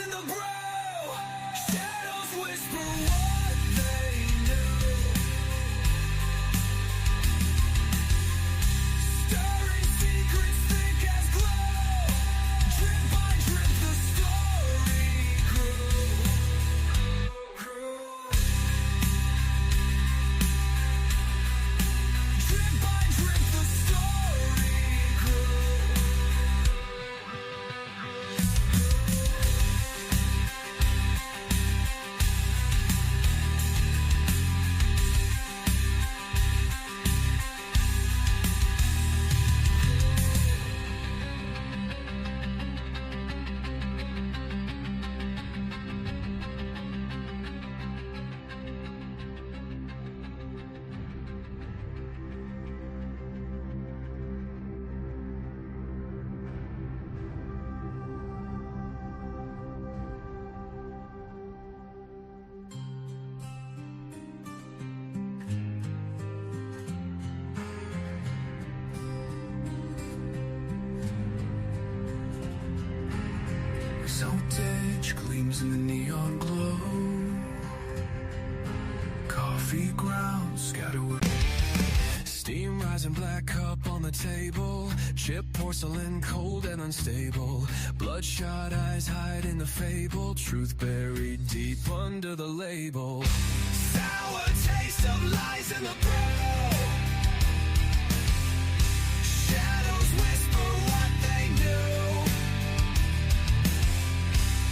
in the brew. Shadows whisper what they knew. Stirring secrets thick as glue. Drip by drip the story grew. Drip by drip the story grew. Voltage gleams in the neon glow. Coffee grounds scatter with steam rising, black cup on the table. Chipped porcelain, cold and unstable. Bloodshot eyes hide in the fable. Truth buried deep under the label. Sour taste of lies in the brew. Shadows whisper what they knew.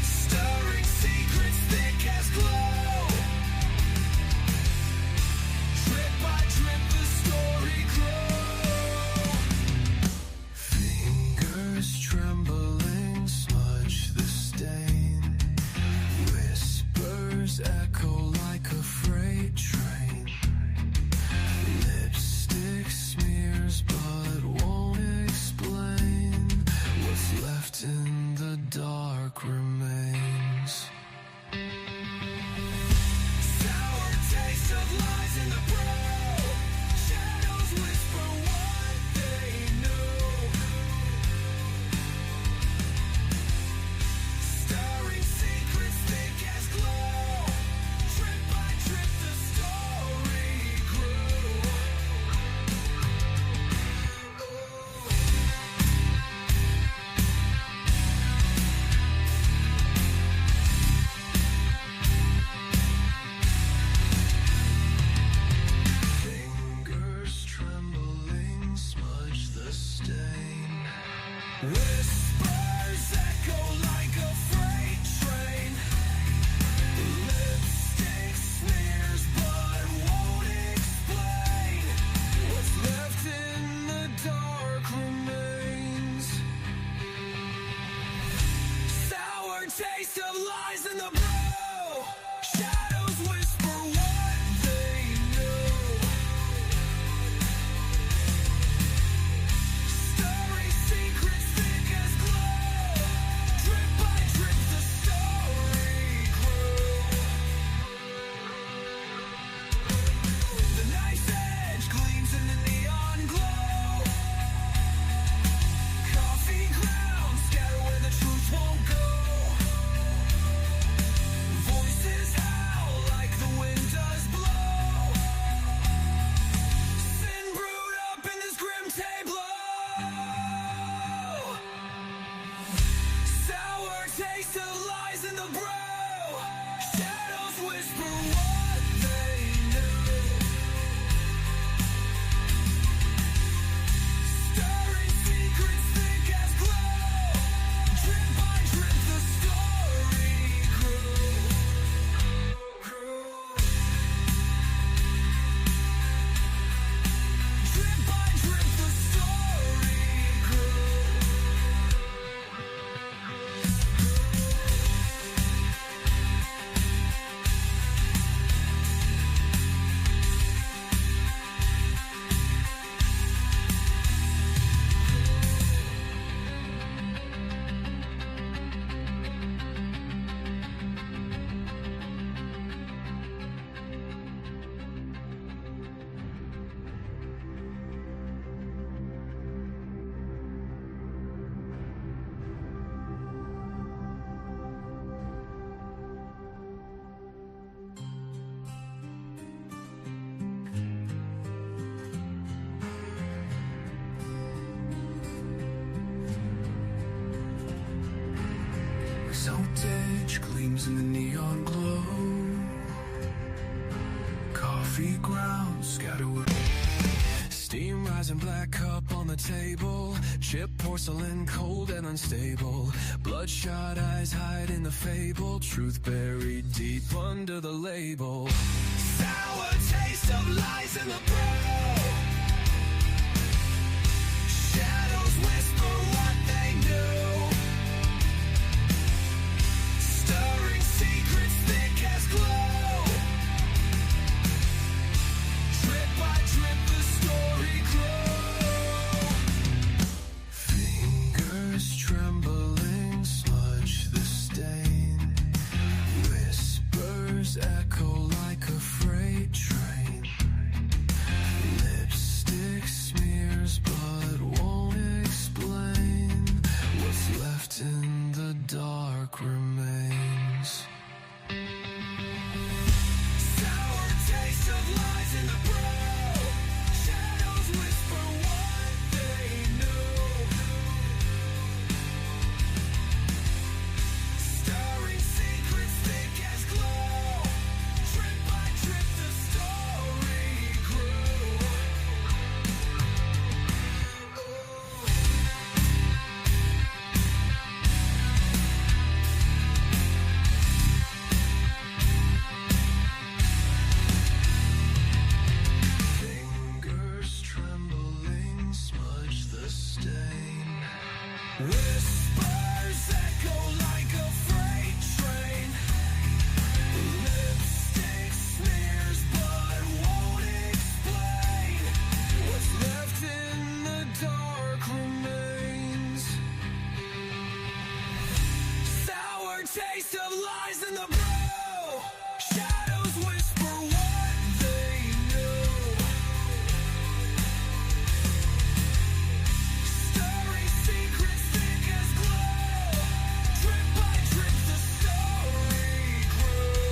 Stirring secrets thick as glue. Drip by drip the story grew. Fingers trembling smudge the stain. Whispers echo like a freight train. Lipstick smears but won't explain. What's left in the dark remains. Sour taste of lies in the brew. Shadows whisper what they knew. Stirring secrets thick as glue. Drip by drip the story grew. Saltage gleams in the neon glow. Coffee grounds scattered with steam rising, black cup on the table. Chipped porcelain, cold and unstable. Bloodshot eyes hide in the fable. Truth buried deep under the label. Sour taste of lies in the brew. Shadows whisper what they knew. Stirring secrets thick as glue. Drip by drip the story grew. Fingers trembling smudge the stain. Whispers echo like a freight train. Lipstick smears but won't explain. What's left in the dark remains. Sour taste of lies in the brew. Shadows whisper what they knew. Stirring secrets thick as glue. Drip by drip the story grew. Fingers trembling smudge the stain. Whispers echo like a freight train. Lipstick smears but won't explain. What's left in the dark remains. Sour taste of lies in the brew. Shadows whisper what they knew. Stirring secrets thick as glue. Drip by drip the story grew.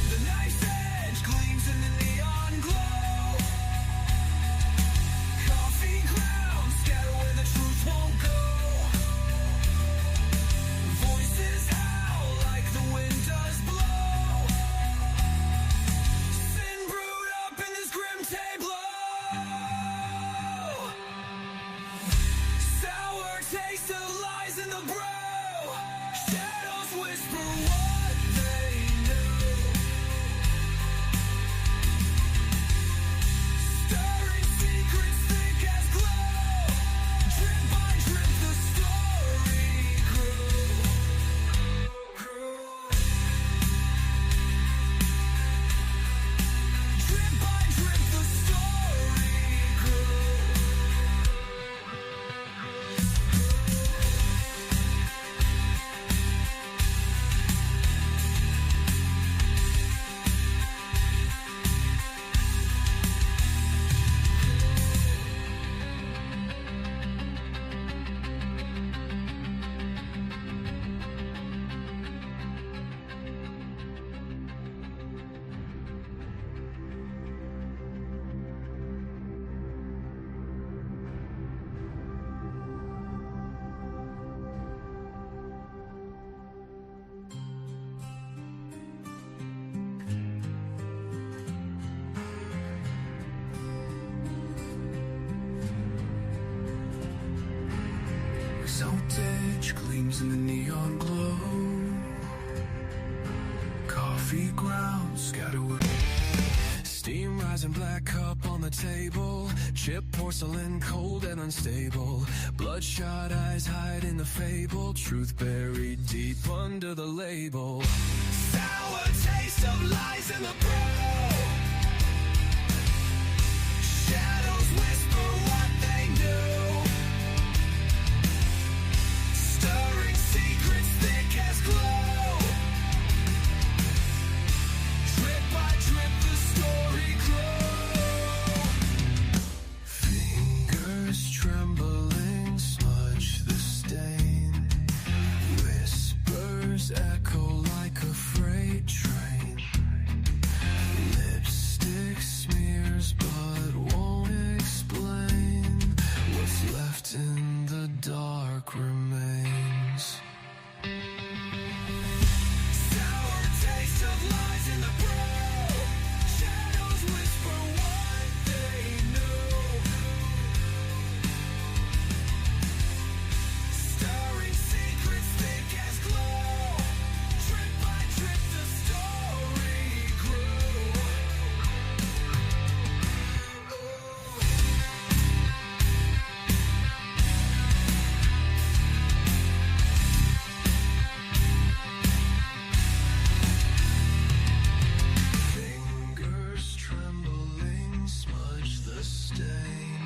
The knife's edge gleams in the neon glow. Coffee grounds scatter where the truth won't go. Voices howl like the wind does blow. Sin brewed up in this grim tableau. Sour taste of lies in the brew. Shadows whisper what they knew. Stirring secrets thick as glue. Drip by drip the story grew. Drip by drip the story grew. Saltage gleams in the neon glow. Coffee grounds scattered with steam rising, black cup on the table. Chipped porcelain, cold and unstable. Bloodshot eyes hide in the fable. Truth buried deep under the label. Sour taste of lies in the brew. Shadows whisper what they knew. Stirring secrets thick as glue. Drip by drip the story grew. Fingers trembling smudge the stain. Whispers echo like a freight train. dark remains. Sour taste of lies in the brew. Shadows whisper what they knew. Stirring secrets thick as glue. Drip by drip the story grew. Fingers trembling smudge the stain.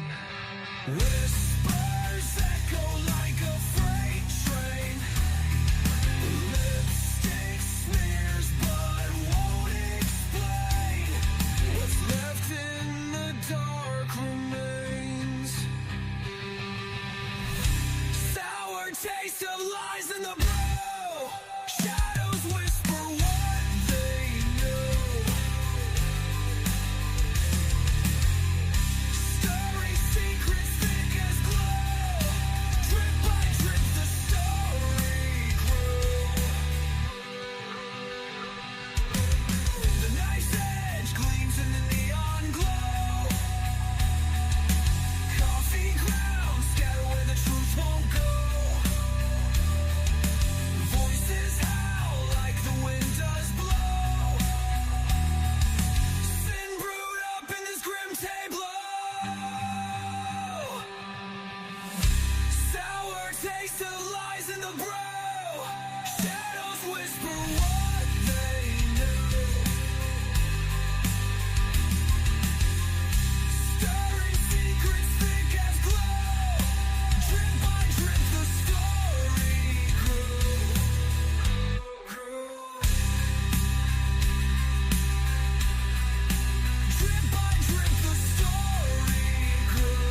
Whispers echo like a freight train. Lipstick smears but won't explain. What's left in the dark remains. Sour taste of lies in the brew. Shadows whisper what they knew. Stirring secrets thick as glue. Drip by drip the story grew. The knife's edge gleams in the neon glow. Coffee grounds scatter where the truth won't go. Voices howl like the wind does blow. Sin brewed up in this grim tableau. Sour taste of lies in the brew. Shadows whisper what they knew. Stirring secrets thick as glue. Drip by drip the story grew. Drip by drip the story grew.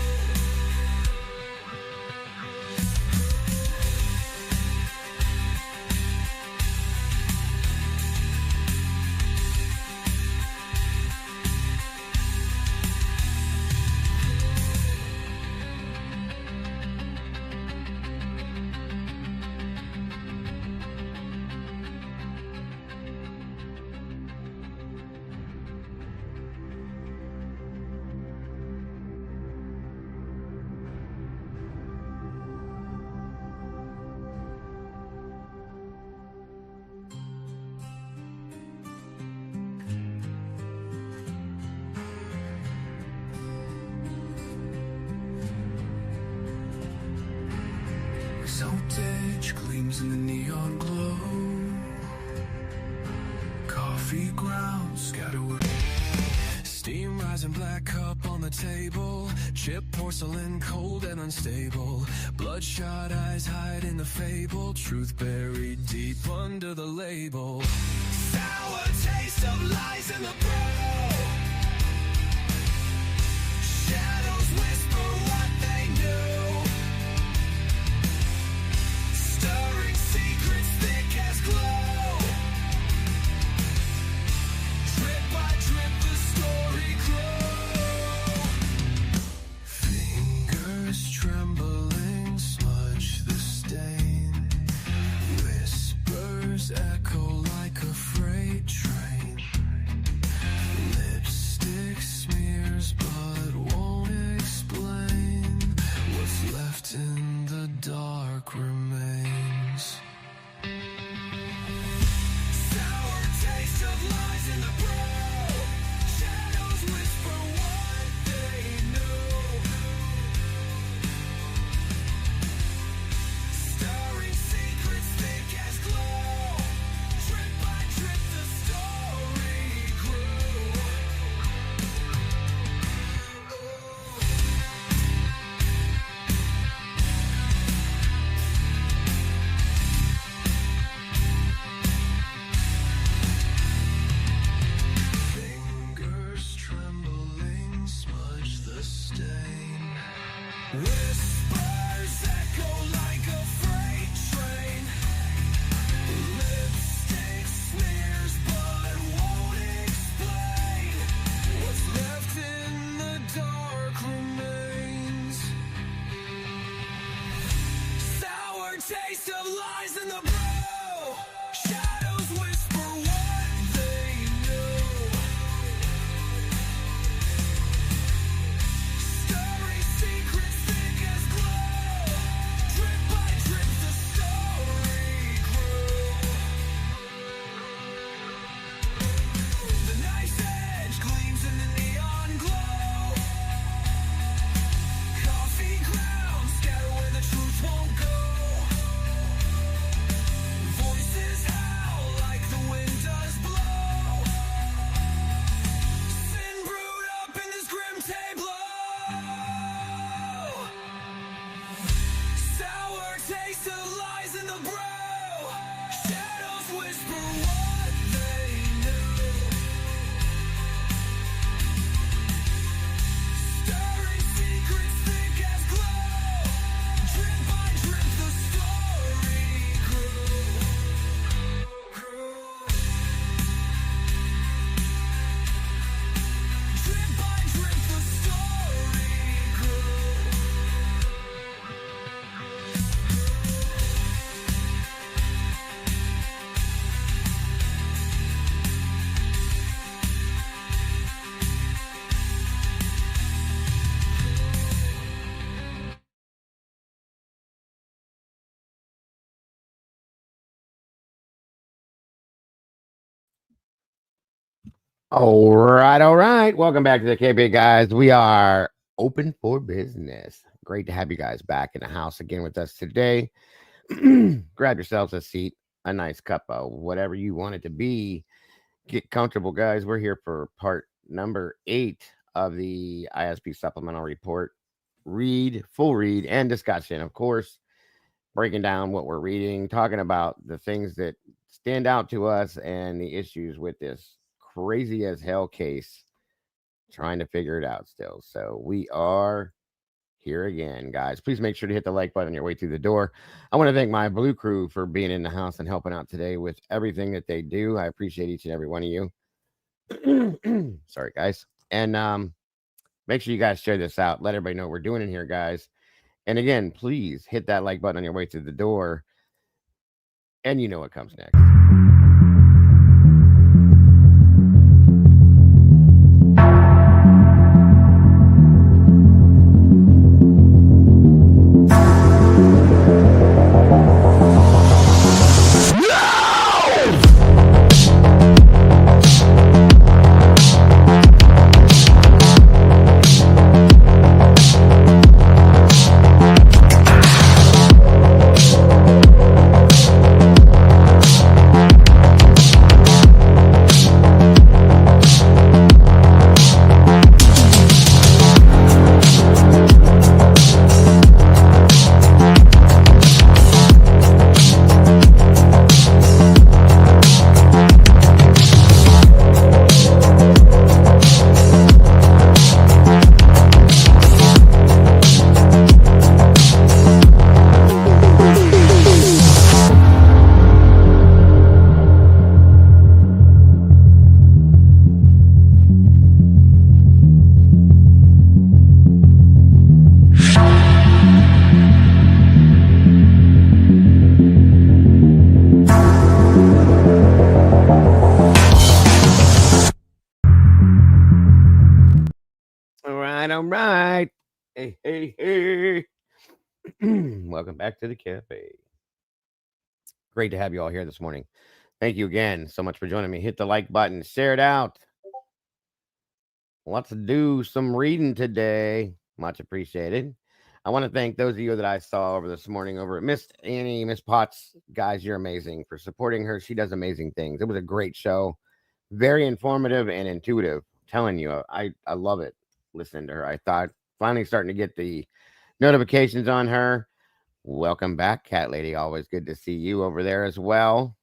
Voltage gleams in the neon glow. Coffee grounds scatter with steam rising, black cup on the table. Chipped porcelain, cold and unstable. Bloodshot eyes hide in the fable. Truth buried deep under the label. Sour taste of lies in the brew. Shadows whisper what they knew. Stirring secrets thick as glue. Drip by drip the story grew. Fingers trembling smudge the stain. Whispers echo like a freight train. Lipstick smears but won't explain. What's left in the dark remains. Sour taste of lies in the brew. Shadows whisper what they knew. Stirring secrets thick as glue. Drip by drip the story grew. taste of lies in the brew. Shadows whisper what they knew. Stirring secrets thick as glue. Drip by drip the story grew. The knife's edge gleams in the neon glow. Coffee grounds scatter where the truth won't go. Voices howl like the wind does blow. Sin brewed up in this grim tableau. Sour taste of lies in the brew. Shadows whisper what they knew. Stirring secrets thick as glue. Drip by drip the story grew. Drip by drip the story grew. All right, all right. Welcome back to the KB guys. We are open for business. Great to have you guys back in the house again with us today. Grab yourselves a seat, a nice cup of whatever you want it to be. Get comfortable, guys. We're here for part number 8 of the ISP supplemental report. Full read, and discussion, of course, breaking down what we're reading, talking about the things that stand out to us and the issues with this crazy as hell case, trying to figure it out still. So we are here again, guys. Please make sure to hit the like button on your way through the door. I want to thank my blue crew for being in the house and helping out today with everything that they do. I appreciate each and every one of you. Sorry, guys. And make sure you guys share this out. Let everybody know what we're doing in here, guys. And again, please hit that like button on your way through the door. And you know what comes next. All right. Hey, hey, hey. Welcome back to the cafe. Great to have you all here this morning. Thank you again so much for joining me. Hit the like button, share it out. Let's do some reading today. Much appreciated. I want to thank those of you that I saw over this morning over at Miss Annie, Miss Potts. Guys, you're amazing for supporting her. She does amazing things. It was a great show. Very informative and intuitive. Telling you, I love it listening to her. I thought finally starting to get the notifications on her. Welcome back, Cat Lady. Always good to see you over there as well.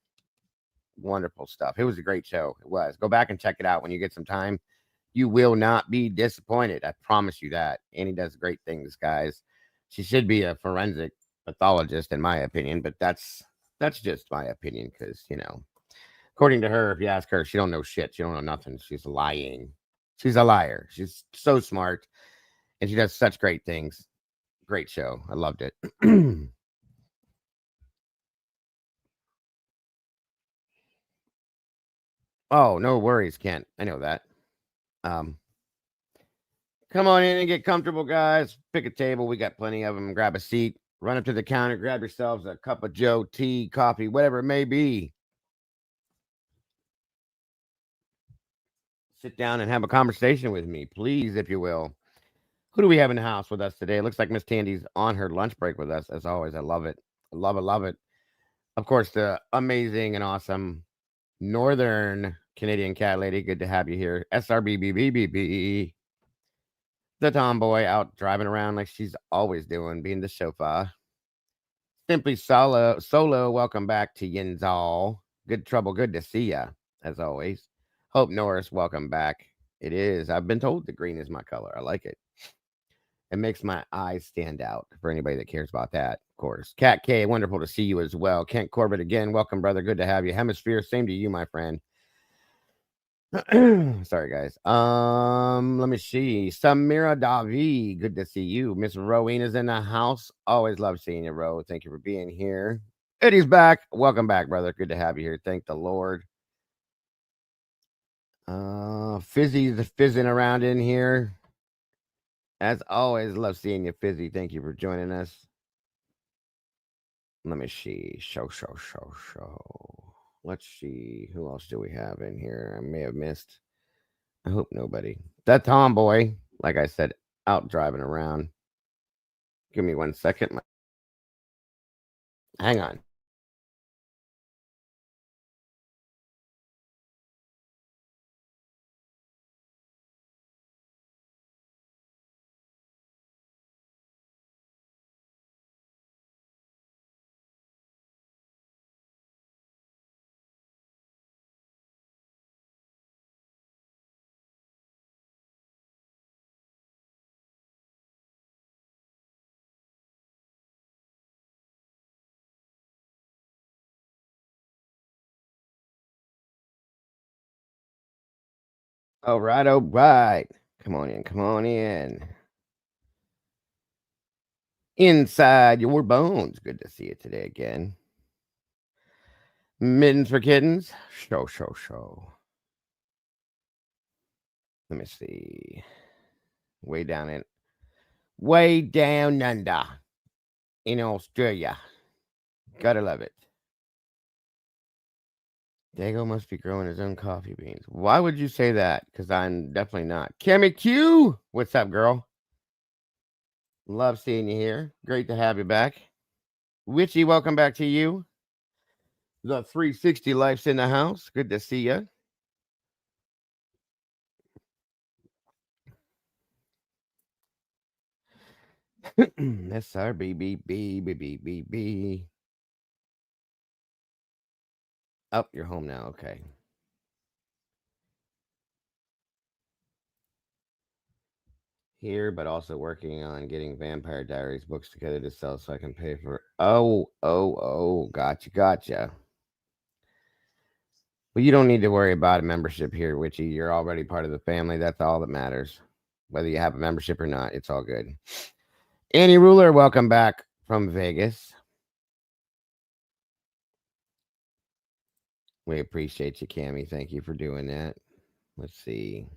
Wonderful stuff. It was a great show. It was. Go back and check it out when you get some time. You will not be disappointed. I promise you that. Annie does great things, guys. She should be a forensic pathologist, in my opinion, but that's just my opinion because, according to her, if you ask her, she don't know shit. She don't know nothing. She's lying. She's a liar. She's so smart, and she does such great things. Great show. I loved it. Oh, no worries, Kent. I know that. Um, Come on in and get comfortable, guys. Pick a table. We got plenty of them. Grab a seat. Run up to the counter. Grab yourselves a cup of Joe, tea, coffee, whatever it may be. Sit down and have a conversation with me, please, if you will. Who do we have in the house with us today? It looks like Miss Tandy's on her lunch break with us, as always. I love it. I love it, love it. Of course, the amazing and awesome Northern Canadian cat lady. Good to have you here. SRBBBBB. The tomboy out driving around like she's always doing, being the chauffeur. Simply solo. Welcome back to Yinzal. Good trouble. Good to see ya, as always. Hope Norris, welcome back. It is. I've been told the green is my color. I like it. It makes my eyes stand out for anybody that cares about that, of course. Cat K, wonderful to see you as well. Kent Corbett again. Welcome, brother. Good to have you. Hemisphere, same to you, my friend. Sorry, guys. Let me see. Samira Davi, good to see you. Miss Rowena's in the house. Always love seeing you, Ro. Thank you for being here. Eddie's back. Welcome back, brother. Good to have you here. Thank the Lord. Fizzy's fizzing around in here. As always, love seeing you, Fizzy. Thank you for joining us. Let me see. Show. Let's see. Who else do we have in here? I may have missed. I hope nobody. That tomboy, like I said, out driving around. Give me 1 second. Hang on. All right, all right. Come on in, come on in. Inside your bones. Good to see you today again. Mittens for kittens. Show. Let me see. Way down under in Australia. Gotta love it. Dago must be growing his own coffee beans. Why would you say that? Because I'm definitely not. Cammy Q, what's up, girl? Love seeing you here. Great to have you back. Witchy, welcome back to you. The 360 Life's in the house. Good to see you. SRBBBBBB. Oh, you're home now. Okay. Here, but also working on getting Vampire Diaries books together to sell so I can pay for. Oh. Gotcha. Well, you don't need to worry about a membership here, Witchy. You're already part of the family. That's all that matters. Whether you have a membership or not, it's all good. Annie Ruler, welcome back from Vegas. We appreciate you, Cammy. Thank you for doing that. Let's see.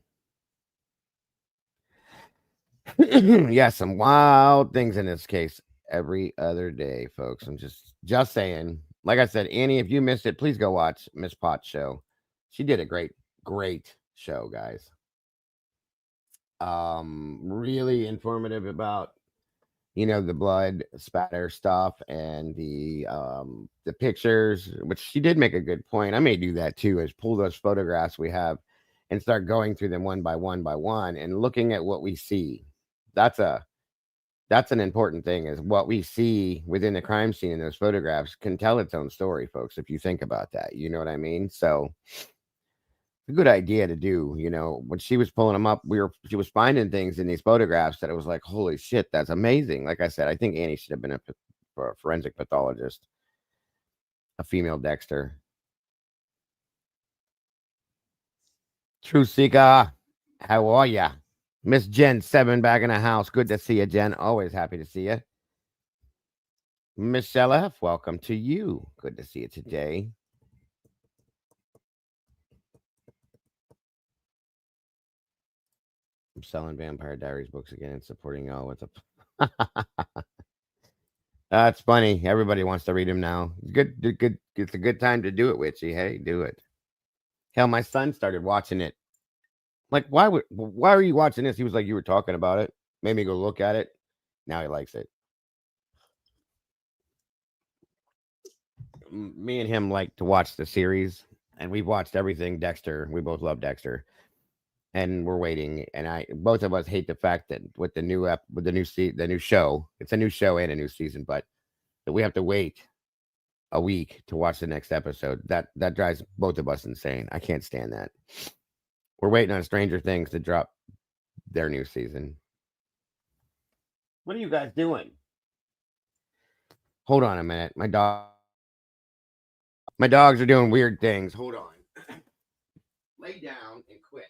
Yeah, some wild things in this case every other day, folks. I'm just saying. Like I said, Annie, if you missed it, please go watch Miss Potts show. She did a great show, guys. Really informative about the blood spatter stuff and the pictures, which she did make a good point. I may do that too, is pull those photographs we have and start going through them one by one and looking at what we see. That's an important thing, is what we see within the crime scene in those photographs can tell its own story, folks, if you think about that. You know what I mean? So a good idea to do. When she was pulling them up, she was finding things in these photographs that it was like, holy shit, that's amazing. Like I said, I think Annie should have been for a forensic pathologist, a female Dexter. True Seeker, how are ya? Miss Jen 7 back in the house. Good to see you, Jen. Always happy to see you. Michelle F, welcome to you. Good to see you today. I'm selling Vampire Diaries books again and supporting y'all with a. That's funny. Everybody wants to read them now. Good. It's a good time to do it, Witchy. Hey, do it. Hell, my son started watching it. Like, why are you watching this? He was like, you were talking about it. Made me go look at it. Now he likes it. Me and him like to watch the series, and we've watched everything Dexter. We both love Dexter, and we're waiting. And I, both of us hate the fact that with the with the new show, it's a new show and a new season, but that we have to wait a week to watch the next episode. That drives both of us insane. I can't stand that. We're waiting on Stranger Things to drop their new season. What are you guys doing? Hold on a minute. My dogs are doing weird things. Hold on. Lay down and quit.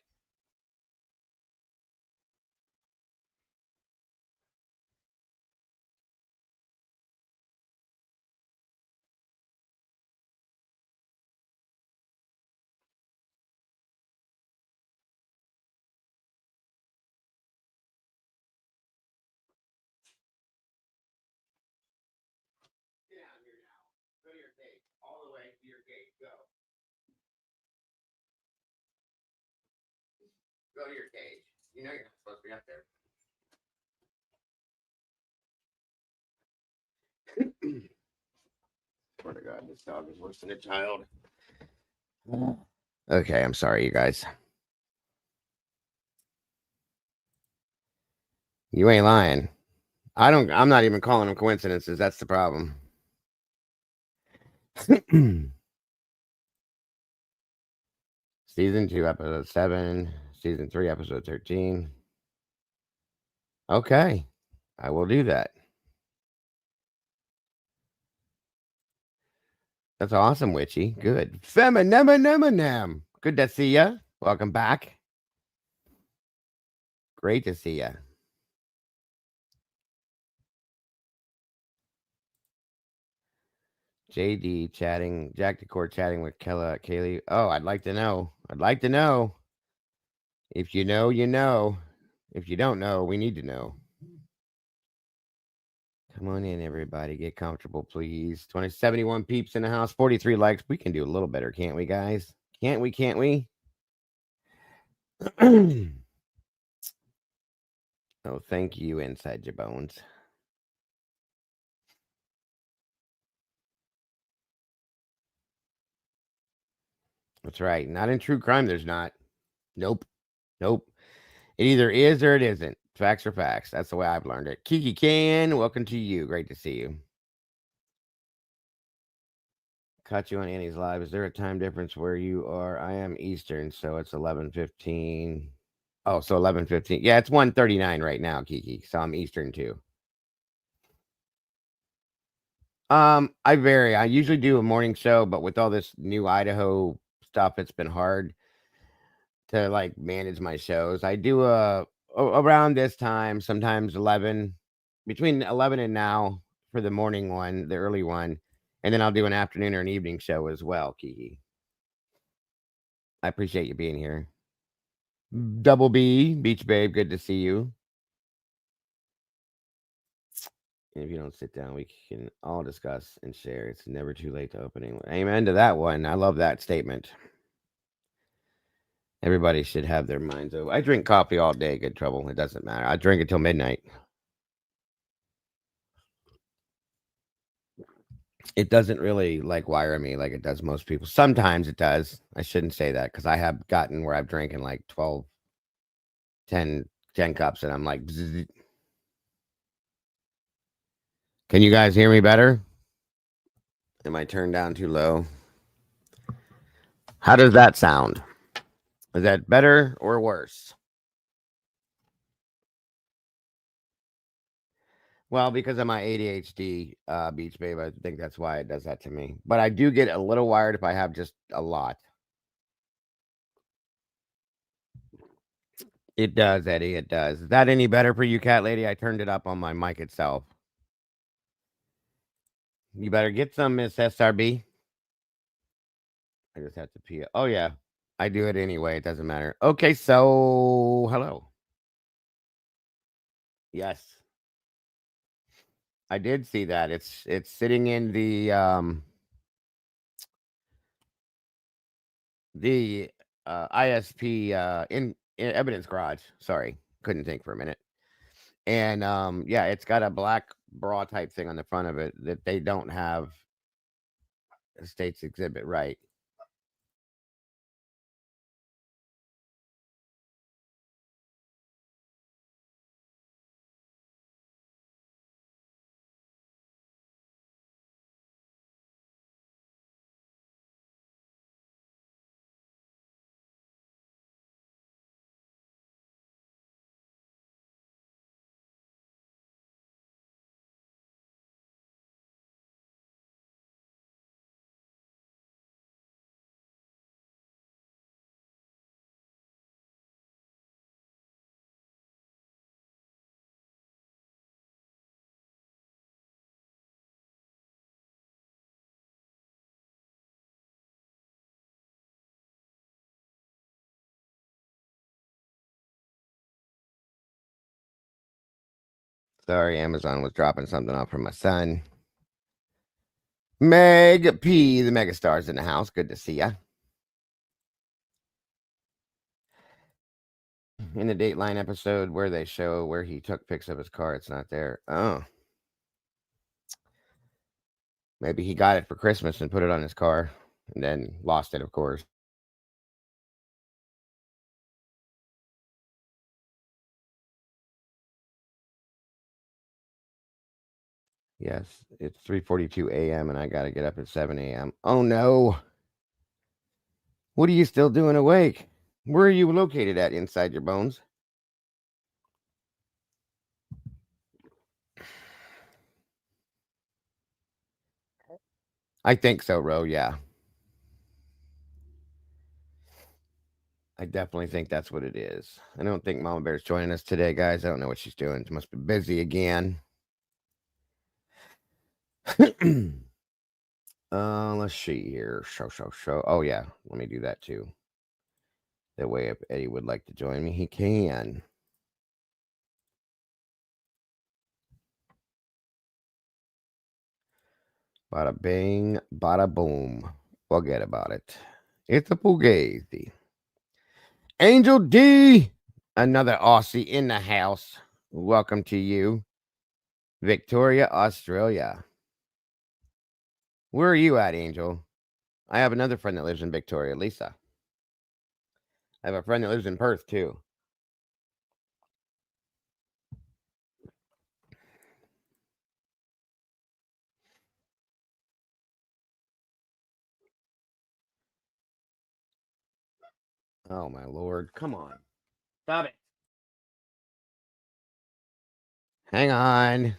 Get out here now. Go to your cage. All the way to your cage. Go. Go to your cage. You know you're not supposed to be up there. Swear to God, this dog is worse than a child. Okay, I'm sorry, you guys. You ain't lying. I'm not even calling them coincidences. That's the problem. Season 2, episode 7. Season 3, episode 13. Okay. I will do that. That's awesome, Witchy. Good. Femininem. Good to see ya. Welcome back. Great to see ya. JD chatting, Jack Decor chatting with Kaylee. Oh, I'd like to know. I'd like to know. If you know, you know. If you don't know, we need to know. Come on in, everybody. Get comfortable, please. 2071 peeps in the house, 43 likes. We can do a little better, can't we, guys? Can't we? Can't we? Oh, thank you, Inside Your Bones. That's right. Not in true crime, there's not. Nope. Nope. It either is or it isn't. Facts are facts. That's the way I've learned it. Kiki Can, welcome to you. Great to see you. Caught you on Annie's live. Is there a time difference where you are? I am Eastern, so it's 11:15. Oh, so 11:15. Yeah, it's 1:39 right now, Kiki. So I'm Eastern too. I vary. I usually do a morning show, but with all this new Idaho stuff, it's been hard to like manage my shows. I do around this time, sometimes 11, between 11 and now for the morning one, the early one, and then I'll do an afternoon or an evening show as well, Kiki. I appreciate you being here. Double B, Beach Babe, good to see you. And if you don't sit down, we can all discuss and share. It's never too late to opening. Amen to that one. I love that statement. Everybody should have their minds open. I drink coffee all day, good trouble. It doesn't matter. I drink it till midnight. It doesn't really like wire me like it does most people. Sometimes it does. I shouldn't say that because I have gotten where I've drinking like 12, 10 cups and I'm like, bzz. Can you guys hear me better? Am I turned down too low? How does that sound? Is that better or worse? Well, because of my ADHD, Beach Babe, I think that's why it does that to me. But I do get a little wired if I have just a lot. It does, Eddie. It does. Is that any better for you, Cat Lady? I turned it up on my mic itself. You better get some, Miss SRB. I just have to pee. Oh, yeah. I do it anyway. It doesn't matter. Okay, so hello. Yes, I did see that. It's sitting in the ISP in evidence garage. Sorry, couldn't think for a minute. And yeah, it's got a black bra type thing on the front of it that they don't have a state's exhibit, right? Sorry, Amazon was dropping something off for my son. Meg P, the megastar's in the house. Good to see ya. In the Dateline episode where they show where he took pics of his car, it's not there. Oh, maybe he got it for Christmas and put it on his car and then lost it, of course. Yes, it's 3:42 a.m. and I got to get up at 7 a.m. Oh no. What are you still doing awake? Where are you located at inside your bones? I think so, Ro. Yeah. I definitely think that's what it is. I don't think Mama Bear's joining us today, guys. I don't know what she's doing. She must be busy again. Let's see here. Show. Oh yeah, let me do that too. That way, if Eddie would like to join me, he can. Bada bing, bada boom. Forget about it. It's a fugazi. Angel D, another Aussie in the house. Welcome to you, Victoria, Australia. Where are you at, Angel? I have another friend that lives in Victoria, Lisa. I have a friend that lives in Perth too. Oh my lord. Come on. Stop it. Hang on.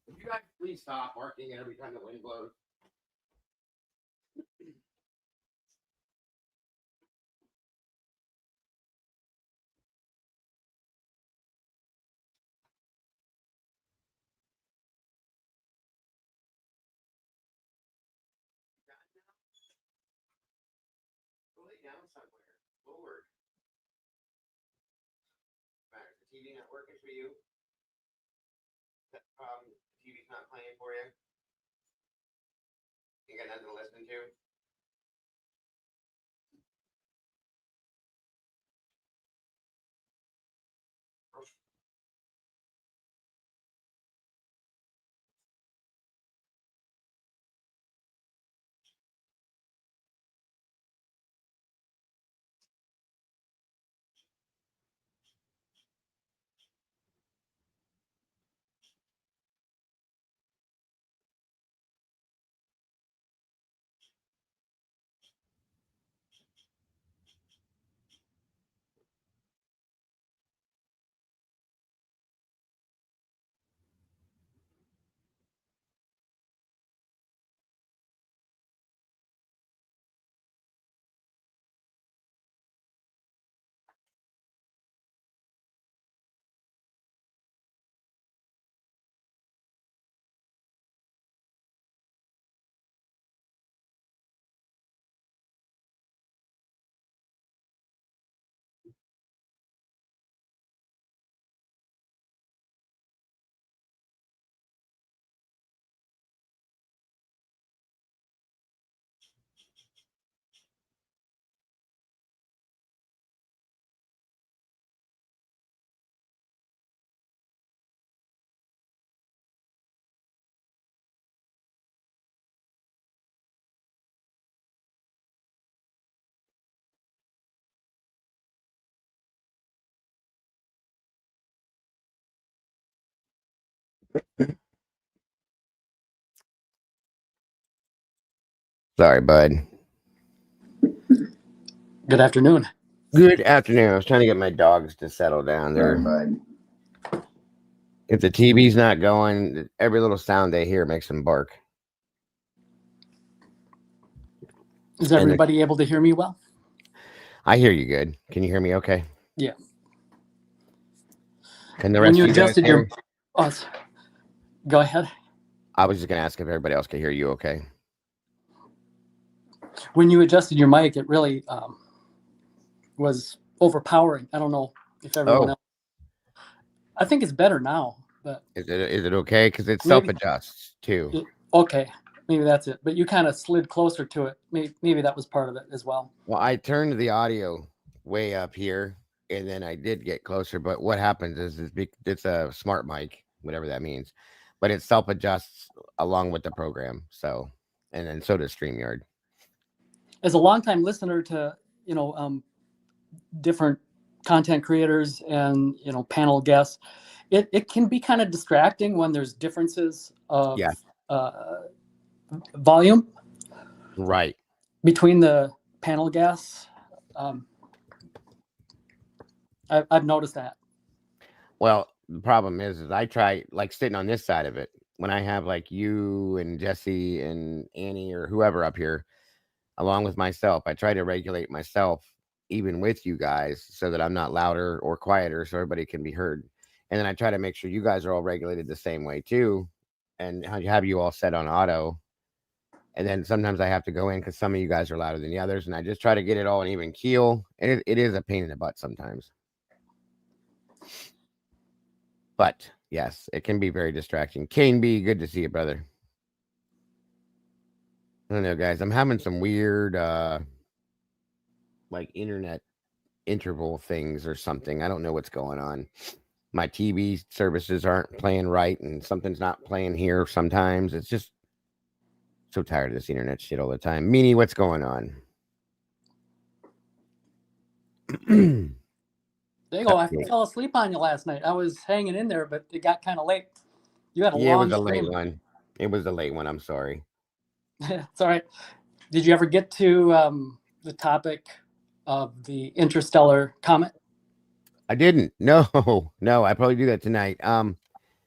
Would you guys please stop barking every time the wind blows? Go lay down somewhere. Lord. Matter. The TV not working for you? The TV's not playing for you? You got nothing to listen to? Sorry, bud. Good afternoon. Good afternoon. I was trying to get my dogs to settle down. If the TV's not going, every little sound they hear makes them bark. Is everybody able to hear me well? I hear you good. Can you hear me okay? Yeah. Can the When rest you of you guys adjusted hear your, me? oh, go ahead. I was just going to ask if everybody else could hear you okay. When you adjusted your mic, it really was overpowering. I don't know if everyone else. I think it's better now, but is it okay? Because it maybe- self-adjusts too. Okay, maybe that's it. But you kind of slid closer to it. Maybe that was part of it as well. Well, I turned the audio way up here, and then I did get closer. But what happens is it's a smart mic, whatever that means, but it self-adjusts along with the program. So, and then so does StreamYard. As a longtime listener to different content creators and panel guests, it can be kind of distracting when there's differences of volume right between the panel guests. I've noticed that. Well, the problem is I try like sitting on this side of it when I have like you and Jesse and Annie or whoever up here along with myself. I try to regulate myself even with you guys so that I'm not louder or quieter so everybody can be heard. And then I try to make sure you guys are all regulated the same way too, and have you all set on auto. And then sometimes I have to go in because some of you guys are louder than the others, and I just try to get it all an even keel. And it is a pain in the butt sometimes. But yes, it can be very distracting. Kane B, good to see you, brother. I don't know, guys. I'm having some weird like internet interval things or something. I don't know what's going on. My TV services aren't playing right, and something's not playing here sometimes. It's just so tired of this internet shit all the time. Meanie, what's going on? There you go. I fell asleep on you last night. I was hanging in there, but it got kind of late. You had a long it was a stream. late one. It was a late one. I'm sorry. It's all right. Did you ever get to the topic of the interstellar comet? I didn't. No. I probably do that tonight.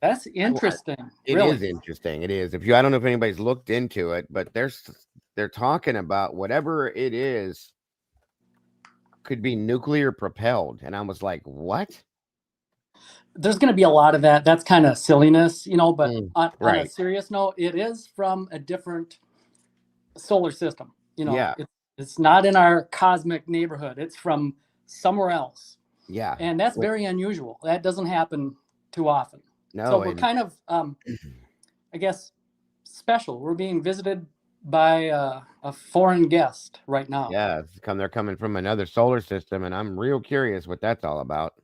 That's interesting. It is interesting. It is. I don't know if anybody's looked into it, but they're talking about whatever it is could be nuclear propelled, and I was like, what? There's going to be a lot of that. That's kind of silliness, but on a serious note, it is from a different solar system. It's not in our cosmic neighborhood. It's from somewhere else. Yeah. And that's very unusual. That doesn't happen too often. No. So we're kind of, I guess, special. We're being visited by a foreign guest right now. Yeah, they're coming from another solar system, and I'm real curious what that's all about.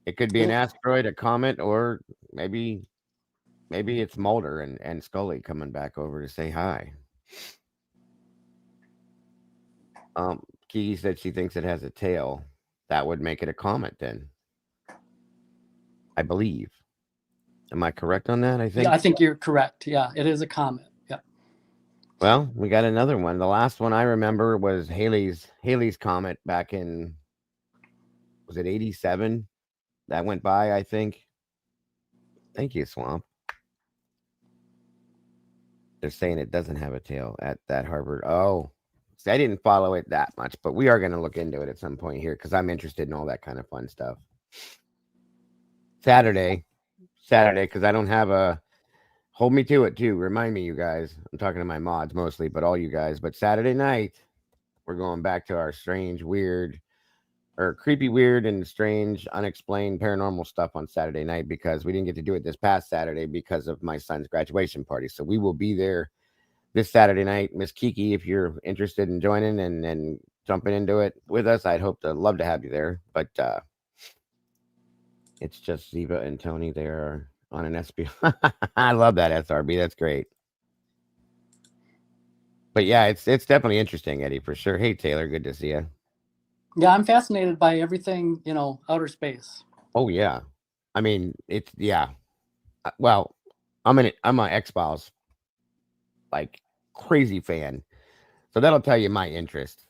It could be an asteroid, a comet, or maybe it's Mulder and Scully coming back over to say hi. Kiki said she thinks it has a tail. That would make it a comet then, I believe. Am I correct on that? I think. Yeah, I think you're correct. Yeah, it is a comet. Yeah. Well, we got another one. The last one I remember was Halley's comet back in, was it 87? That went by, I think. Thank you, Swamp. They're saying it doesn't have a tail at that Harvard. Oh, see, I didn't follow it that much, but we are going to look into it at some point here because I'm interested in all that kind of fun stuff. Saturday, because I don't have a, hold me to it too. Remind me, you guys. I'm talking to my mods mostly, but all you guys. But Saturday night, we're going back to our strange, weird, or creepy, weird, and strange, unexplained paranormal stuff on Saturday night because we didn't get to do it this past Saturday because of my son's graduation party. So we will be there this Saturday night. Miss Kiki, if you're interested in joining and jumping into it with us, I'd love to have you there. But it's just Ziva and Tony there on an SB. I love that SRB. That's great. But yeah, it's definitely interesting, Eddie, for sure. Hey, Taylor, good to see you. Yeah, I'm fascinated by everything, outer space. Oh yeah, I mean it's yeah. Well, I'm an X-Files like crazy fan. So that'll tell you my interest.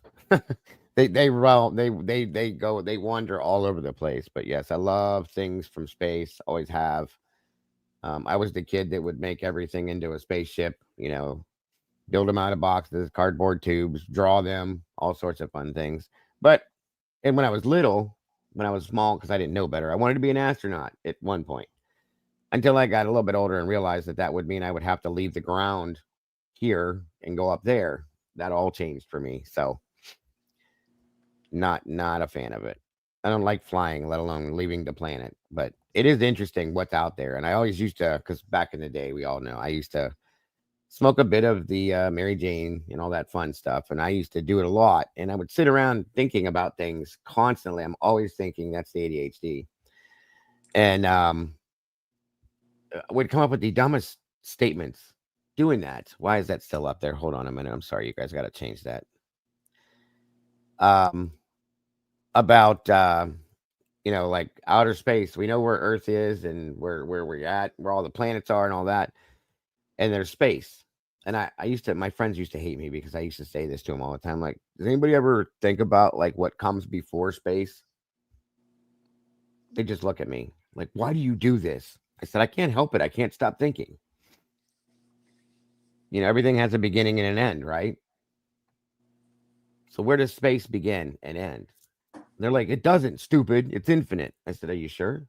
They wander all over the place. But yes, I love things from space. Always have. I was the kid that would make everything into a spaceship. Build them out of boxes, cardboard tubes, draw them, all sorts of fun things. And when I was little, when I was small, because I didn't know better, I wanted to be an astronaut at one point. Until I got a little bit older and realized that would mean I would have to leave the ground here and go up there. That all changed for me. So not a fan of it. I don't like flying, let alone leaving the planet. But it is interesting what's out there. And I always used to, because back in the day, we all know, I used to smoke a bit of the Mary Jane and all that fun stuff. And I used to do it a lot. And I would sit around thinking about things constantly. I'm always thinking. That's the ADHD. And would come up with the dumbest statements doing that. Why is that still up there? Hold on a minute. I'm sorry, you guys got to change that. About like outer space. We know where Earth is and where we're at, where all the planets are and all that. And there's space. And my friends used to hate me because I used to say this to them all the time. Like, does anybody ever think about like what comes before space? They just look at me like, why do you do this? I said, I can't help it. I can't stop thinking. Everything has a beginning and an end, right? So where does space begin and end? They're like, it doesn't, stupid. It's infinite. I said, are you sure?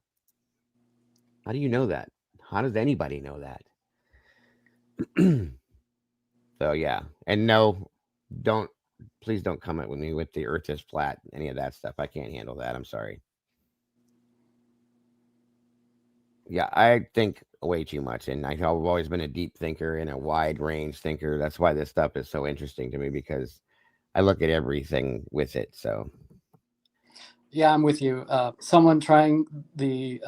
How do you know that? How does anybody know that? So yeah. And no, please don't comment with me with the earth is flat, any of that stuff. I can't handle that. I'm sorry. Yeah, I think way too much. And I've always been a deep thinker and a wide range thinker. That's why this stuff is so interesting to me, because I look at everything with it. So yeah, I'm with you. Someone trying the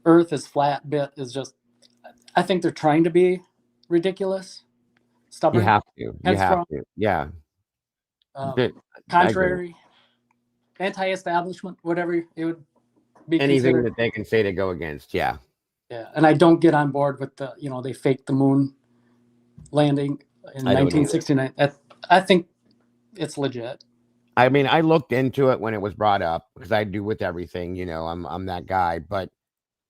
earth is flat bit is just, I think they're trying to be ridiculous, stubborn. You have to. Yeah. Contrary, anti-establishment, whatever it would be anything considered. That they can say to go against. Yeah. Yeah. And I don't get on board with they faked the moon landing in 1969. I think it's legit. I mean, I looked into it when it was brought up, because I do with everything, I'm that guy, but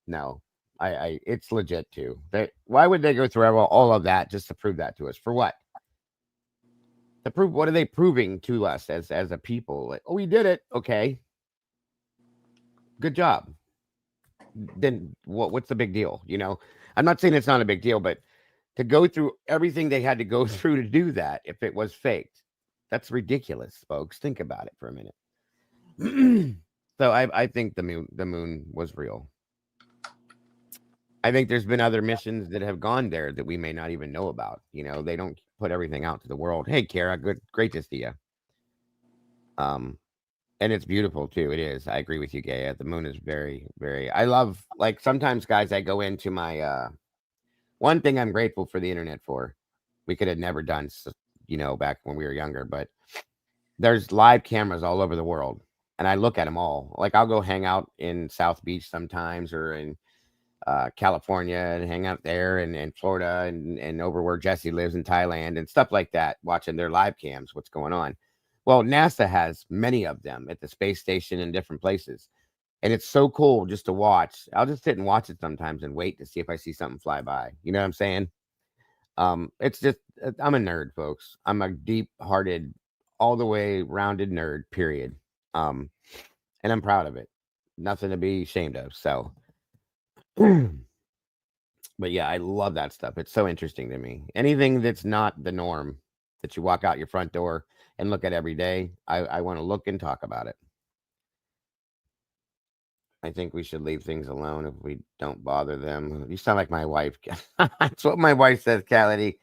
no, it's legit too. Why would they go through all of that just to prove that to us? For what? To prove what are they proving to us as a people? Like, oh, we did it. Okay. Good job. Then what's the big deal? I'm not saying it's not a big deal, but to go through everything they had to go through to do that, if it was faked, that's ridiculous, folks. Think about it for a minute. So I think the moon was real. I think there's been other missions that have gone there that we may not even know about. They don't put everything out to the world. Hey, Kara, great to see you. And it's beautiful too. It is. I agree with you, Gaia. The moon is very, very. I love, like, sometimes, guys, I go into my one thing I'm grateful for the internet for. We could have never done, back when we were younger, but there's live cameras all over the world, and I look at them all. Like, I'll go hang out in South Beach sometimes, or in California, and hang out there, and Florida, and over where Jesse lives in Thailand and stuff like that, watching their live cams, what's going on. Well, NASA has many of them at the space station in different places. And it's so cool just to watch. I'll just sit and watch it sometimes and wait to see if I see something fly by. You know what I'm saying? It's just, I'm a nerd, folks. I'm a deep-hearted, all the way rounded nerd, period. And I'm proud of it. Nothing to be ashamed of. So, but yeah, I love that stuff. It's so interesting to me. Anything that's not the norm, that you walk out your front door and look at every day, I want to look and talk about it. I think we should leave things alone if we don't bother them. You sound like my wife. That's what my wife says, Cality.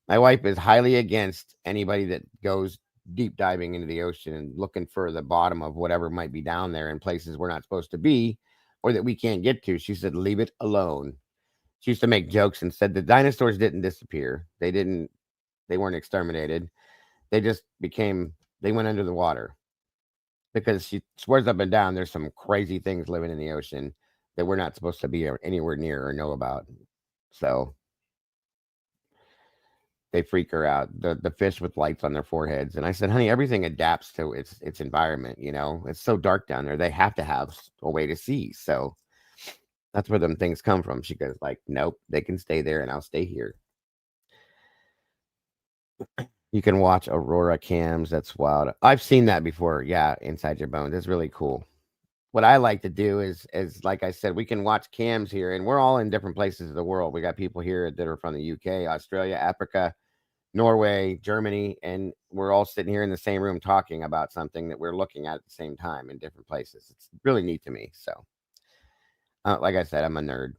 My wife is highly against anybody that goes deep diving into the ocean and looking for the bottom of whatever might be down there in places we're not supposed to be, or that we can't get to. She said, leave it alone. She used to make jokes and said the dinosaurs didn't disappear. They weren't exterminated. They just they went under the water, because she swears up and down there's some crazy things living in the ocean that we're not supposed to be anywhere near or know about. So they freak her out. The fish with lights on their foreheads. And I said, honey, everything adapts to its environment. You know, it's so dark down there. They have to have a way to see. So that's where them things come from. She goes like, nope, they can stay there and I'll stay here. You can watch Aurora cams. That's wild. I've seen that before. Yeah, Inside Your Bones. It's really cool. What I like to do is like I said, we can watch cams here, and we're all in different places of the world. We got people here that are from the UK, Australia, Africa, Norway, Germany, and we're all sitting here in the same room talking about something that we're looking at the same time in different places. It's really neat to me. So, like I said, I'm a nerd.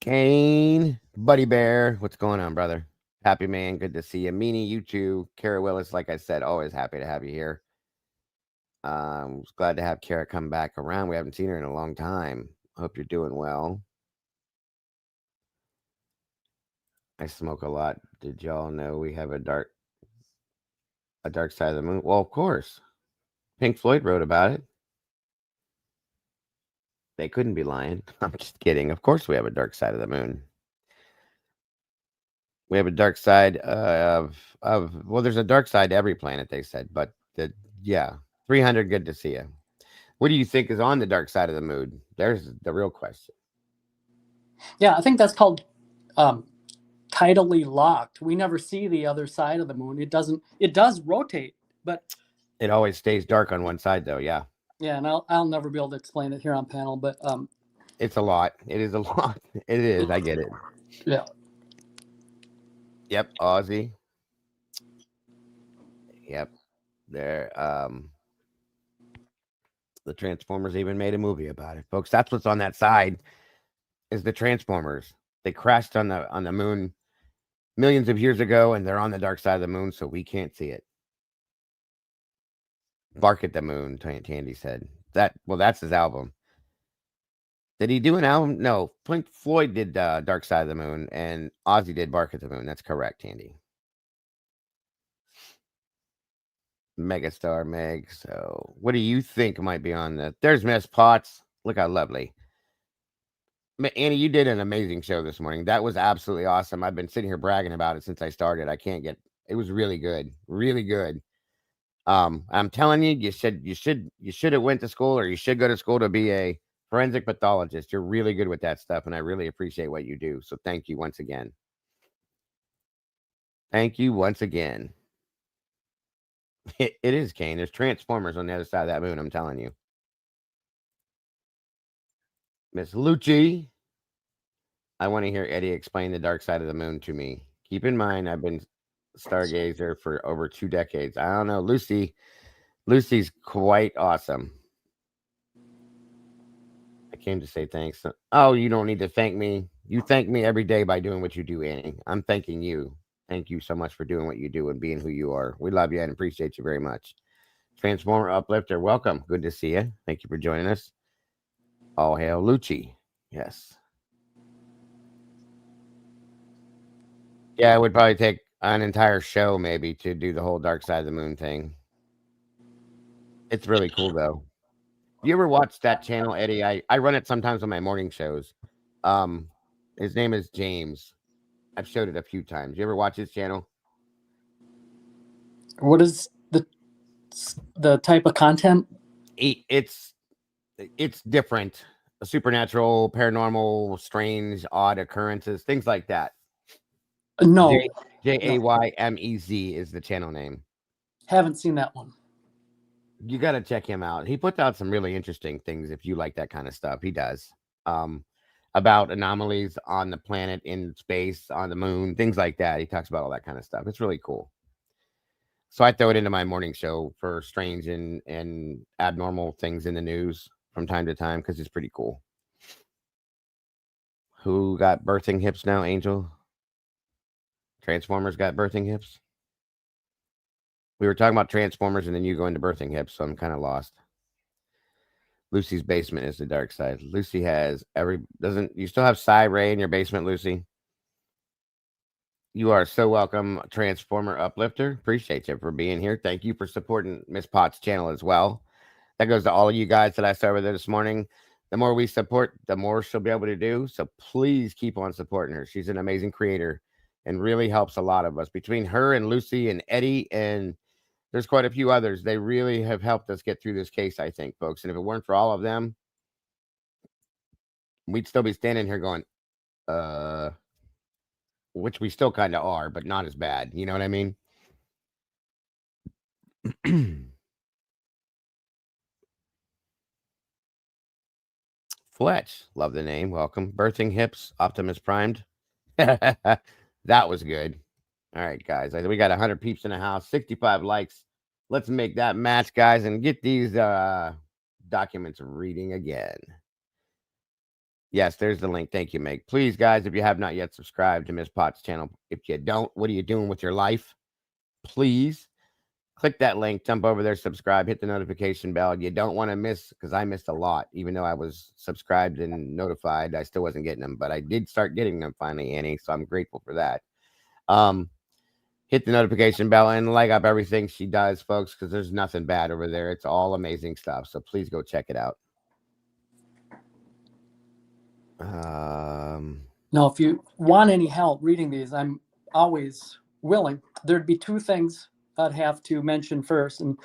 Kane, Buddy Bear, what's going on, brother? Happy man, good to see you. Meanie, you too. Kara Willis, like I said, always happy to have you here. Was glad to have Kara come back around. We haven't seen her in a long time. Hope you're doing well. I smoke a lot. Did y'all know we have a dark side of the moon? Well, of course. Pink Floyd wrote about it. They couldn't be lying. I'm just kidding. Of course we have a dark side of the moon. We have a dark side of well, there's a dark side to every planet, they said. But yeah, 300, good to see you. What do you think is on the dark side of the moon? There's the real question. Yeah, I think that's called tidally locked. We never see the other side of the moon. It does rotate, but it always stays dark on one side though. Yeah. Yeah, and I'll never be able to explain it here on panel, but it's a lot. It is a lot. It is. I get it. Yeah. Yep, Aussie. Yep. There. The Transformers even made a movie about it, folks. That's what's on that side. Is the Transformers? They crashed on the moon millions of years ago, and they're on the dark side of the moon, so we can't see it. Bark at the Moon, Tandy said. That's his album. Did he do an album? No, Pink Floyd did Dark Side of the Moon, and Ozzy did Bark at the Moon. That's correct, Tandy. Megastar Meg. So, what do you think might be on that? There's Miss Potts. Look how lovely. Annie, you did an amazing show this morning. That was absolutely awesome. I've been sitting here bragging about it since I started. It was really good. Really good. I'm telling you, you should have went to school, or you should go to school to be a forensic pathologist. You're really good with that stuff, and I really appreciate what you do. So thank you once again. Thank you once again. It is, Kane. There's Transformers on the other side of that moon, I'm telling you. Miss Lucci, I want to hear Eddie explain the dark side of the moon to me. Keep in mind, I've been stargazer for over 2 decades. I don't know. Lucy's quite awesome. I came to say thanks. Oh, you don't need to thank me. You thank me every day by doing what you do, Annie. I'm thanking you. Thank you so much for doing what you do and being who you are. We love you and appreciate you very much. Transformer Uplifter, welcome. Good to see you. Thank you for joining us. All hail Lucci. Yes. Yeah, it would probably take an entire show maybe to do the whole Dark Side of the Moon thing. It's really cool though. You ever watch that channel, Eddie? I run it sometimes on my morning shows. His name is James. I've showed it a few times. You ever watch his channel? What is the type of content? It's different. Supernatural, paranormal, strange, odd occurrences, things like that. No. Jaymez is the channel name. Haven't seen that one. You got to check him out. He puts out some really interesting things if you like that kind of stuff. He does. About anomalies on the planet, in space, on the moon, things like that. He talks about all that kind of stuff. It's really cool. So I throw it into my morning show for strange and abnormal things in the news from time to time because it's pretty cool. Who got birthing hips now, Angel? Transformers got birthing hips? We were talking about Transformers and then you go into birthing hips, so I'm kind of lost. Lucy's basement is the dark side. Lucy has you still have Psy Ray in your basement, Lucy? You are so welcome, Transformer Uplifter. Appreciate you for being here. Thank you for supporting Miss Potts' channel as well. That goes to all of you guys that I started with this morning. The more we support, the more she'll be able to do. So please keep on supporting her. She's an amazing creator and really helps a lot of us. Between her and Lucy and Eddie, and there's quite a few others, they really have helped us get through this case, I think, folks. And if it weren't for all of them, we'd still be standing here going, which we still kind of are, but not as bad. You know what I mean? Fletch, love the name. Welcome. Birthing Hips, Optimus Primed. That was good. All right, guys. We got 100 peeps in the house, 65 likes. Let's make that match, guys, and get these documents reading again. Yes, there's the link. Thank you, Meg. Please, guys, if you have not yet subscribed to Miss Potts' channel, if you don't, what are you doing with your life? Please click that link, jump over there, subscribe, hit the notification bell. You don't want to miss, because I missed a lot. Even though I was subscribed and notified, I still wasn't getting them, but I did start getting them finally, Annie, so I'm grateful for that. Hit the notification bell and like up everything she does, folks, because there's nothing bad over there. It's all amazing stuff, so please go check it out. Now, if you want any help reading these, I'm always willing. There'd be two things I'd have to mention first, and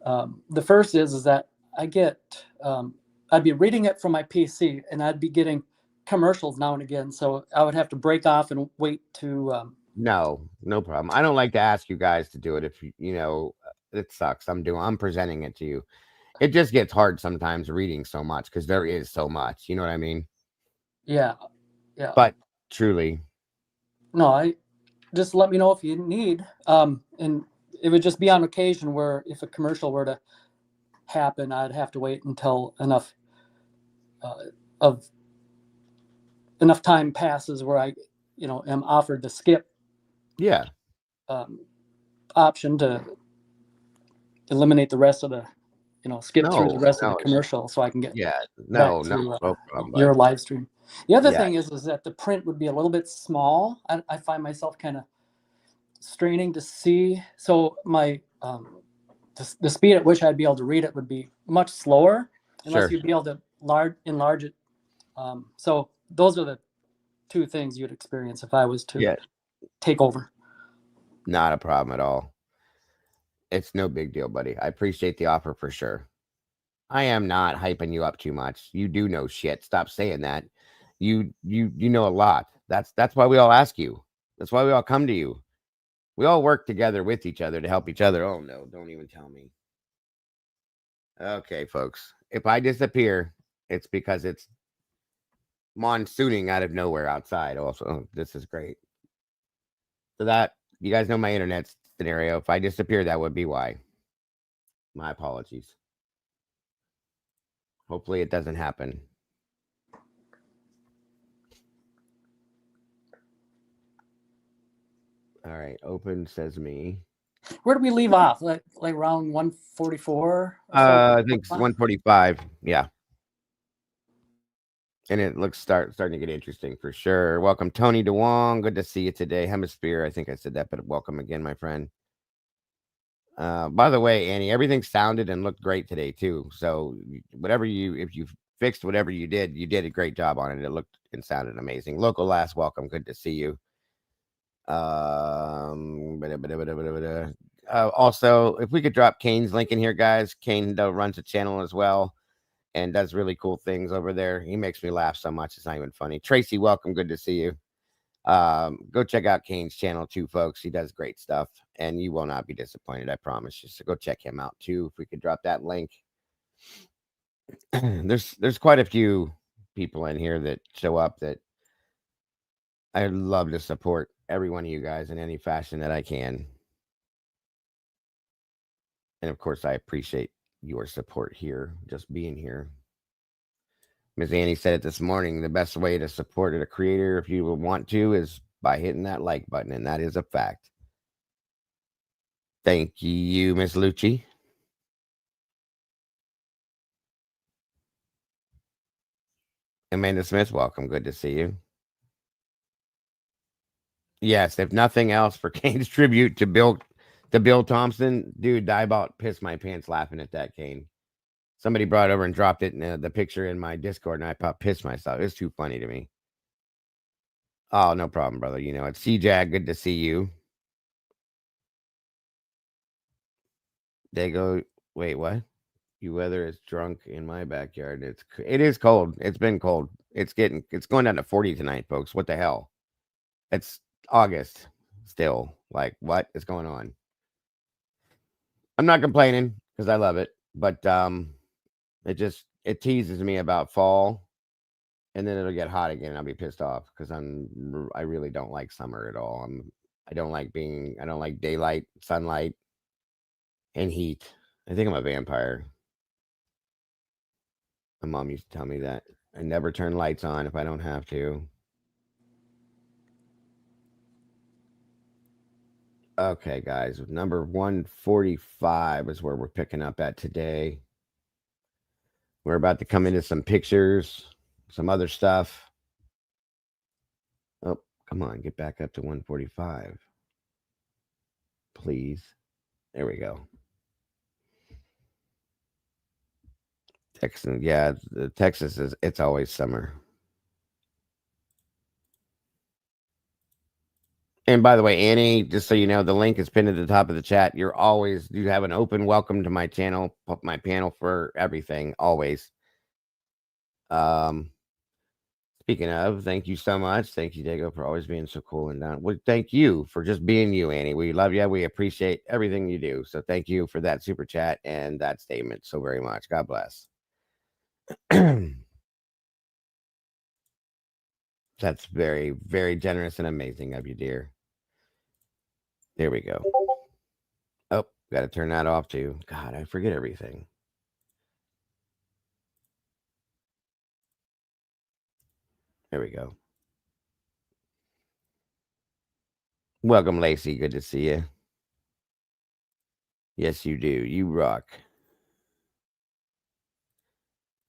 the first is that I get I'd be reading it from my PC, and I'd be getting commercials now and again, so I would have to break off and wait to. No problem. I don't like to ask you guys to do it if you know it sucks. I'm presenting it to you. It just gets hard sometimes reading so much because there is so much. You know what I mean? Yeah. But truly, no, I just let me know if you need. And it would just be on occasion where if a commercial were to happen, I'd have to wait until enough time passes where I, am offered the skip. Yeah. Option to eliminate the rest of the, skip through the rest of the commercial so I can get no problem, your live stream. The other thing is that the print would be a little bit small. I find myself kind of straining to see. So my the speed at which I'd be able to read it would be much slower unless you'd be able to enlarge it. So those are the two things you'd experience if I was to take over. Not a problem at all. It's no big deal, buddy. I appreciate the offer for sure. I am not hyping you up too much. You do know shit. Stop saying that. You know a lot. That's why we all ask you. That's why we all come to you. We all work together with each other to help each other. Oh no, don't even tell me. Okay, folks. If I disappear, it's because it's monsooning out of nowhere outside. Also, this is great. So that you guys know my internet scenario. If I disappear, that would be why. My apologies. Hopefully it doesn't happen. All right, open sesame. Where do we leave off? Like around 144? I think it's 145. Yeah. And it looks starting to get interesting for sure. Welcome, Tony DeWong. Good to see you today. Hemisphere. I think I said that, but welcome again, my friend. By the way, Annie, everything sounded and looked great today too. So if you fixed whatever you did a great job on it. It looked and sounded amazing. Local last, welcome. Good to see you. Also, if we could drop Kane's link in here, guys. Kane runs a channel as well and does really cool things over there. He makes me laugh so much. It's not even funny. Tracy, welcome. Good to see you. Go check out Kane's channel too, folks. He does great stuff and you will not be disappointed. I promise you. So go check him out too. If we could drop that link. There's quite a few people in here that show up that I love to support every one of you guys in any fashion that I can. And of course, I appreciate your support here, just being here. Ms. Annie said it this morning, the best way to support a creator, if you want to, is by hitting that like button, and that is a fact. Thank you, Ms. Lucci. Amanda Smith, welcome. Good to see you. Yes, if nothing else, for Kane's tribute to Bill Thompson, dude, I about pissed my pants laughing at that, Kane. Somebody brought over and dropped it in the picture in my Discord, and I about pissed myself. It's too funny to me. Oh, no problem, brother. You know, it's CJag. Good to see you. They go, wait, what? You weather is drunk in my backyard. It is cold. It's been cold. It's going down to 40 tonight, folks. What the hell? It's August still. Like, what is going on? I'm not complaining because I love it, but it teases me about fall, and then it'll get hot again, and I'll be pissed off because I really don't like summer at all. I don't like daylight, sunlight, and heat. I think I'm a vampire. My mom used to tell me that. I never turn lights on if I don't have to. Okay, guys, number 145 is where we're picking up at today. We're about to come into some pictures, some other stuff. Oh, come on, get back up to 145. Please. There we go. Texas, yeah, Texas it's always summer. And by the way, Annie, just so you know, the link is pinned at the top of the chat. You have an open welcome to my channel, my panel for everything, always. Speaking of, thank you so much. Thank you, Diego, for always being so cool and down. Well, thank you for just being you, Annie. We love you. We appreciate everything you do. So thank you for that super chat and that statement so very much. God bless. That's very, very generous and amazing of you, dear. There we go. Oh, got to turn that off too. God, I forget everything. There we go. Welcome, Lacey. Good to see you. Yes, you do. You rock.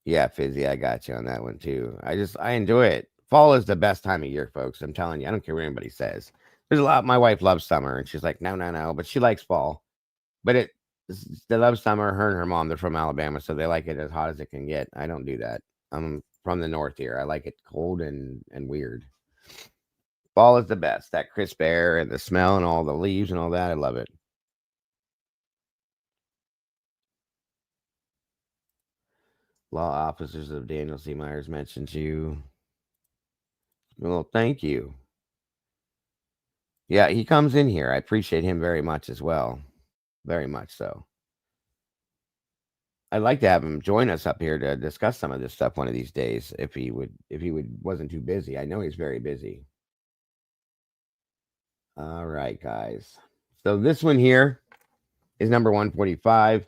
Yeah, Fizzy, I got you on that one too. I enjoy it. Fall is the best time of year, folks. I'm telling you. I don't care what anybody says. There's a lot. My wife loves summer, and she's like, no, but she likes fall. But they love summer. Her and her mom, they're from Alabama, so they like it as hot as it can get. I don't do that. I'm from the north here. I like it cold and weird. Fall is the best. That crisp air and the smell and all the leaves and all that. I love it. Law officers of Daniel C. Myers mentioned you. Well, thank you. Yeah, he comes in here. I appreciate him very much as well. Very much so. I'd like to have him join us up here to discuss some of this stuff one of these days if he wasn't too busy. I know he's very busy. All right, guys. So this one here is number 145.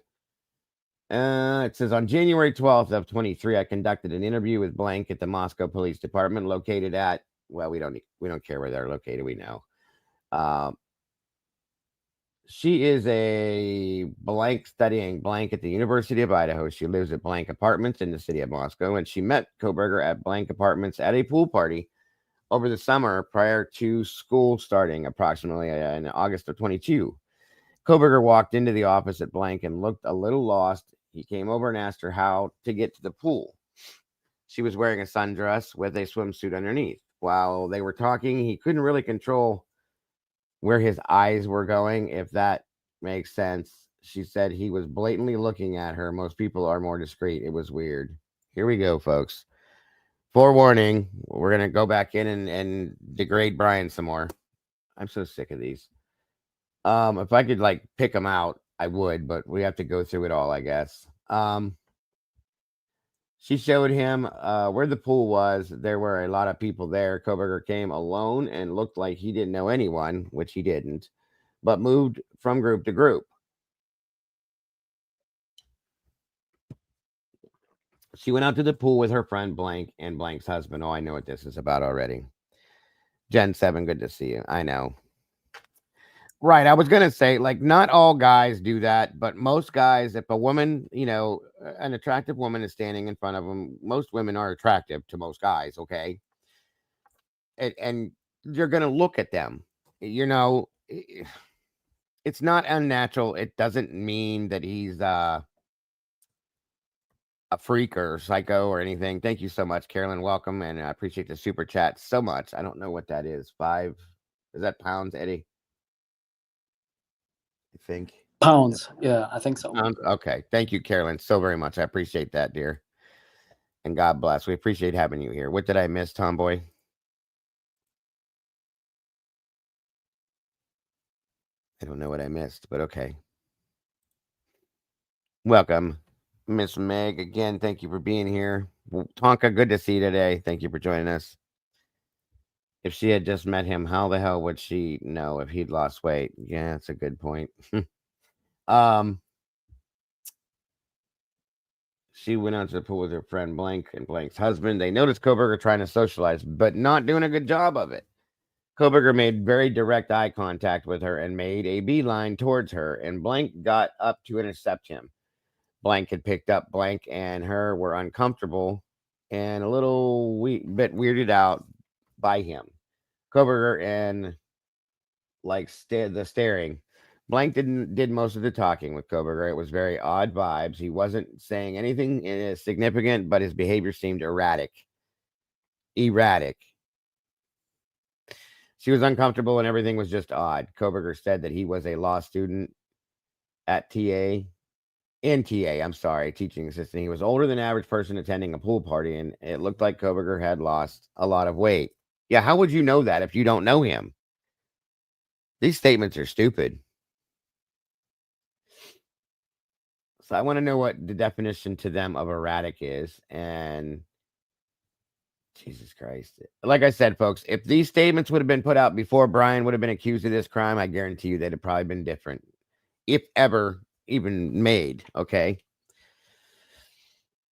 It says on January 12th of 23, I conducted an interview with blank at the Moscow Police Department located at, well, we don't care where they're located. We know. She is a blank studying blank at the University of Idaho. She lives at blank apartments in the city of Moscow, and she met Koberger at blank apartments at a pool party over the summer prior to school starting approximately in August of 22. Koberger walked into the office at blank and looked a little lost. He came over and asked her how to get to the pool. She was wearing a sundress with a swimsuit underneath. While they were talking, he couldn't really control where his eyes were going, if that makes sense. She said he was blatantly looking at her. Most people are more discreet. It was weird. Here we go, folks. Forewarning, we're going to go back in and degrade Brian some more. I'm so sick of these. If I could pick them out, I would, but we have to go through it all, I guess. She showed him where the pool was. There were a lot of people there. Koberger came alone and looked like he didn't know anyone, which he didn't, but moved from group to group. She went out to the pool with her friend Blank and Blank's husband. Oh, I know what this is about already. Gen 7, good to see you. I know. Right. I was going to say, not all guys do that, but most guys, if a woman, an attractive woman is standing in front of them, most women are attractive to most guys, okay? And you're going to look at them. It's not unnatural. It doesn't mean that he's a freak or psycho or anything. Thank you so much, Carolyn. Welcome, and I appreciate the super chat so much. I don't know what that is. 5, is that pounds, Eddie? I think pounds. Yeah, I think so. Pounds? Okay, thank you, Carolyn, so very much. I appreciate that, dear. And God bless. We appreciate having you here. What did I miss, Tomboy? I don't know what I missed, but okay. Welcome, Miss Meg. Again, thank you for being here. Tonka, good to see you today. Thank you for joining us. If she had just met him, how the hell would she know if he'd lost weight? Yeah, that's a good point. She went out to the pool with her friend Blank and Blank's husband. They noticed Koberger trying to socialize, but not doing a good job of it. Koberger made very direct eye contact with her and made a beeline towards her, and Blank got up to intercept him. Blank had picked up Blank, and her were uncomfortable and a little bit weirded out by him. Koberger and the staring. Blank did most of the talking with Koberger. It was very odd vibes. He wasn't saying anything significant, but his behavior seemed erratic. She was uncomfortable and everything was just odd. Koberger said that he was a law student at teaching assistant. He was older than average person attending a pool party, and it looked like Koberger had lost a lot of weight. Yeah, how would you know that if you don't know him? These statements are stupid. So I want to know what the definition to them of erratic is. And Jesus Christ. Like I said, folks, if these statements would have been put out before Brian would have been accused of this crime, I guarantee you they'd have probably been different. If ever even made. Okay.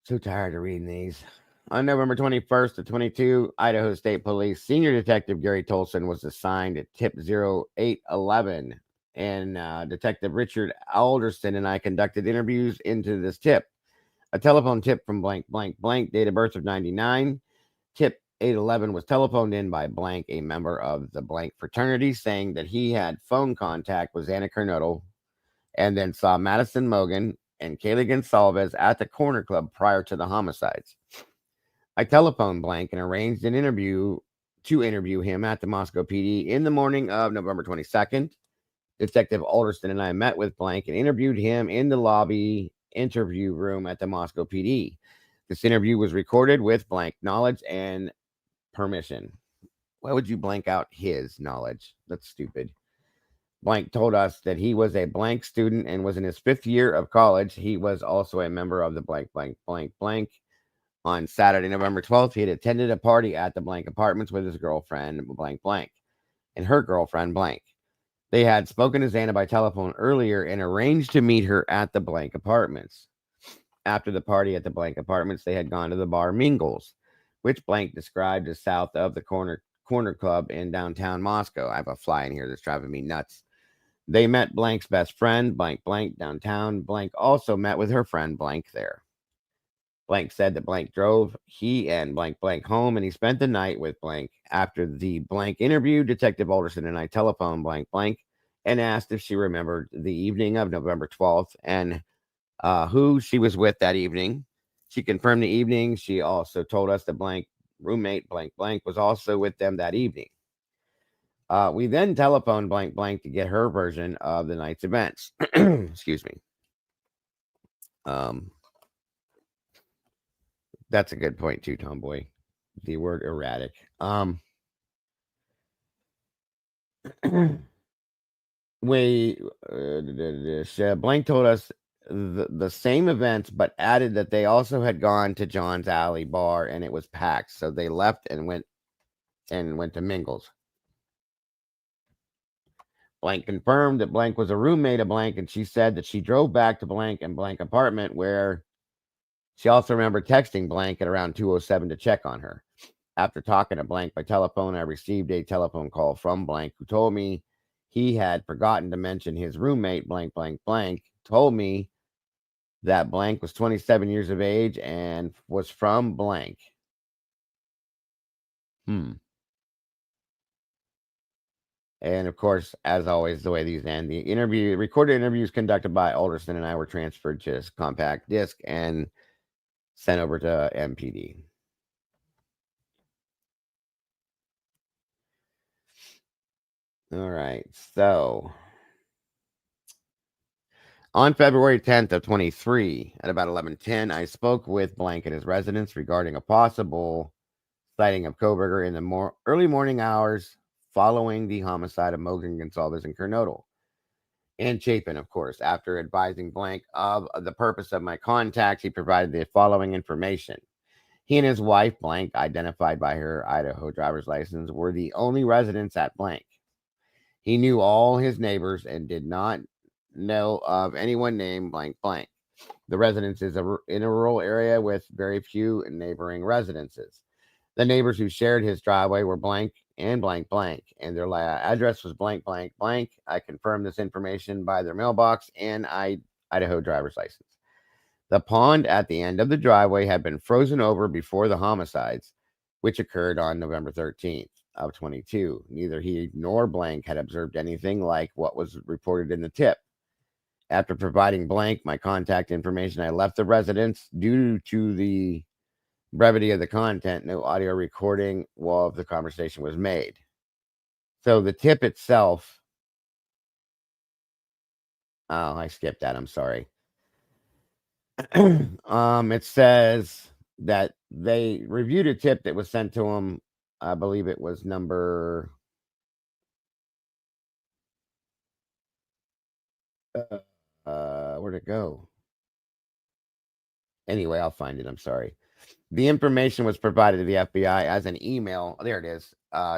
So tired of reading these. On November 21st of 22, Idaho State Police Senior Detective Gary Tolson was assigned at tip 0811. And Detective Richard Alderston and I conducted interviews into this tip. A telephone tip from blank, date of birth of 99. Tip 811 was telephoned in by blank, a member of the blank fraternity, saying that he had phone contact with Xana Kernodle and then saw Madison Mogan and Kaylee Gonsalves at the Corner Club prior to the homicides. I telephoned blank and arranged an interview to interview him at the Moscow PD in the morning of November 22nd. Detective Alderston and I met with blank and interviewed him in the lobby interview room at the Moscow PD. This interview was recorded with blank knowledge and permission. Why would you blank out his knowledge? That's stupid. Blank told us that he was a blank student and was in his 5th year of college. He was also a member of the blank. On Saturday, November 12th, he had attended a party at the blank apartments with his girlfriend, blank, and her girlfriend, blank. They had spoken to Xana by telephone earlier and arranged to meet her at the blank apartments. After the party at the blank apartments, they had gone to the bar Mingles, which blank described as south of the corner club in downtown Moscow. I have a fly in here that's driving me nuts. They met blank's best friend, blank, downtown. Blank also met with her friend, blank, there. Blank said that blank drove he and blank home, and he spent the night with blank. After the blank interview, Detective Alderson and I telephoned blank and asked if she remembered the evening of November 12th and who she was with that evening. She confirmed the evening. She also told us the blank roommate blank was also with them that evening. We then telephoned blank to get her version of the night's events. Excuse me. That's a good point too, Tomboy. The word erratic. Blank told us the same events, but added that they also had gone to John's Alley bar and it was packed, so they left and went to Mingles. Blank confirmed that blank was a roommate of blank, and she said that she drove back to blank and blank apartment, where she also remembered texting blank at around 2:07 to check on her. After talking to blank by telephone, I received a telephone call from blank, who told me he had forgotten to mention his roommate blank, told me that blank was 27 years of age and was from blank. And of course, as always, the way these end, the recorded interviews conducted by Alderson and I were transferred to compact disc and sent over to MPD. All right, so on February 10th of 23, at about 11:10, I spoke with Blank at his residence regarding a possible sighting of Koberger in the early morning hours following the homicide of Mogan Gonsalves and Kernodle. And Chapin, of course. After advising Blank of the purpose of my contact, he provided the following information. He and his wife, Blank, identified by her Idaho driver's license, were the only residents at Blank. He knew all his neighbors and did not know of anyone named blank blank. The residence is in a rural area with very few neighboring residences. The neighbors who shared his driveway were blank and blank blank, and their address was blank blank blank. I confirmed this information by their mailbox and Idaho driver's license. The pond at the end of the driveway had been frozen over before the homicides, which occurred on November 13th of 22. Neither he nor Blank had observed anything like what was reported in the tip. After providing Blank my contact information, I left the residence. Due to the brevity of the content, no audio recording of the conversation was made. So the tip itself, oh, I skipped that. I'm sorry. It says that they reviewed a tip that was sent to them. I believe it was number where'd it go? Anyway, I'll find it. I'm sorry. The information was provided to the FBI as an email. There it is.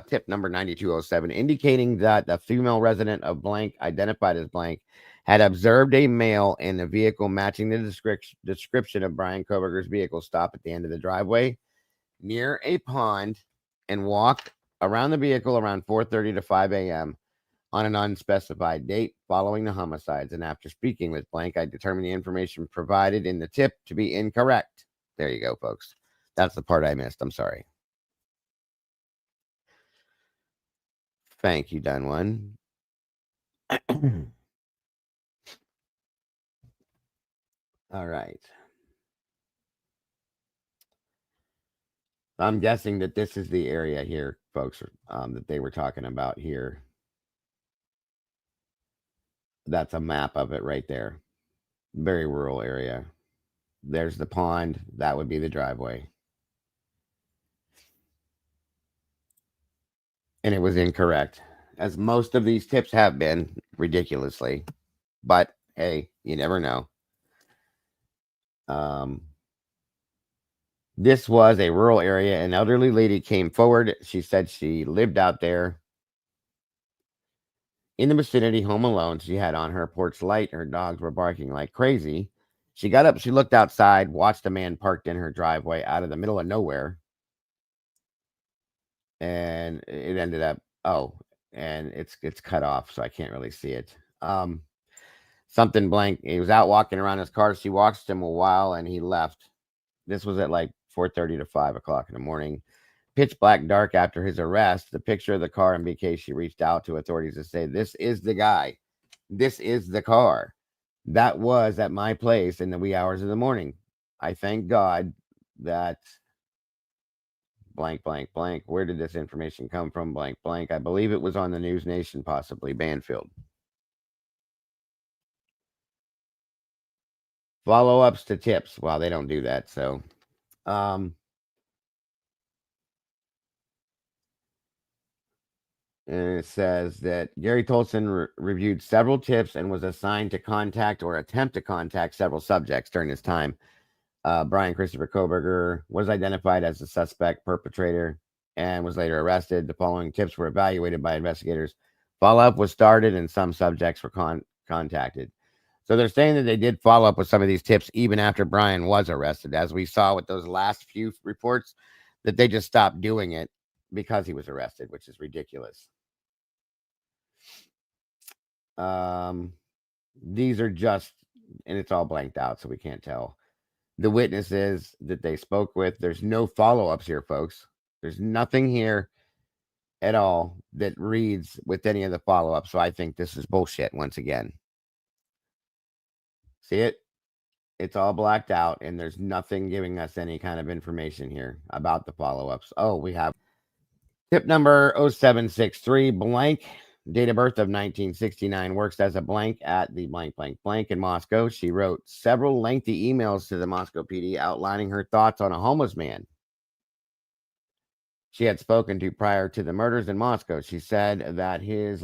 Tip number 9207, indicating that the female resident of blank, identified as blank, had observed a male in a vehicle matching the description of Brian Koberger's vehicle stop at the end of the driveway near a pond and walk around the vehicle around 4:30 to 5 a.m. on an unspecified date following the homicides. And after speaking with blank, I determined the information provided in the tip to be incorrect. There you go, folks. That's the part I missed. I'm sorry. Thank you, done one. All right. I'm guessing that this is the area here, folks, that they were talking about here. That's a map of it right there. Very rural area. There's the pond. That would be the driveway. And it was incorrect, as most of these tips have been, ridiculously. But hey, you never know. This was a rural area. An elderly lady came forward. She said she lived out there in the vicinity, home alone. She had on her porch light. Her dogs were barking like crazy. She got up. She looked outside, watched a man parked in her driveway out of the middle of nowhere. And it ended up, and it's cut off, so I can't really see it. Something blank. He was out walking around his car. She watched him a while and he left. This was at like 4:30 to 5 o'clock in the morning. Pitch black dark after his arrest. The picture of the car indicates she reached out to authorities to say, this is the guy. This is the car. That was at my place in the wee hours of the morning. I thank God that blank, blank, blank. Where did this information come from? Blank, blank. I believe it was on the News Nation, possibly Banfield. Follow-ups to tips. Well, they don't do that, so and it says that Gary Tolson reviewed several tips and was assigned to contact or attempt to contact several subjects during his time. Brian Christopher Koberger was identified as the suspect perpetrator and was later arrested. The following tips were evaluated by investigators. Follow-up was started and some subjects were contacted. So they're saying that they did follow up with some of these tips even after Brian was arrested, as we saw with those last few reports, that they just stopped doing it because he was arrested, which is ridiculous. These are just, and it's all blanked out, so we can't tell. The witnesses that they spoke with, there's no follow-ups here, folks. There's nothing here at all that reads with any of the follow-ups. So I think this is bullshit once again. See it? It's all blacked out, and there's nothing giving us any kind of information here about the follow-ups. Oh, we have tip number 0763, blank, date of birth of 1969, works as a blank at the blank, blank, blank in Moscow. She wrote several lengthy emails to the Moscow PD outlining her thoughts on a homeless man she had spoken to prior to the murders in Moscow. She said that this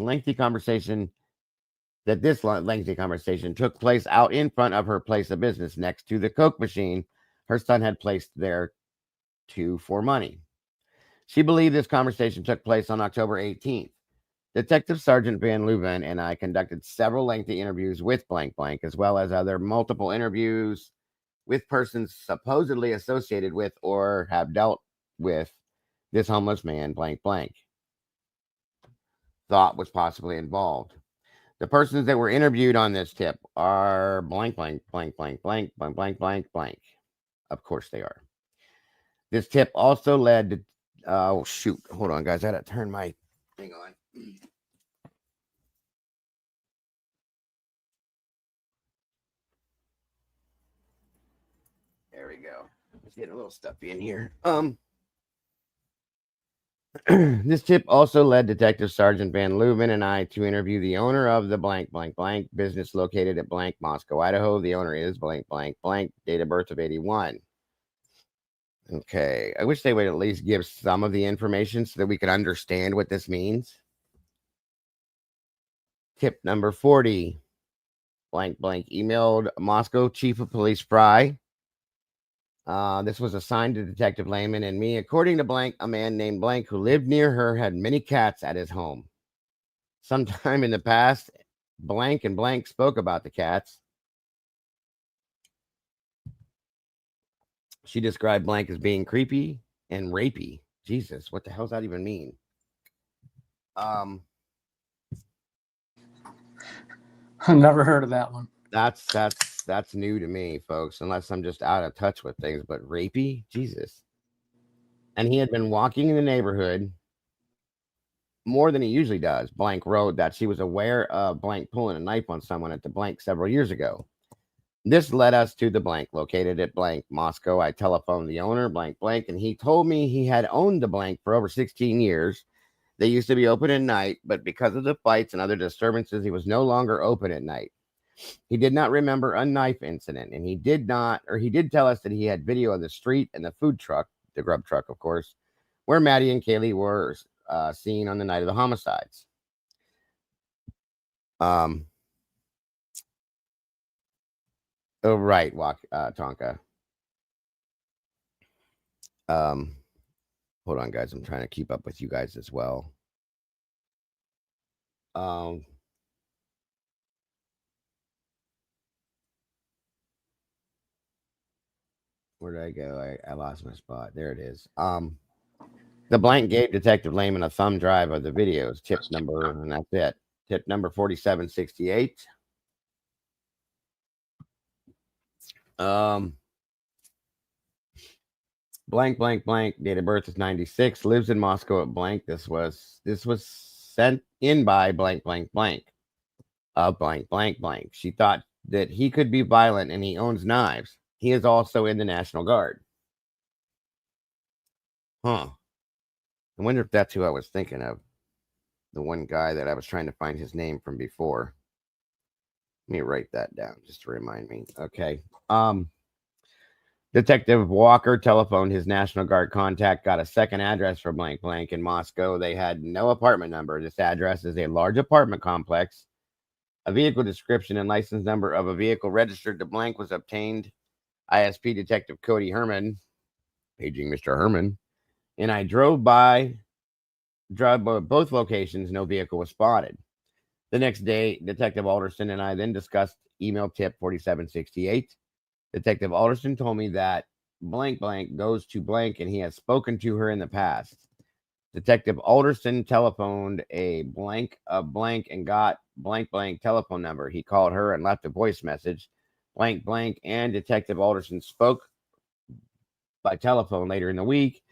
lengthy conversation took place out in front of her place of business next to the Coke machine her son had placed there for money. She believed this conversation took place on October 18th. Detective Sergeant Van Leuven and I conducted several lengthy interviews with blank blank, as well as other multiple interviews with persons supposedly associated with or have dealt with this homeless man blank blank thought was possibly involved. The persons that were interviewed on this tip are blank blank blank blank blank blank blank blank blank. Of course they are. This tip also led to oh shoot, hold on guys, I gotta turn my thing on. There we go. Let's get a little stuffy in here. This tip also led Detective Sergeant Van Leuven and I to interview the owner of the blank blank blank business located at blank Moscow, Idaho. The owner is blank blank blank, date of birth of 81. Okay, I wish they would at least give some of the information so that we could understand what this means. Tip number 40, blank blank emailed Moscow Chief of Police Fry. This was assigned to Detective Lehman and me. According to blank, a man named blank who lived near her had many cats at his home. Sometime in the past, blank and blank spoke about the cats. She described blank as being creepy and rapey. Jesus, what the hell does that even mean? I've never heard of that one. That's new to me, folks, unless I'm just out of touch with things. But rapey, Jesus. And he had been walking in the neighborhood more than he usually does. Blank wrote that she was aware of blank pulling a knife on someone at the blank several years ago. This led us to the blank located at blank Moscow. I telephoned the owner, blank blank, and he told me he had owned the blank for over 16 years. They used to be open at night, but because of the fights and other disturbances, he was no longer open at night. He did not remember a knife incident, and he did tell us that he had video of the street and the food truck, the grub truck, of course, where Maddie and Kaylee were seen on the night of the homicides. Oh, right, Tonka. Hold on, guys. I'm trying to keep up with you guys as well. Where did I go? I lost my spot. There it is. The blank gave Detective Lehman a thumb drive of the videos. Tip number, and that's it. Tip number 4768. Blank blank blank, date of birth is 96, lives in Moscow at blank. This was sent in by blank blank blank blank blank blank. She thought that he could be violent and he owns knives. He is also in the National Guard. I wonder if that's who I was thinking of. The one guy that I was trying to find his name from before. Let me write that down just to remind me. Okay. Detective Walker telephoned his National Guard contact, got a second address for blank blank in Moscow. They had no apartment number. This address is a large apartment complex. A vehicle description and license number of a vehicle registered to blank was obtained. ISP Detective Cody Herman, paging Mr. Herman, and I drove by both locations. No vehicle was spotted. The next day, Detective Alderson and I then discussed email tip 4768. Detective Alderson told me that blank blank goes to blank and he has spoken to her in the past. Detective Alderson telephoned a blank of blank and got blank blank telephone number. He called her and left a voice message. Blank blank and Detective Alderson spoke by telephone later in the week.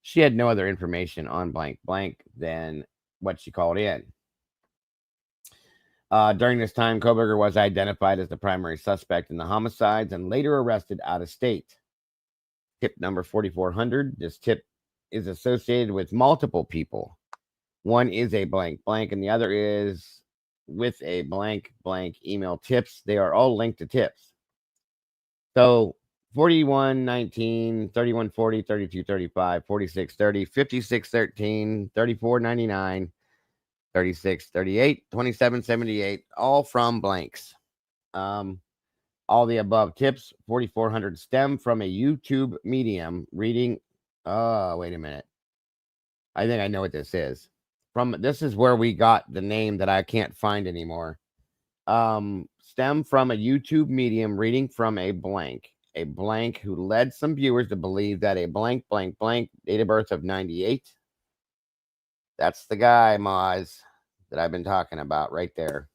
She had no other information on blank blank than what she called in. During this time, Koberger was identified as the primary suspect in the homicides and later arrested out of state. Tip number 4400. This tip is associated with multiple people. One is a blank blank, and the other is with a blank blank email tips. They are all linked to tips. So 4119, 3140, 3235, 4630, 5613, 3499, 3638, 2778, all from blanks. All the above tips, 4400, stem from a YouTube medium reading. Oh, wait a minute. I think I know what this is. This is where we got the name that I can't find anymore. Stem from a YouTube medium reading from a blank who led some viewers to believe that a blank blank blank date of birth of 98. That's the guy, Moz, that I've been talking about right there.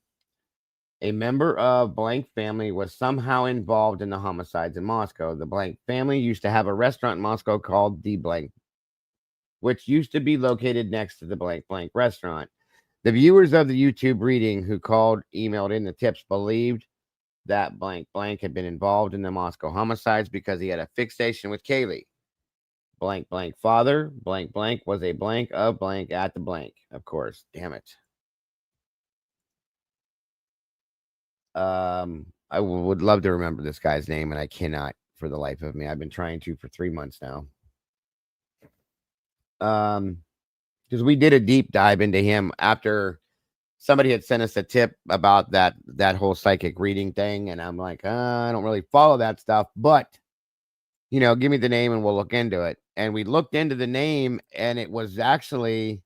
A member of blank family was somehow involved in the homicides in Moscow. The blank family used to have a restaurant in Moscow called the blank, which used to be located next to the blank blank restaurant. The viewers of the YouTube reading who emailed in the tips believed that blank blank had been involved in the Moscow homicides because he had a fixation with Kaylee. Blank blank father, blank blank was a blank of blank at the blank. Of course, damn it. I would love to remember this guy's name, and I cannot for the life of me. I've been trying to for 3 months now. Because we did a deep dive into him after somebody had sent us a tip about that whole psychic reading thing, and I'm like, I don't really follow that stuff, but give me the name and we'll look into it. And we looked into the name, and it was actually,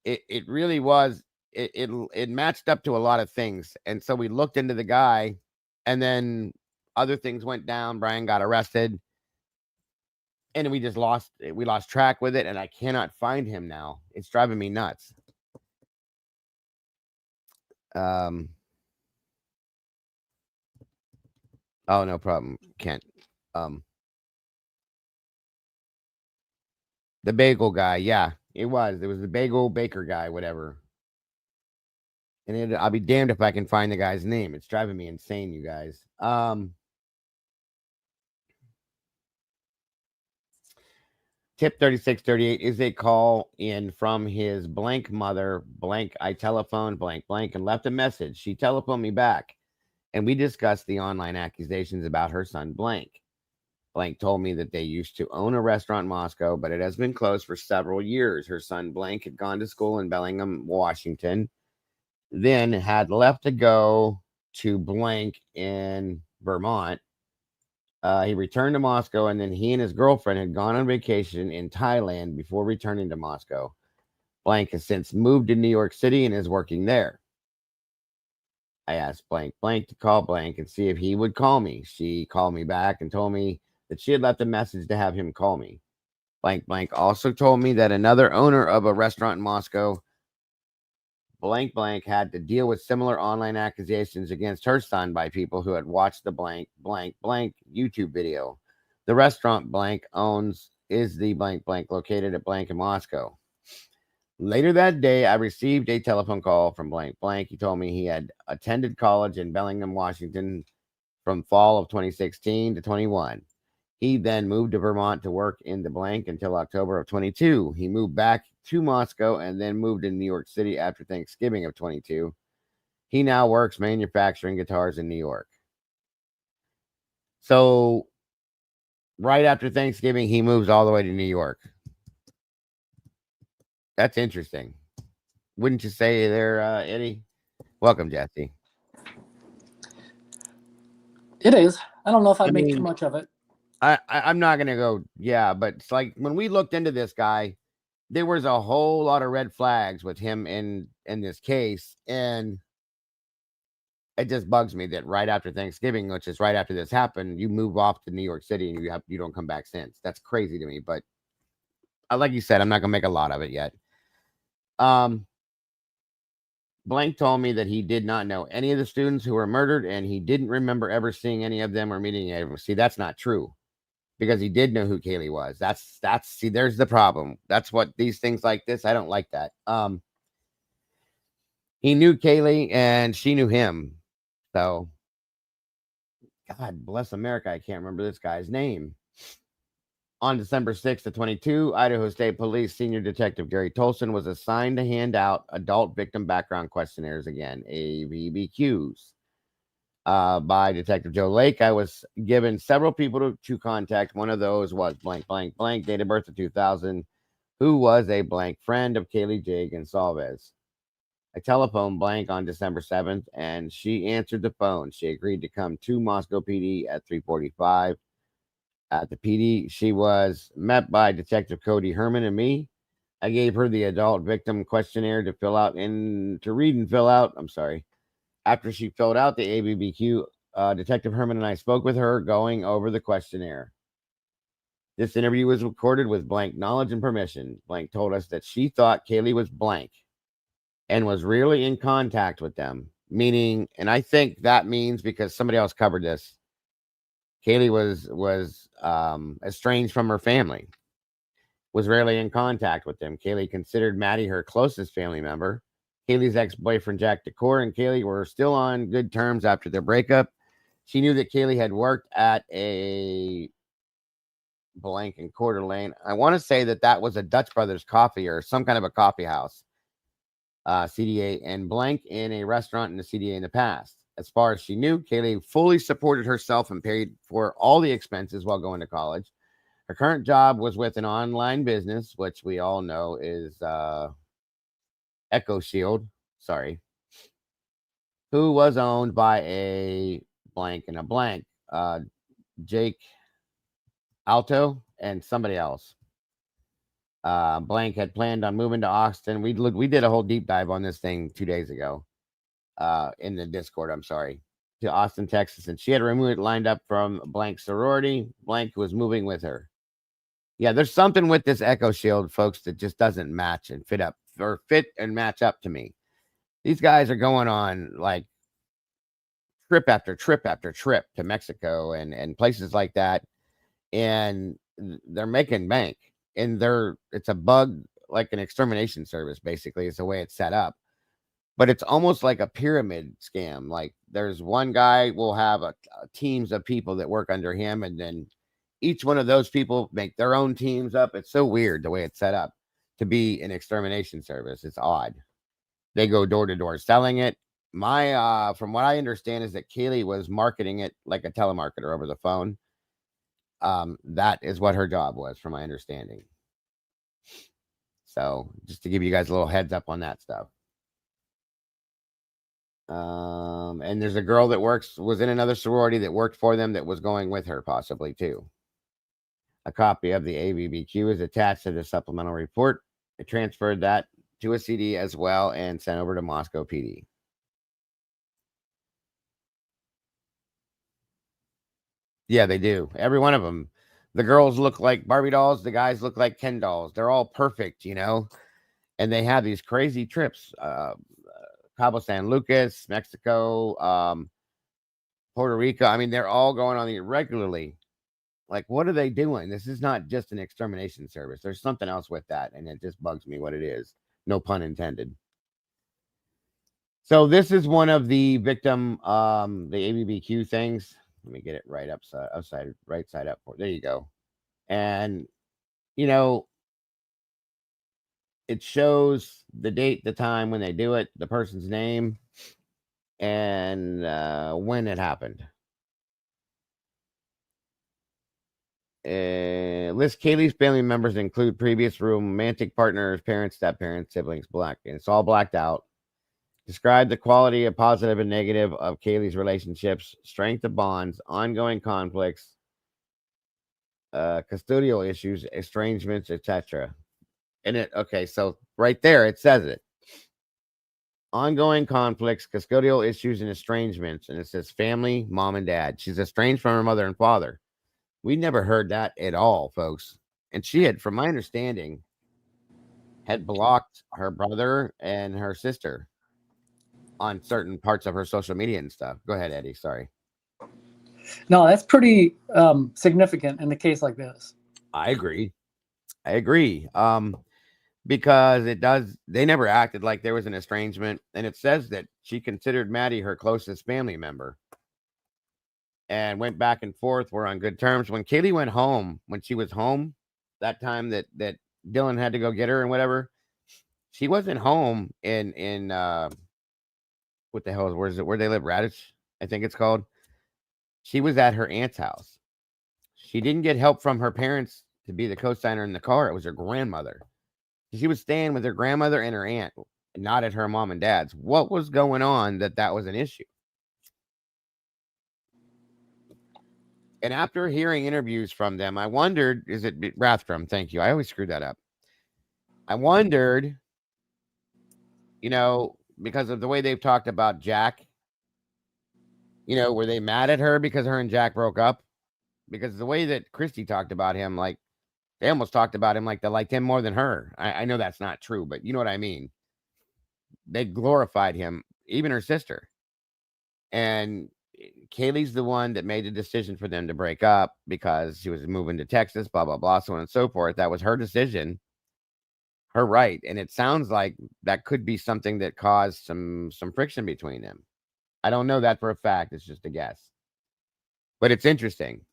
it really was, it matched up to a lot of things. And so we looked into the guy, and then other things went down. Brian got arrested, and we lost track with it, and I cannot find him now. It's driving me nuts. Oh, no problem, Kent. The bagel guy, yeah, it was the bagel baker guy, whatever. And I'll be damned if I can find the guy's name. It's driving me insane, you guys. Tip 3638 is a call in from his blank mother, blank. I telephoned blank blank and left a message. She telephoned me back, and we discussed the online accusations about her son blank. Blank told me that they used to own a restaurant in Moscow, but it has been closed for several years. Her son blank had gone to school in Bellingham, Washington, then had left to go to blank in Vermont. He returned to Moscow, and then he and his girlfriend had gone on vacation in Thailand before returning to Moscow. Blank has since moved to New York City and is working there. I asked blank blank to call blank and see if he would call me. She called me back and told me that she had left a message to have him call me. Blank blank also told me that another owner of a restaurant in Moscow, blank blank, had to deal with similar online accusations against her son by people who had watched the blank blank blank YouTube video. The restaurant blank owns is the blank blank located at blank in Moscow. Later that day, I received a telephone call from blank blank. He told me he had attended college in Bellingham, Washington from fall of 2016 to 21. He then moved to Vermont to work in the blank until October of 22. He moved back to Moscow and then moved to New York City after Thanksgiving of 22. He now works manufacturing guitars in New York. So right after Thanksgiving, he moves all the way to New York. That's interesting. Wouldn't you say there, Eddie? Welcome, Jesse. It is. I don't know if I'd make too much of it. I'm not going to go, yeah, but it's like when we looked into this guy, there was a whole lot of red flags with him in this case. And it just bugs me that right after Thanksgiving, which is right after this happened, you move off to New York City and you don't come back since. That's crazy to me. But like you said, I'm not going to make a lot of it yet. Blank told me that he did not know any of the students who were murdered, and he didn't remember ever seeing any of them or meeting any of them. See, that's not true, because he did know who Kaylee was. See, there's the problem. That's what these things like this, I don't like that. He knew Kaylee and she knew him. So, God bless America. I can't remember this guy's name. On December 6th of 22, Idaho State Police Senior Detective Gary Tolson was assigned to hand out adult victim background questionnaires again, AVBQs, by Detective Joe Lake. I was given several people to contact. One of those was blank, blank, blank, date of birth of 2000, who was a blank friend of Kaylee J. Gonsalves. I telephoned blank on December 7th, and she answered the phone. She agreed to come to Moscow PD at 3:45. At the PD, she was met by Detective Cody Herman and me. I gave her the adult victim questionnaire to read and fill out. I'm sorry. After she filled out the ABBQ, Detective Herman and I spoke with her going over the questionnaire. This interview was recorded with blank knowledge and permission. Blank told us that she thought Kaylee was blank and was really in contact with them. Meaning, and I think that means, because somebody else covered this, Kaylee was estranged from her family, was rarely in contact with them. Kaylee considered Maddie her closest family member. Kaylee's ex-boyfriend, Jack DeCore, and Kaylee were still on good terms after their breakup. She knew that Kaylee had worked at a blank in Coeur d'Alene. I want to say that was a Dutch Brothers coffee or some kind of a coffee house, CDA, and blank in a restaurant in the CDA in the past. As far as she knew, Kaylee fully supported herself and paid for all the expenses while going to college. Her current job was with an online business, which we all know is Echo Shield, who was owned by a blank and a blank, Jake Alto and somebody else. Blank had planned on moving to Austin. We did a whole deep dive on this thing 2 days ago in the Discord. I'm sorry, to Austin, Texas, and she had removed lined up from blank sorority. Blank was moving with her. Yeah, there's something with this Echo Shield, folks, that just doesn't match and fit and match up to me. These guys are going on like trip after trip after trip to Mexico and places like that, and they're making bank. And it's a bug, like an extermination service, basically, is the way it's set up. But it's almost like a pyramid scam. Like, there's one guy will have teams of people that work under him, and then each one of those people make their own teams up. It's so weird the way it's set up to be an extermination service. It's odd. They go door to door selling it. From what I understand is that Kaylee was marketing it like a telemarketer over the phone. That is what her job was, from my understanding. So just to give you guys a little heads up on that stuff. And there's a girl that was in another sorority that worked for them that was going with her possibly too. A copy of the AVBQ is attached to the supplemental report. I transferred that to a CD as well and sent over to Moscow PD. Yeah, they do. Every one of them. The girls look like Barbie dolls. The guys look like Ken dolls. They're all perfect, and they have these crazy trips. Cabo San Lucas, Mexico, Puerto Rico. I mean, they're all going on it regularly. Like, what are they doing? This is not just an extermination service. There's something else with that, and it just bugs me what it is. No pun intended. So this is one of the victim, the ABBQ things. Let me get it right right side up. There you go. And, it shows the date, the time when they do it, the person's name, and when it happened. List Kaylee's family members include previous romantic partners, parents, step-parents, siblings, black, and it's all blacked out. Describe the quality of positive and negative of Kaylee's relationships, strength of bonds, ongoing conflicts, custodial issues, estrangements, etc. So right there, it says it. Ongoing conflicts, custodial issues, and estrangements. And it says family, mom and dad. She's estranged from her mother and father. We never heard that at all, folks. And she had, from my understanding, had blocked her brother and her sister on certain parts of her social media and stuff. Go ahead, Eddie. Sorry. No, that's pretty significant in a case like this. I agree. because they never acted like there was an estrangement. And it says that she considered Maddie her closest family member and went back and forth, were on good terms. When Kaylee went home, when she was home, that time that Dylan had to go get her and whatever, she wasn't home in what the hell is, where they live? Radish, I think it's called. She was at her aunt's house. She didn't get help from her parents to be the co-signer in the car. It was her grandmother. She was staying with her grandmother and her aunt, not at her mom and dad's. What was going on that was an issue? And after hearing interviews from them, I wondered, is it Rathrum? Thank you. I always screw that up. I wondered, because of the way they've talked about Jack, were they mad at her because her and Jack broke up? Because the way that Christy talked about him, like, they almost talked about him like they liked him more than her. I know that's not true, but you know what I mean? They glorified him, even her sister. And Kaylee's the one that made the decision for them to break up because she was moving to Texas, blah, blah, blah, so on and so forth. That was her decision, her right. And it sounds like that could be something that caused some friction between them. I don't know that for a fact. It's just a guess. But it's interesting.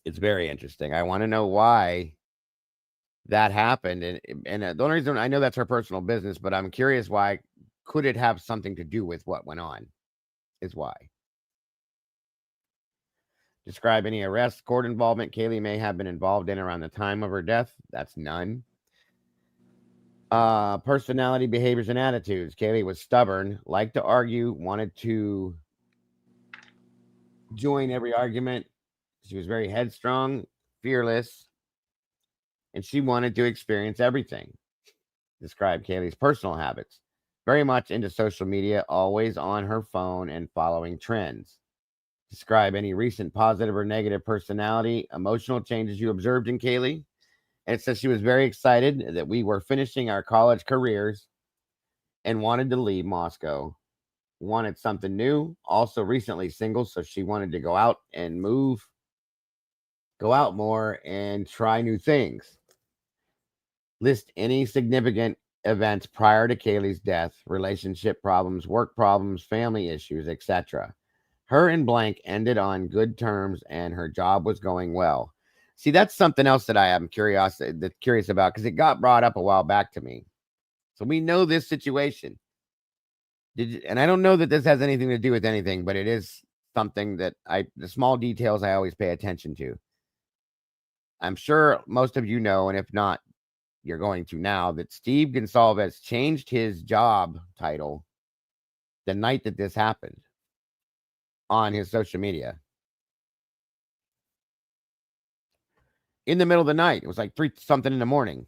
It's very interesting. I want to know why that happened. And the only reason I know that's her personal business, but I'm curious why. Could it have something to do with what went on? Is why. Describe any arrests, court involvement Kaylee may have been involved in around the time of her death. That's none. Personality, behaviors, and attitudes. Kaylee was stubborn, liked to argue, wanted to join every argument. She was very headstrong, fearless, and she wanted to experience everything. Describe Kaylee's personal habits. Very much into social media, always on her phone and following trends. Describe any recent positive or negative personality, emotional changes you observed in Kaylee. And it says she was very excited that we were finishing our college careers and wanted to leave Moscow. Wanted something new. Also recently single, so she wanted to go out and move, go out more and try new things. List any significant events prior to Kaylee's death, relationship problems, work problems, family issues, etc. Her and blank ended on good terms and her job was going well. See, that's something else that I am curious about because it got brought up a while back to me. So we know this situation. And I don't know that this has anything to do with anything, but it is something that the small details I always pay attention to. I'm sure most of you know, and if not, you're going to now, that Steve Gonsalves changed his job title the night that this happened on his social media. In the middle of the night. It was like 3 something in the morning.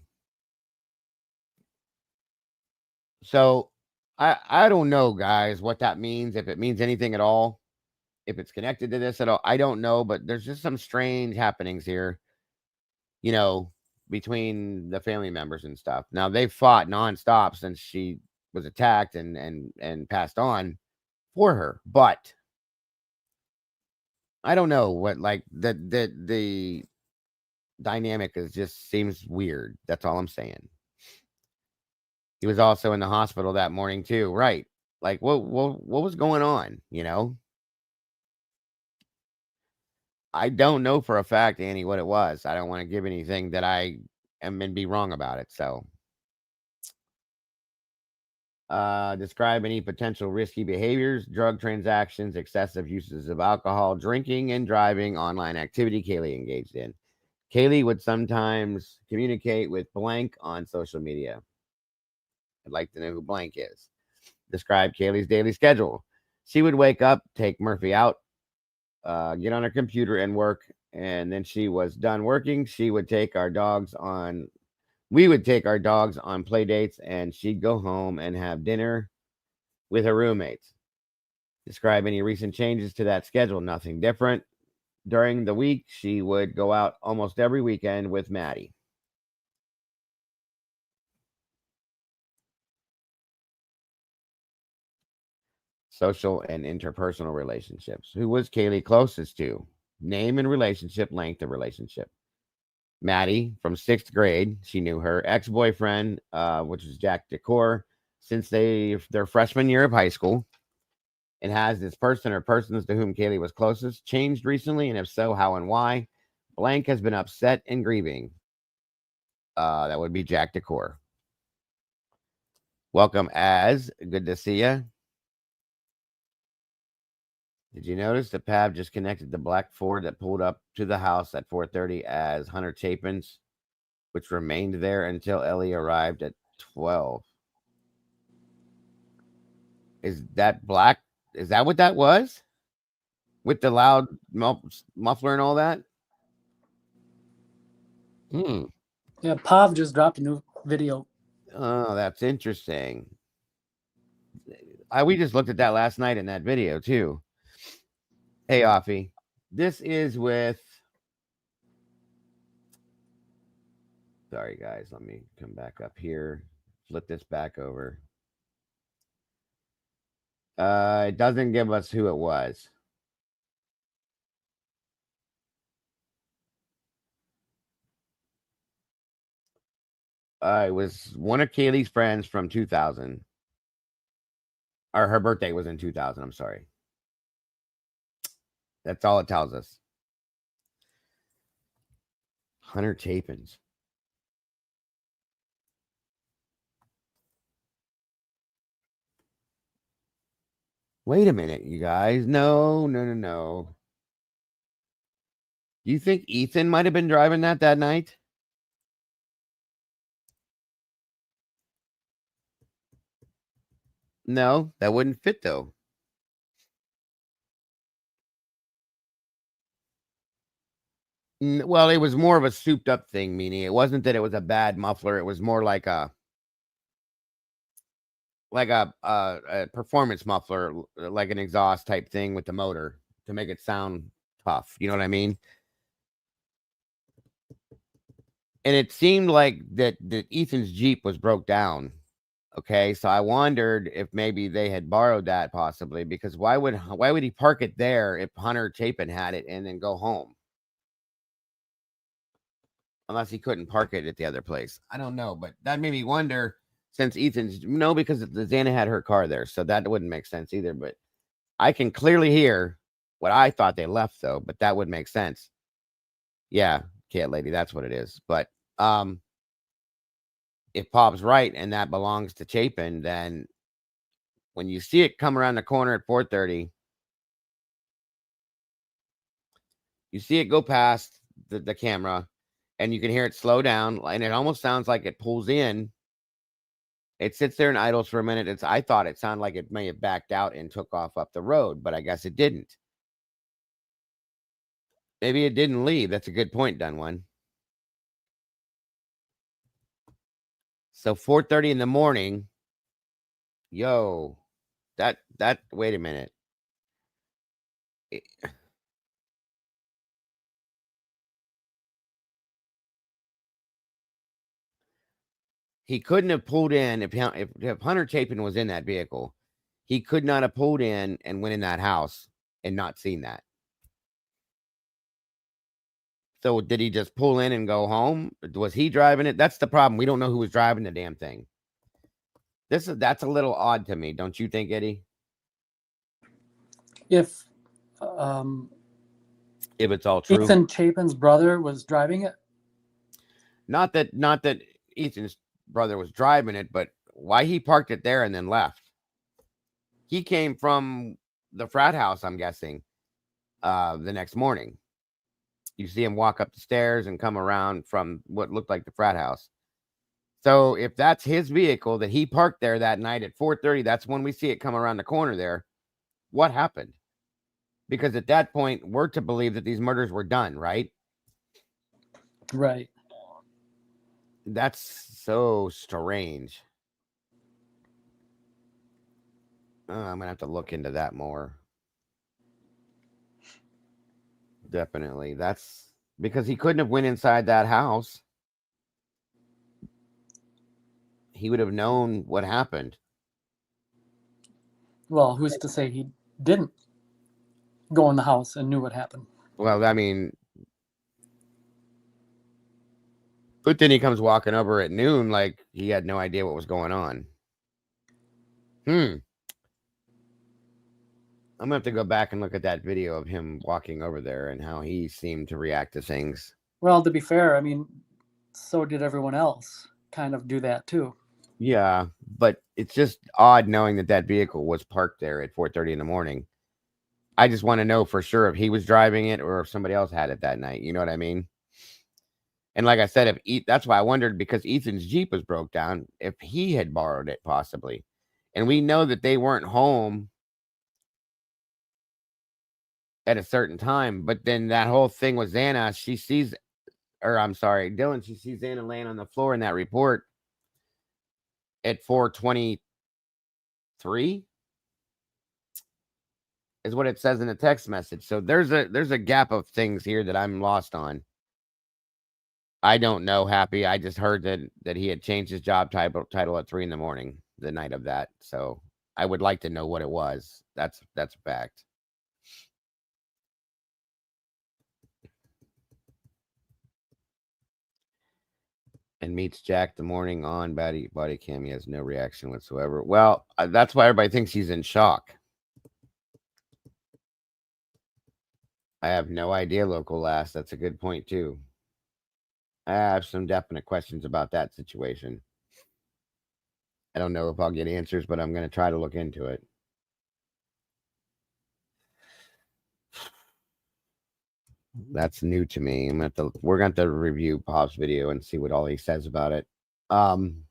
So I don't know, guys, what that means, if it means anything at all, if it's connected to this at all. I don't know, but there's just some strange happenings here, between the family members and stuff. Now they've fought nonstop since she was attacked and passed on for her, but I don't know what, like, the dynamic just seems weird. That's all I'm saying. He was also in the hospital that morning too, right? Like, what was going on? I don't know for a fact, Annie, what it was. I don't want to give anything that I am and be wrong about it. So, describe any potential risky behaviors, drug transactions, excessive uses of alcohol, drinking and driving, online activity Kaylee engaged in. Kaylee would sometimes communicate with blank on social media. I'd like to know who blank is. Describe Kaylee's daily schedule. She would wake up, take Murphy out, get on her computer and work. And then she was done working. We would take our dogs on play dates, and she'd go home and have dinner with her roommates. Describe any recent changes to that schedule. Nothing different. During the week, she would go out almost every weekend with Maddie. Social and interpersonal relationships. Who was Kaylee closest to? Name and relationship, length of relationship. Maddie from 6th grade. She knew her ex-boyfriend, which was Jack Decor, since their freshman year of high school. And has this person or persons to whom Kaylee was closest changed recently? And if so, how and why? Blank has been upset and grieving. That would be Jack Decor. Welcome, Az. Good to see you. Did you notice the Pav just connected the black Ford that pulled up to the house at 4:30 as Hunter Chapin's, which remained there until Ellie arrived at 12? Is that black? Is that what that was? With the loud muffler and all that? Yeah, Pav just dropped a new video. Oh, that's interesting. We just looked at that last night in that video too. Hey, Offie. This is with... Sorry, guys. Let me come back up here. Flip this back over. It doesn't give us who it was. It was one of Kaylee's friends from 2000. Or her birthday was in 2000. I'm sorry. That's all it tells us. Hunter Chapin's. Wait a minute, you guys. No. You think Ethan might have been driving that night? No, that wouldn't fit though. Well, it was more of a souped up thing, meaning it wasn't that it was a bad muffler. It was more like a performance muffler, like an exhaust type thing with the motor to make it sound tough. You know what I mean? And it seemed like that Ethan's Jeep was broke down. Okay, so I wondered if maybe they had borrowed that possibly, because why would he park it there if Hunter Chapin had it and then go home? Unless he couldn't park it at the other place. I don't know, but that made me wonder, since because Xana had her car there, so that wouldn't make sense either. But I can clearly hear what I thought they left though, but that would make sense. Yeah, cat lady, that's what it is. But if Pop's right and that belongs to Chapin, then when you see it come around the corner at 4:30, you see it go past the camera, and you can hear it slow down, and it almost sounds like it pulls in. It sits there and idles for a minute. I thought it sounded like it may have backed out and took off up the road, but I guess it didn't. Maybe it didn't leave. That's a good point, Dunwan. So 4:30 in the morning. Yo, that wait a minute. He couldn't have pulled in if Hunter Chapin was in that vehicle. He could not have pulled in and went in that house and not seen that. So did he just pull in and go home? Was he driving it? That's the problem. We don't know who was driving the damn thing. That's a little odd to me, don't you think, Eddie? If it's all true. Ethan Chapin's brother was driving it. Not that Ethan's brother was driving it, but why he parked it there and then left. He came from the frat house, I'm guessing, the next morning. You see him walk up the stairs and come around from what looked like the frat house. So if that's his vehicle that he parked there that night at 4:30, that's when we see it come around the corner there. What happened? Because at that point, we're to believe that these murders were done, right? Right. That's so strange. I'm gonna have to look into that more. Definitely. That's because he couldn't have went inside that house. He would have known what happened. Well, who's to say he didn't go in the house and knew what happened? Well, I mean, But then he comes walking over at noon like he had no idea what was going on. I'm gonna have to go back and look at that video of him walking over there and how he seemed to react to things. Well, to be fair, I mean, so did everyone else kind of do that too. Yeah, but it's just odd knowing that that vehicle was parked there at 4:30 in the morning. I just want to know for sure if he was driving it or if somebody else had it that night. You know what I mean? And like I said, that's why I wondered, because Ethan's Jeep was broke down, if he had borrowed it possibly. And we know that they weren't home at a certain time, but then that whole thing with Xana, Dylan, she sees Xana laying on the floor in that report at 4:23 is what it says in the text message. So there's a gap of things here that I'm lost on. I don't know, Happy. I just heard that he had changed his job title at 3 in the morning the night of that. So I would like to know what it was. That's a fact. And meets Jack the morning on body cam. He has no reaction whatsoever. Well, that's why everybody thinks he's in shock. I have no idea, Local Last. That's a good point too. I have some definite questions about that situation. I don't know if I'll get answers, but I'm going to try to look into it. That's new to me. We're going to review Pop's video and see what all he says about it. On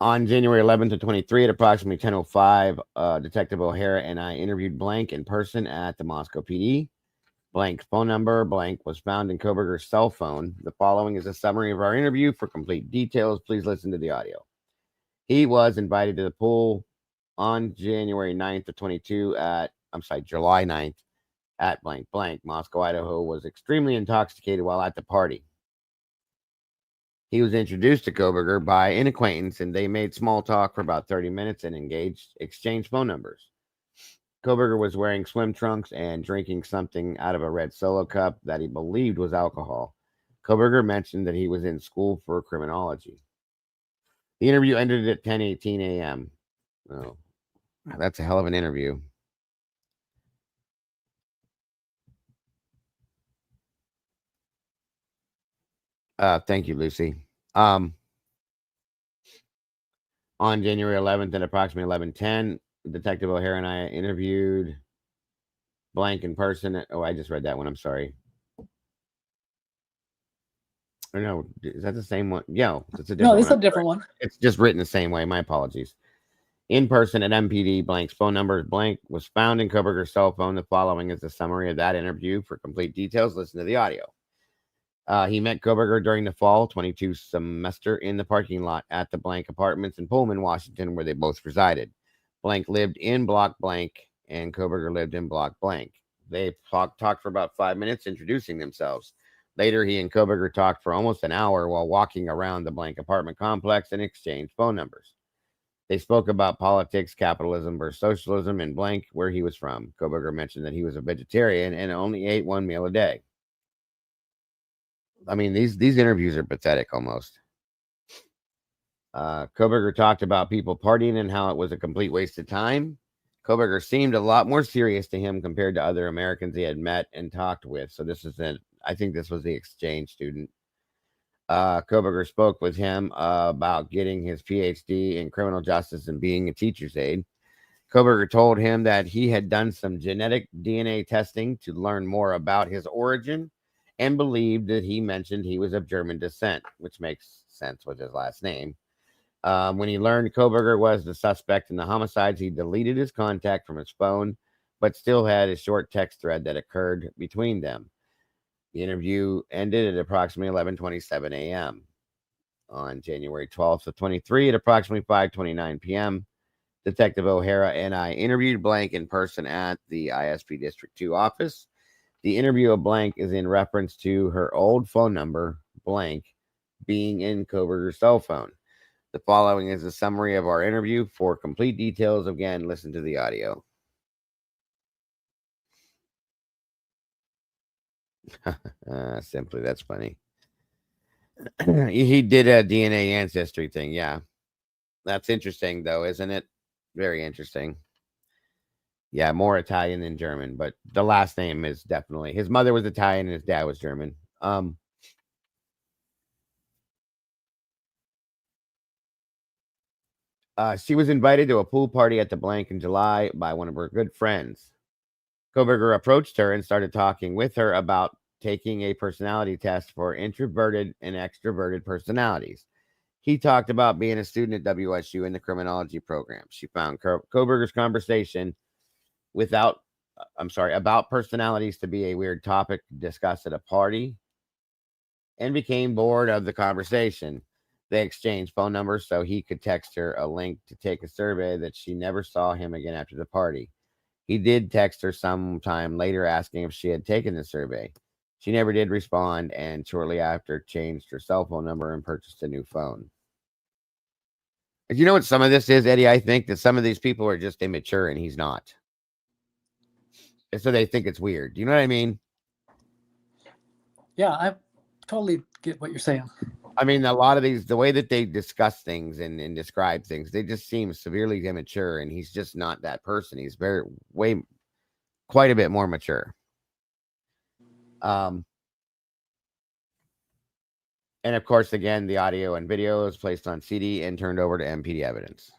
January 11th to 23 at approximately 10:05, Detective O'Hara and I interviewed Blank in person at the Moscow PD. Blank's phone number, blank, was found in Koberger's cell phone. The following is a summary of our interview. For complete details, please listen to the audio. He was invited to the pool on January 9th of 22 July 9th at blank blank. Moscow, Idaho was extremely intoxicated while at the party. He was introduced to Koberger by an acquaintance, and they made small talk for about 30 minutes and exchanged phone numbers. Koberger was wearing swim trunks and drinking something out of a red Solo cup that he believed was alcohol. Koberger mentioned that he was in school for criminology. The interview ended at 10:18 a.m. Oh, that's a hell of an interview. Thank you, Lucy. On January 11th at approximately 11:10, Detective O'Hara and I interviewed blank in person. Oh, I just read that one. I'm sorry. Or no, is that the same one? Yeah, it's a different one. No, it's a different one. It's just written the same way. My apologies. In person at MPD, blank's phone number blank was found in Koberger's cell phone. The following is a summary of that interview. For complete details, listen to the audio. He met Koberger during the fall 22 semester in the parking lot at the blank apartments in Pullman, Washington, where they both resided. Blank lived in block blank, and Koberger lived in block blank. They talked for about 5 minutes, introducing themselves. Later, he and Koberger talked for almost an hour while walking around the blank apartment complex and exchanged phone numbers. They spoke about politics, capitalism versus socialism, and blank where he was from. Koberger mentioned that he was a vegetarian and only ate one meal a day. I mean, these interviews are pathetic almost. Koberger talked about people partying and how it was a complete waste of time. Koberger seemed a lot more serious to him compared to other Americans he had met and talked with. So I think this was the exchange student. Koberger spoke with him about getting his PhD in criminal justice and being a teacher's aide. Koberger told him that he had done some genetic DNA testing to learn more about his origin and believed that he mentioned he was of German descent, which makes sense with his last name. When he learned Koberger was the suspect in the homicides, he deleted his contact from his phone, but still had a short text thread that occurred between them. The interview ended at approximately 11:27 a.m. On January 12th of 23 at approximately 5:29 p.m. Detective O'Hara and I interviewed blank in person at the ISP District 2 office. The interview of blank is in reference to her old phone number, blank, being in Koberger's cell phone. The following is a summary of our interview. For complete details, again, listen to the audio. Simply, that's funny. He did a DNA ancestry thing. Yeah. That's interesting, though, isn't it? Very interesting. Yeah, more Italian than German, but the last name is definitely his mother was Italian and his dad was German. She was invited to a pool party at the blank in July by one of her good friends. Koberger approached her and started talking with her about taking a personality test for introverted and extroverted personalities. He talked about being a student at WSU in the criminology program. She found Koberger's conversation about personalities to be a weird topic discussed at a party and became bored of the conversation. They exchanged phone numbers so he could text her a link to take a survey that she never saw him again after the party. He did text her sometime later asking if she had taken the survey. She never did respond and shortly after changed her cell phone number and purchased a new phone. And you know what some of this is, Eddie? I think that some of these people are just immature and he's not. And so they think it's weird. Do you know what I mean? Yeah, I totally get what you're saying. I mean, a lot of these, the way that they discuss things and describe things, they just seem severely immature, and he's just not that person. He's quite a bit more mature. And of course, again, the audio and video is placed on CD and turned over to MPD evidence.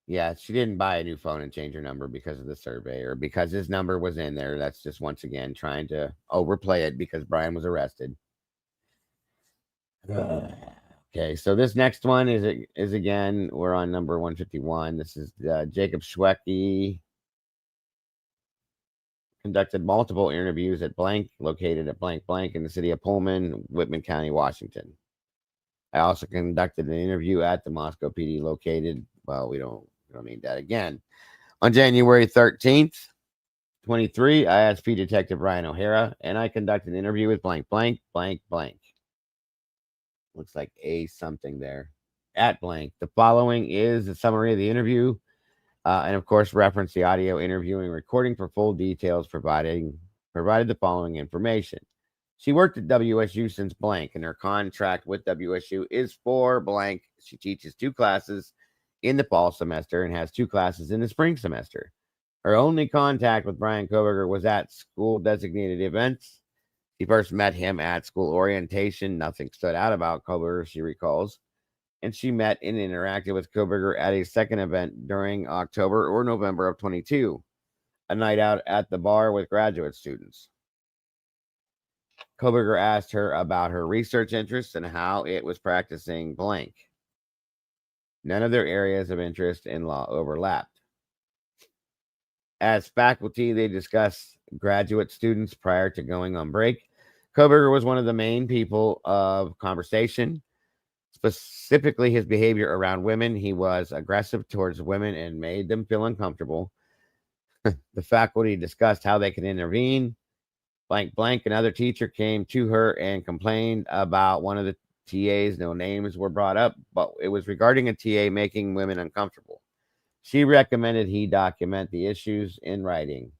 Yeah, she didn't buy a new phone and change her number because of the survey or because his number was in there. That's just once again trying to overplay it because Brian was arrested. Okay, so this next one is again, we're on number 151. This is Jacob Schwecke conducted multiple interviews at blank, located at blank blank in the city of Pullman, Whitman County, Washington. I also conducted an interview at the Moscow PD located. Well, we don't need that again. On January 13th, 23, I asked P Detective Ryan O'Hara, and I conducted an interview with blank blank blank blank. Looks like a something there. At blank. The following is a summary of the interview, and of course, reference the audio interviewing recording for full details. Provided the following information. She worked at WSU since blank, and her contract with WSU is for blank. She teaches 2 classes in the fall semester and has 2 classes in the spring semester. Her only contact with Brian Koberger was at school designated events. She first met him at school orientation. Nothing stood out about Koberger, she recalls. And she met and interacted with Koberger at a second event during October or November of 22, a night out at the bar with graduate students. Koberger asked her about her research interests and how it was practicing blank. None of their areas of interest in law overlapped. As faculty, they discussed graduate students prior to going on break. Koberger was one of the main people of conversation, specifically his behavior around women. He was aggressive towards women and made them feel uncomfortable. The faculty discussed how they could intervene. Blank blank, another teacher came to her and complained about one of the TAs. No names were brought up, but it was regarding a TA making women uncomfortable. She recommended he document the issues in writing.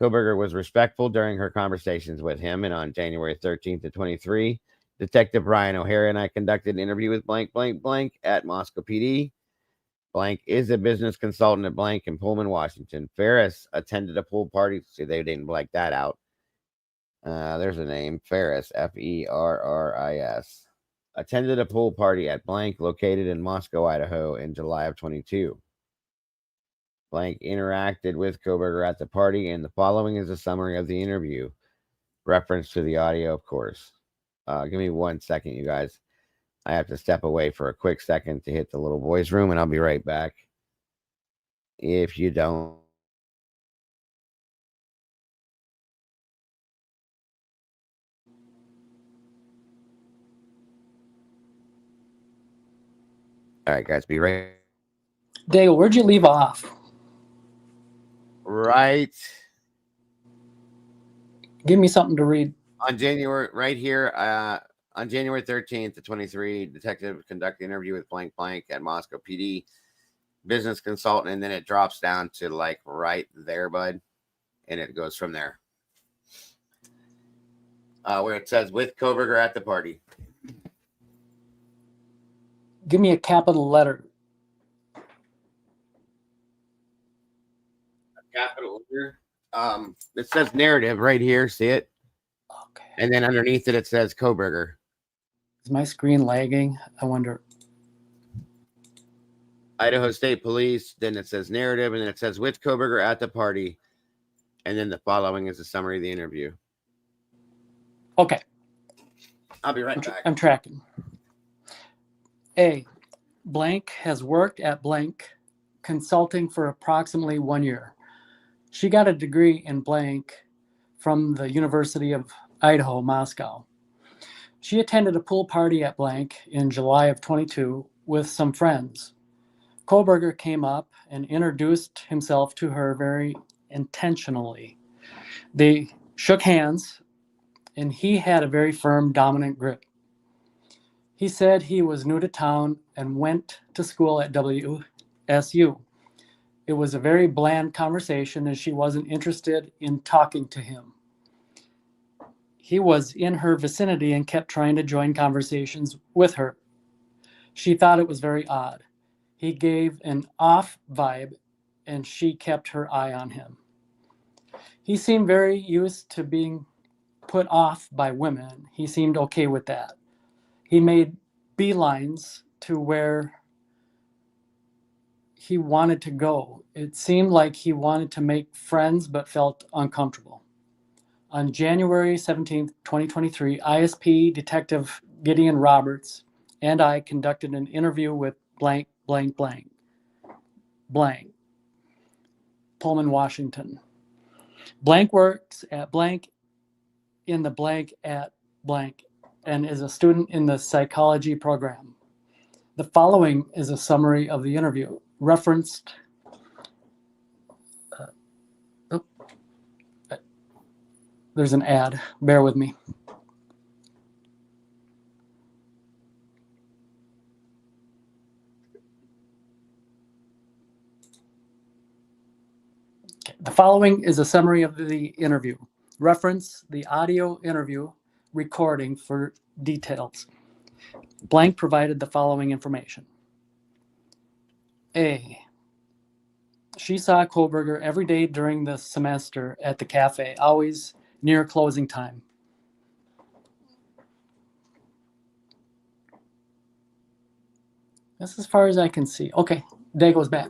Koberger was respectful during her conversations with him, and on January 13th to 23, Detective Ryan O'Hara and I conducted an interview with blank blank blank at Moscow PD. Blank is a business consultant at blank in Pullman, Washington. Ferris attended a pool party. See, they didn't blank that out. There's a name, Ferris, Ferris. Attended a pool party at blank located in Moscow, Idaho in July of 22. Blank interacted with Koberger at the party, and the following is a summary of the interview. Reference to the audio, of course. Give me 1 second, you guys. I have to step away for a quick second to hit the little voice room, and I'll be right back. If you don't. All right, guys, be right. Dale, where'd you leave off? Right. Give me something to read. On January, right here, on January 13th to 23, detective conducted an interview with blank blank at Moscow PD, business consultant, and then it drops down to like right there, bud. and it goes from there. Where it says with Koberger at the party. Give me a capital letter. A capital letter. It says narrative right here. See it? Okay. And then underneath it, it says Koberger. Is my screen lagging? I wonder. Idaho State Police. Then it says narrative, and then it says with Koberger at the party. And then the following is a summary of the interview. Okay. I'll be right back. I'm tracking. A. Blank has worked at blank consulting for approximately 1 year. She got a degree in blank from the University of Idaho, Moscow. She attended a pool party at blank in July of 22 with some friends. Koberger came up and introduced himself to her very intentionally. They shook hands, and he had a very firm, dominant grip. He said he was new to town and went to school at WSU. It was a very bland conversation, and she wasn't interested in talking to him. He was in her vicinity and kept trying to join conversations with her. She thought it was very odd. He gave an off vibe, and she kept her eye on him. He seemed very used to being put off by women. He seemed okay with that. He made beelines to where he wanted to go. It seemed like he wanted to make friends but felt uncomfortable. On January 17th, 2023, ISP Detective Gideon Roberts and I conducted an interview with blank, blank, blank, blank, Pullman, Washington. Blank works at blank in the blank at blank and is a student in the psychology program. The following is a summary of the interview. Referenced there's an ad. Bear with me. Okay. The following is a summary of the interview. Reference the audio interview recording for details. Blank provided the following information. A. She saw Koberger every day during the semester at the cafe, always near closing time. That's as far as I can see. Okay, day goes back.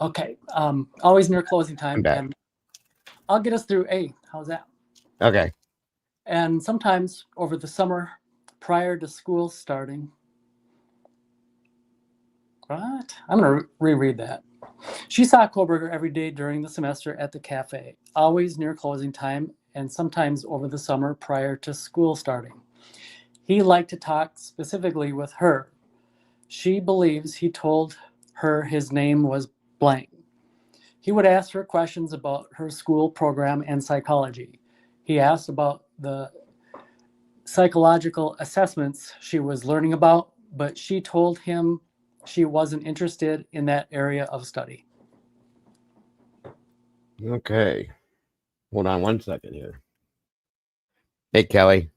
Okay, always near closing time. And I'll get us through A. How's that? Okay. And sometimes over the summer, prior to school starting. What? I'm going to reread that. She saw Koberger every day during the semester at the cafe, always near closing time, and sometimes over the summer prior to school starting. He liked to talk specifically with her. She believes he told her his name was blank. He would ask her questions about her school program and psychology. He asked about the psychological assessments she was learning about, but she told him she wasn't interested in that area of study. Okay. Hold on 1 second here. Hey, Kelly.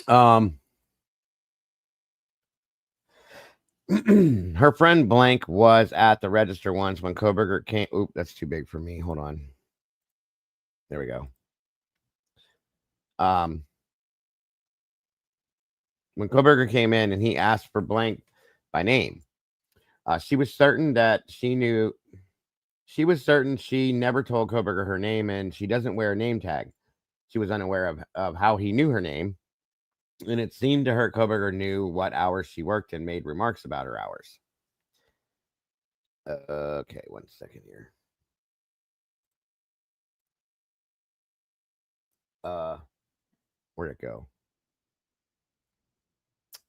Her friend blank was at the register once when Koberger came. Oop, that's too big for me. Hold on. There we go. When Koberger came in and he asked for blank by name, she was certain that she knew. She was certain she never told Koberger her name, and she doesn't wear a name tag. She was unaware of how he knew her name, and it seemed to her Koberger knew what hours she worked and made remarks about her hours. Okay, 1 second here. Where'd it go?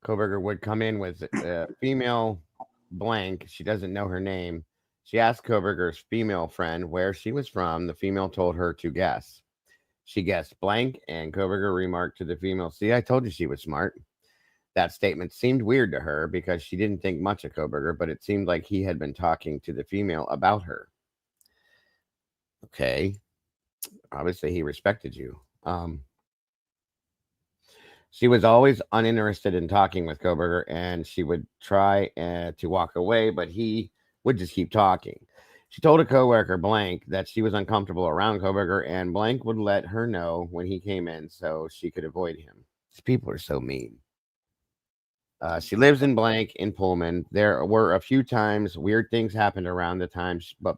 Koberger would come in with a female blank. She doesn't know her name, She asked Koberger's female friend where she was from. The female told her to guess. She guessed blank, and Koberger remarked to the female, "See, I told you she was smart." That statement seemed weird to her because she didn't think much of Koberger, but it seemed like he had been talking to the female about her. Okay. Obviously, he respected you. She was always uninterested in talking with Koberger, and she would try to walk away, but he would just keep talking. She told a coworker, Blank, that she was uncomfortable around Koberger, and Blank would let her know when he came in so she could avoid him. These people are so mean. She lives in Blank in Pullman. There were a few times weird things happened around the times, but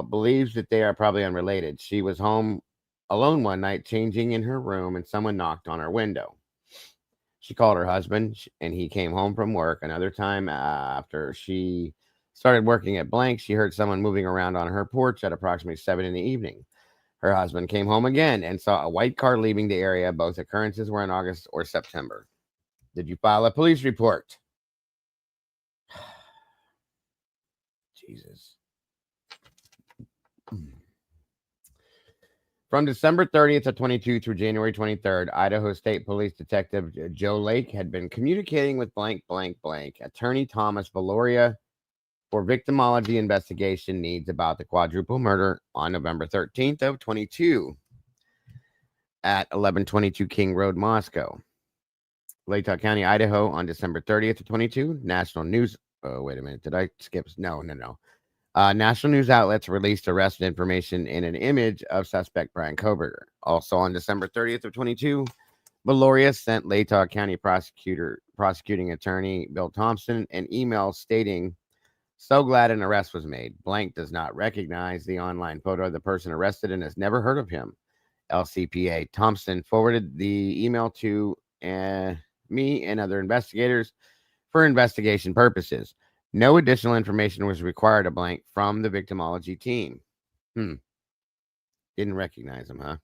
believes that they are probably unrelated. She was home alone one night, changing in her room, and someone knocked on her window. She called her husband, and he came home from work. Another time, after she started working at Blank, she heard someone moving around on her porch at approximately 7 in the evening. Her husband came home again and saw a white car leaving the area. Both occurrences were in August or September. Did you file a police report? Jesus. From December 30th of 22 through January 23rd, Idaho State Police Detective Joe Lake had been communicating with blank, blank, blank, attorney Thomas Valoria for victimology investigation needs about the quadruple murder on November 13th of 22 at 1122 King Road, Moscow. Latah County, Idaho on December 30th of 22, national news. Oh, wait a minute. Did I skip? No. National news outlets released arrest information in an image of suspect Brian Koberger. Also on December 30th of 22, Valoria sent Latah County prosecuting attorney Bill Thompson an email stating, "So glad an arrest was made. Blank does not recognize the online photo of the person arrested and has never heard of him. LCPA." Thompson forwarded the email to me and other investigators for investigation purposes. No additional information was required of Blank from the victimology team. Didn't recognize him, huh?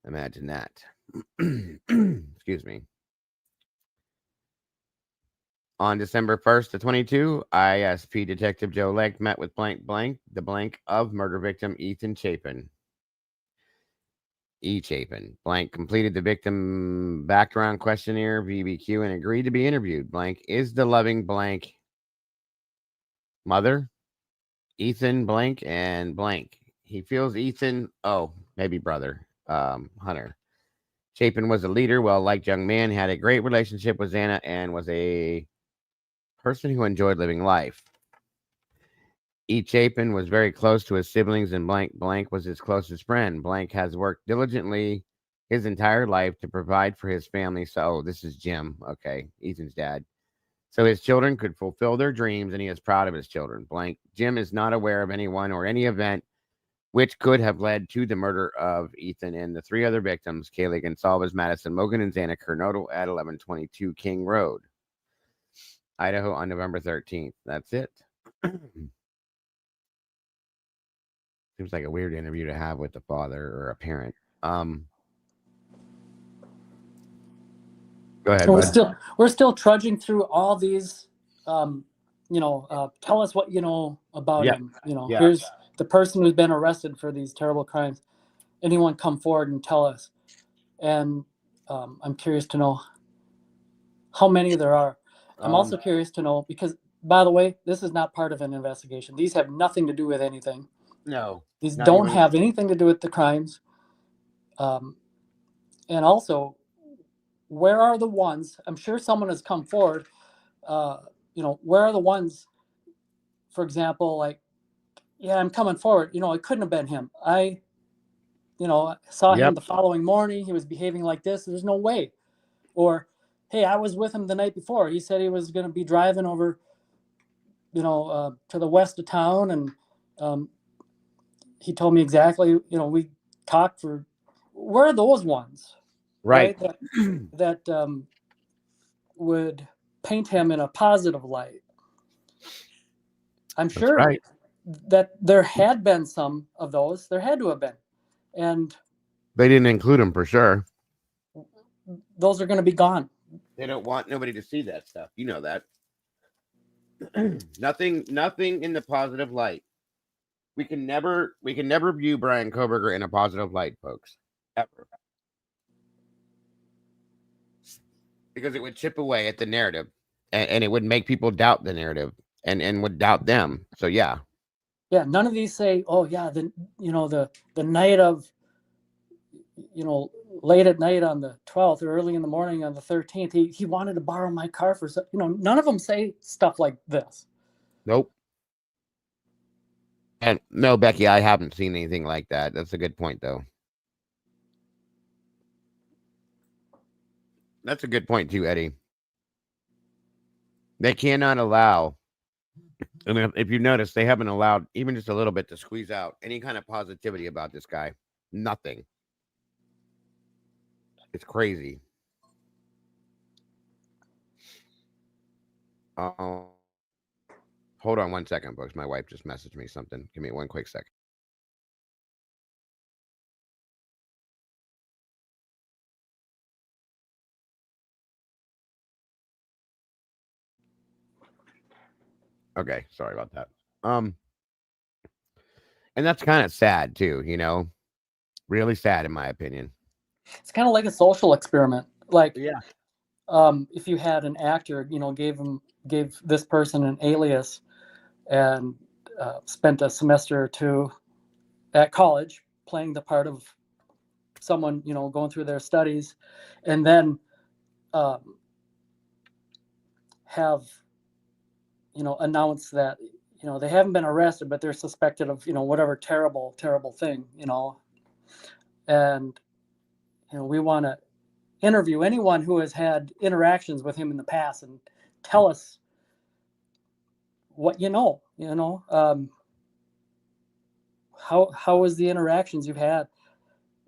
Imagine that. Excuse me. On December 1st of 22, ISP Detective Joe Lake met with blank, the blank of murder victim Ethan Chapin. Chapin. Blank completed the victim background questionnaire, VBQ, and agreed to be interviewed. Blank is the loving blank mother, Ethan blank, and blank. He feels Ethan, maybe brother, Hunter. Chapin was a leader, well-liked young man, had a great relationship with Xana, and was a person who enjoyed living life. Chapin was very close to his siblings, and blank was his closest friend. Blank has worked diligently his entire life to provide for his family. So, this is Jim. Okay, Ethan's dad. So his children could fulfill their dreams, and he is proud of his children. Blank. Jim is not aware of anyone or any event which could have led to the murder of Ethan and the three other victims, Kaylee Gonsalves, Madison Mogan, and Xana Kernodle at 1122 King Road, Idaho on November 13th. That's it. Seems like a weird interview to have with a father or a parent. Go ahead, bud. We're still trudging through all these. Tell us what you know about him. Here's the person who's been arrested for these terrible crimes. Anyone come forward and tell us? And I'm curious to know how many there are. I'm also curious to know because, by the way, this is not part of an investigation. These have nothing to do with anything. No. These don't have anything to do with the crimes. And also, where are the ones? I'm sure someone has come forward. Where are the ones, for example, like, yeah, I'm coming forward. It couldn't have been him. I saw him the following morning. He was behaving like this. There's no way. Or, hey, I was with him the night before. He said he was going to be driving over, to the west of town. And he told me exactly, we talked for, where are those ones? Right? That would paint him in a positive light. I'm sure that there had been some of those. There had to have been. And they didn't include him for sure. Those are going to be gone. They don't want nobody to see that stuff. You know that. nothing in the positive light. We can never view Brian Koberger in a positive light, folks. Ever. Because it would chip away at the narrative, and it would make people doubt the narrative and would doubt them. So yeah. Yeah, none of these say, oh yeah, the night of, late at night on the 12th or early in the morning on the 13th, he wanted to borrow my car for, none of them say stuff like this. Nope. And no, Becky, I haven't seen anything like that. That's a good point, though. That's a good point, too, Eddie. They cannot allow, and if you notice, they haven't allowed even just a little bit to squeeze out any kind of positivity about this guy. Nothing. It's crazy. Hold on 1 second, folks. My wife just messaged me something. Give me 1 quick second. Okay, sorry about that. And that's kind of sad too, really sad in my opinion. It's kind of like a social experiment. Like, yeah, if you had an actor, gave this person an alias and spent a semester or two at college playing the part of someone, going through their studies, and then have, announced that, they haven't been arrested, but they're suspected of, whatever terrible thing, and, we want to interview anyone who has had interactions with him in the past and tell us what how was the interactions you've had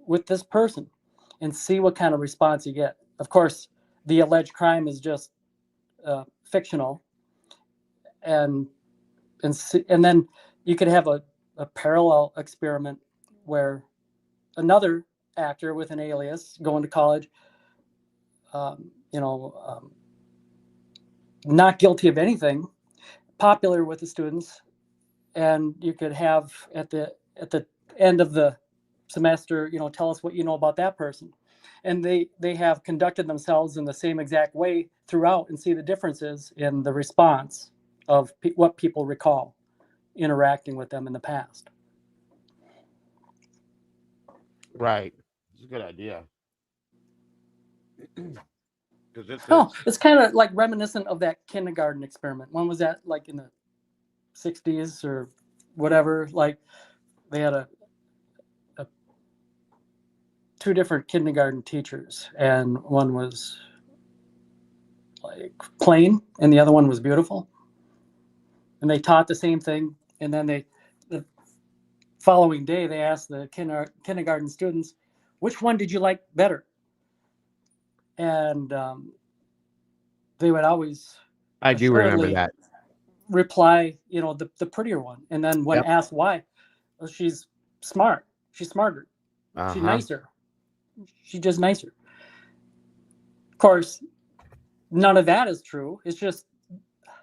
with this person, and see what kind of response you get. Of course, the alleged crime is just fictional, and then you could have a parallel experiment where another actor with an alias going to college, not guilty of anything, popular with the students, and you could have at the end of the semester, tell us what you know about that person, and they have conducted themselves in the same exact way throughout, and see the differences in the response of what people recall interacting with them in the past. Right. It's a good idea. It's kind of like reminiscent of that kindergarten experiment. When was that? Like in the 60s or whatever. Like they had two different kindergarten teachers, and one was like plain and the other one was beautiful, and they taught the same thing, and then the following day they asked the kindergarten students, which one did you like better? And they would always, I do remember that, reply, the prettier one. And then when asked why, well, she's smart, she's smarter, she's nicer, she's just nicer. Of course, none of that is true. It's just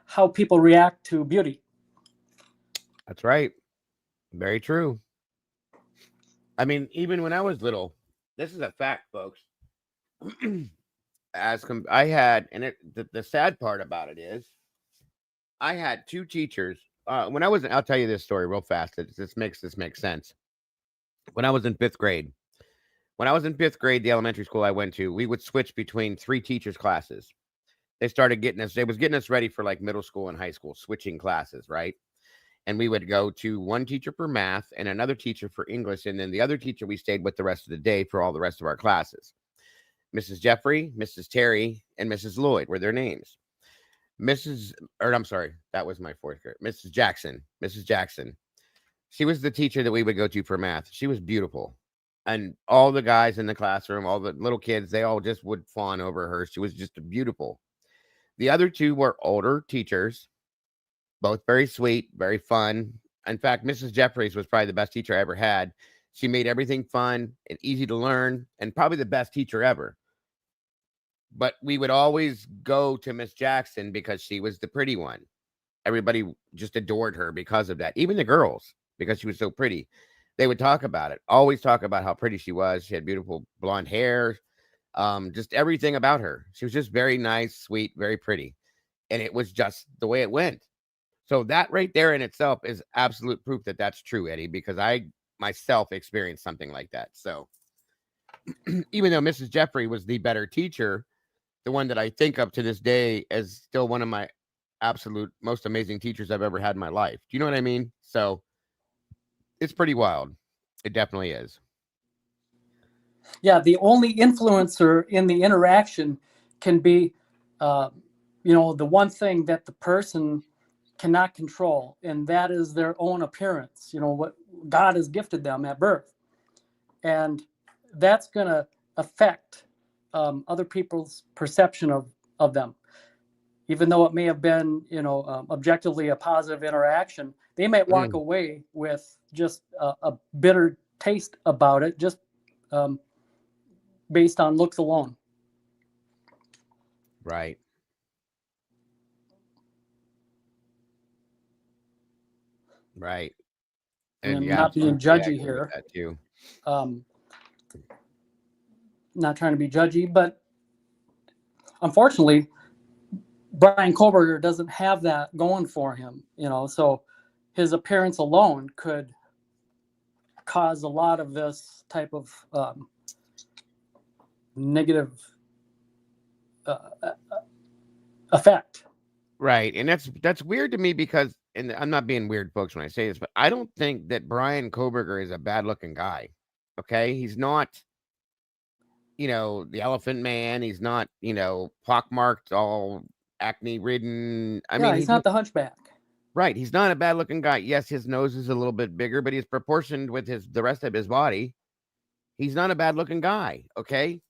how people react to beauty. That's right. Very true. I mean, even when I was little, this is a fact, folks. I had, and the sad part about it is, I had two teachers. When I was, I'll tell you this story real fast. This makes sense. When I was in fifth grade, the elementary school I went to, we would switch between three teachers' classes. They started getting us ready for like middle school and high school, switching classes, right? And we would go to one teacher for math and another teacher for English. And then the other teacher we stayed with the rest of the day for all the rest of our classes. Mrs. Jeffrey, Mrs. Terry, and Mrs. Lloyd were their names. That was my fourth grade. Mrs. Jackson. She was the teacher that we would go to for math. She was beautiful. And all the guys in the classroom, all the little kids, they all just would fawn over her. She was just beautiful. The other two were older teachers, both very sweet, very fun. In fact, Mrs. Jeffries was probably the best teacher I ever had. She made everything fun and easy to learn, and probably the best teacher ever. But we would always go to Miss Jackson because she was the pretty one. everybody just adored her because of that. Even the girls, because she was so pretty, they would talk about it. Always talk about how pretty she was. She had beautiful blonde hair, just everything about her. She was just very nice, sweet, very pretty, and it was just the way it went. So that right there in itself is absolute proof that that's true, Eddie, because I myself experienced something like that. So even though Mrs. Jeffrey was the better teacher, the one that I think of to this day as still one of my absolute most amazing teachers I've ever had in my life. Do you know what I mean? So it's pretty wild. It definitely is. Yeah, the only influencer in the interaction can be, the one thing that the person cannot control, and that is their own appearance. What God has gifted them at birth, and that's going to affect other people's perception of them. Even though it may have been, objectively a positive interaction, they might walk away with just a bitter taste about it, just based on looks alone. Right. Right. And yeah, not being judgy here. That too. Not trying to be judgy, but unfortunately, Brian Koberger doesn't have that going for him, so his appearance alone could cause a lot of this type of negative effect. Right. And that's weird to me because, and I'm not being weird, folks, when I say this, but I don't think that Brian Koberger is a bad looking guy. Okay. He's not, the Elephant Man. He's not, pockmarked, all acne ridden. I mean, he's not the Hunchback. Right. He's not a bad looking guy. Yes, his nose is a little bit bigger, but he's proportioned with the rest of his body. He's not a bad looking guy. Okay.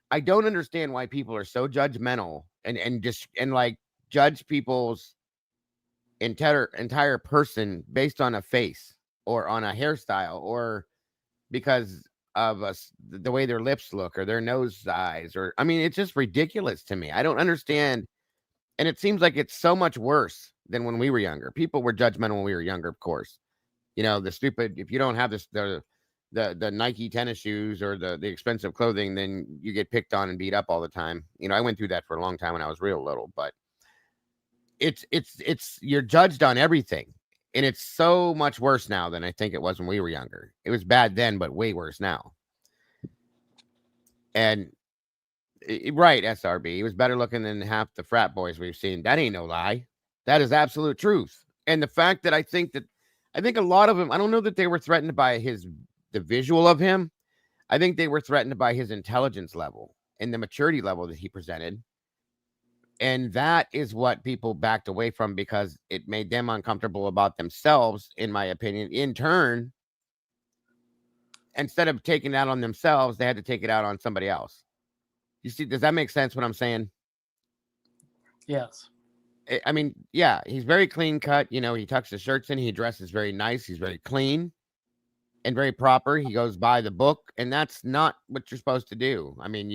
I don't understand why people are so judgmental and like judge people's entire person based on a face or on a hairstyle or because of the way their lips look or their nose size I mean, it's just ridiculous to me. I don't understand. And it seems like it's so much worse than when we were younger. People were judgmental when we were younger, of course. The stupid, if you don't have the Nike tennis shoes or the expensive clothing, then you get picked on and beat up all the time. I went through that for a long time when I was real little, but it's you're judged on everything. And it's so much worse now than I think it was when we were younger. It was bad then, but way worse now. And right, SRB, he was better looking than half the frat boys we've seen. That ain't no lie. That is absolute truth. And the fact that I think a lot of them, I don't know that they were threatened by the visual of him. I think they were threatened by his intelligence level and the maturity level that he presented. And that is what people backed away from because it made them uncomfortable about themselves, in my opinion. In turn, instead of taking it out on themselves, they had to take it out on somebody else. You see, does that make sense what I'm saying? Yes. I mean, yeah, he's very clean cut. He tucks his shirts in. He dresses very nice. He's very clean and very proper. He goes by the book, and that's not what you're supposed to do. I mean,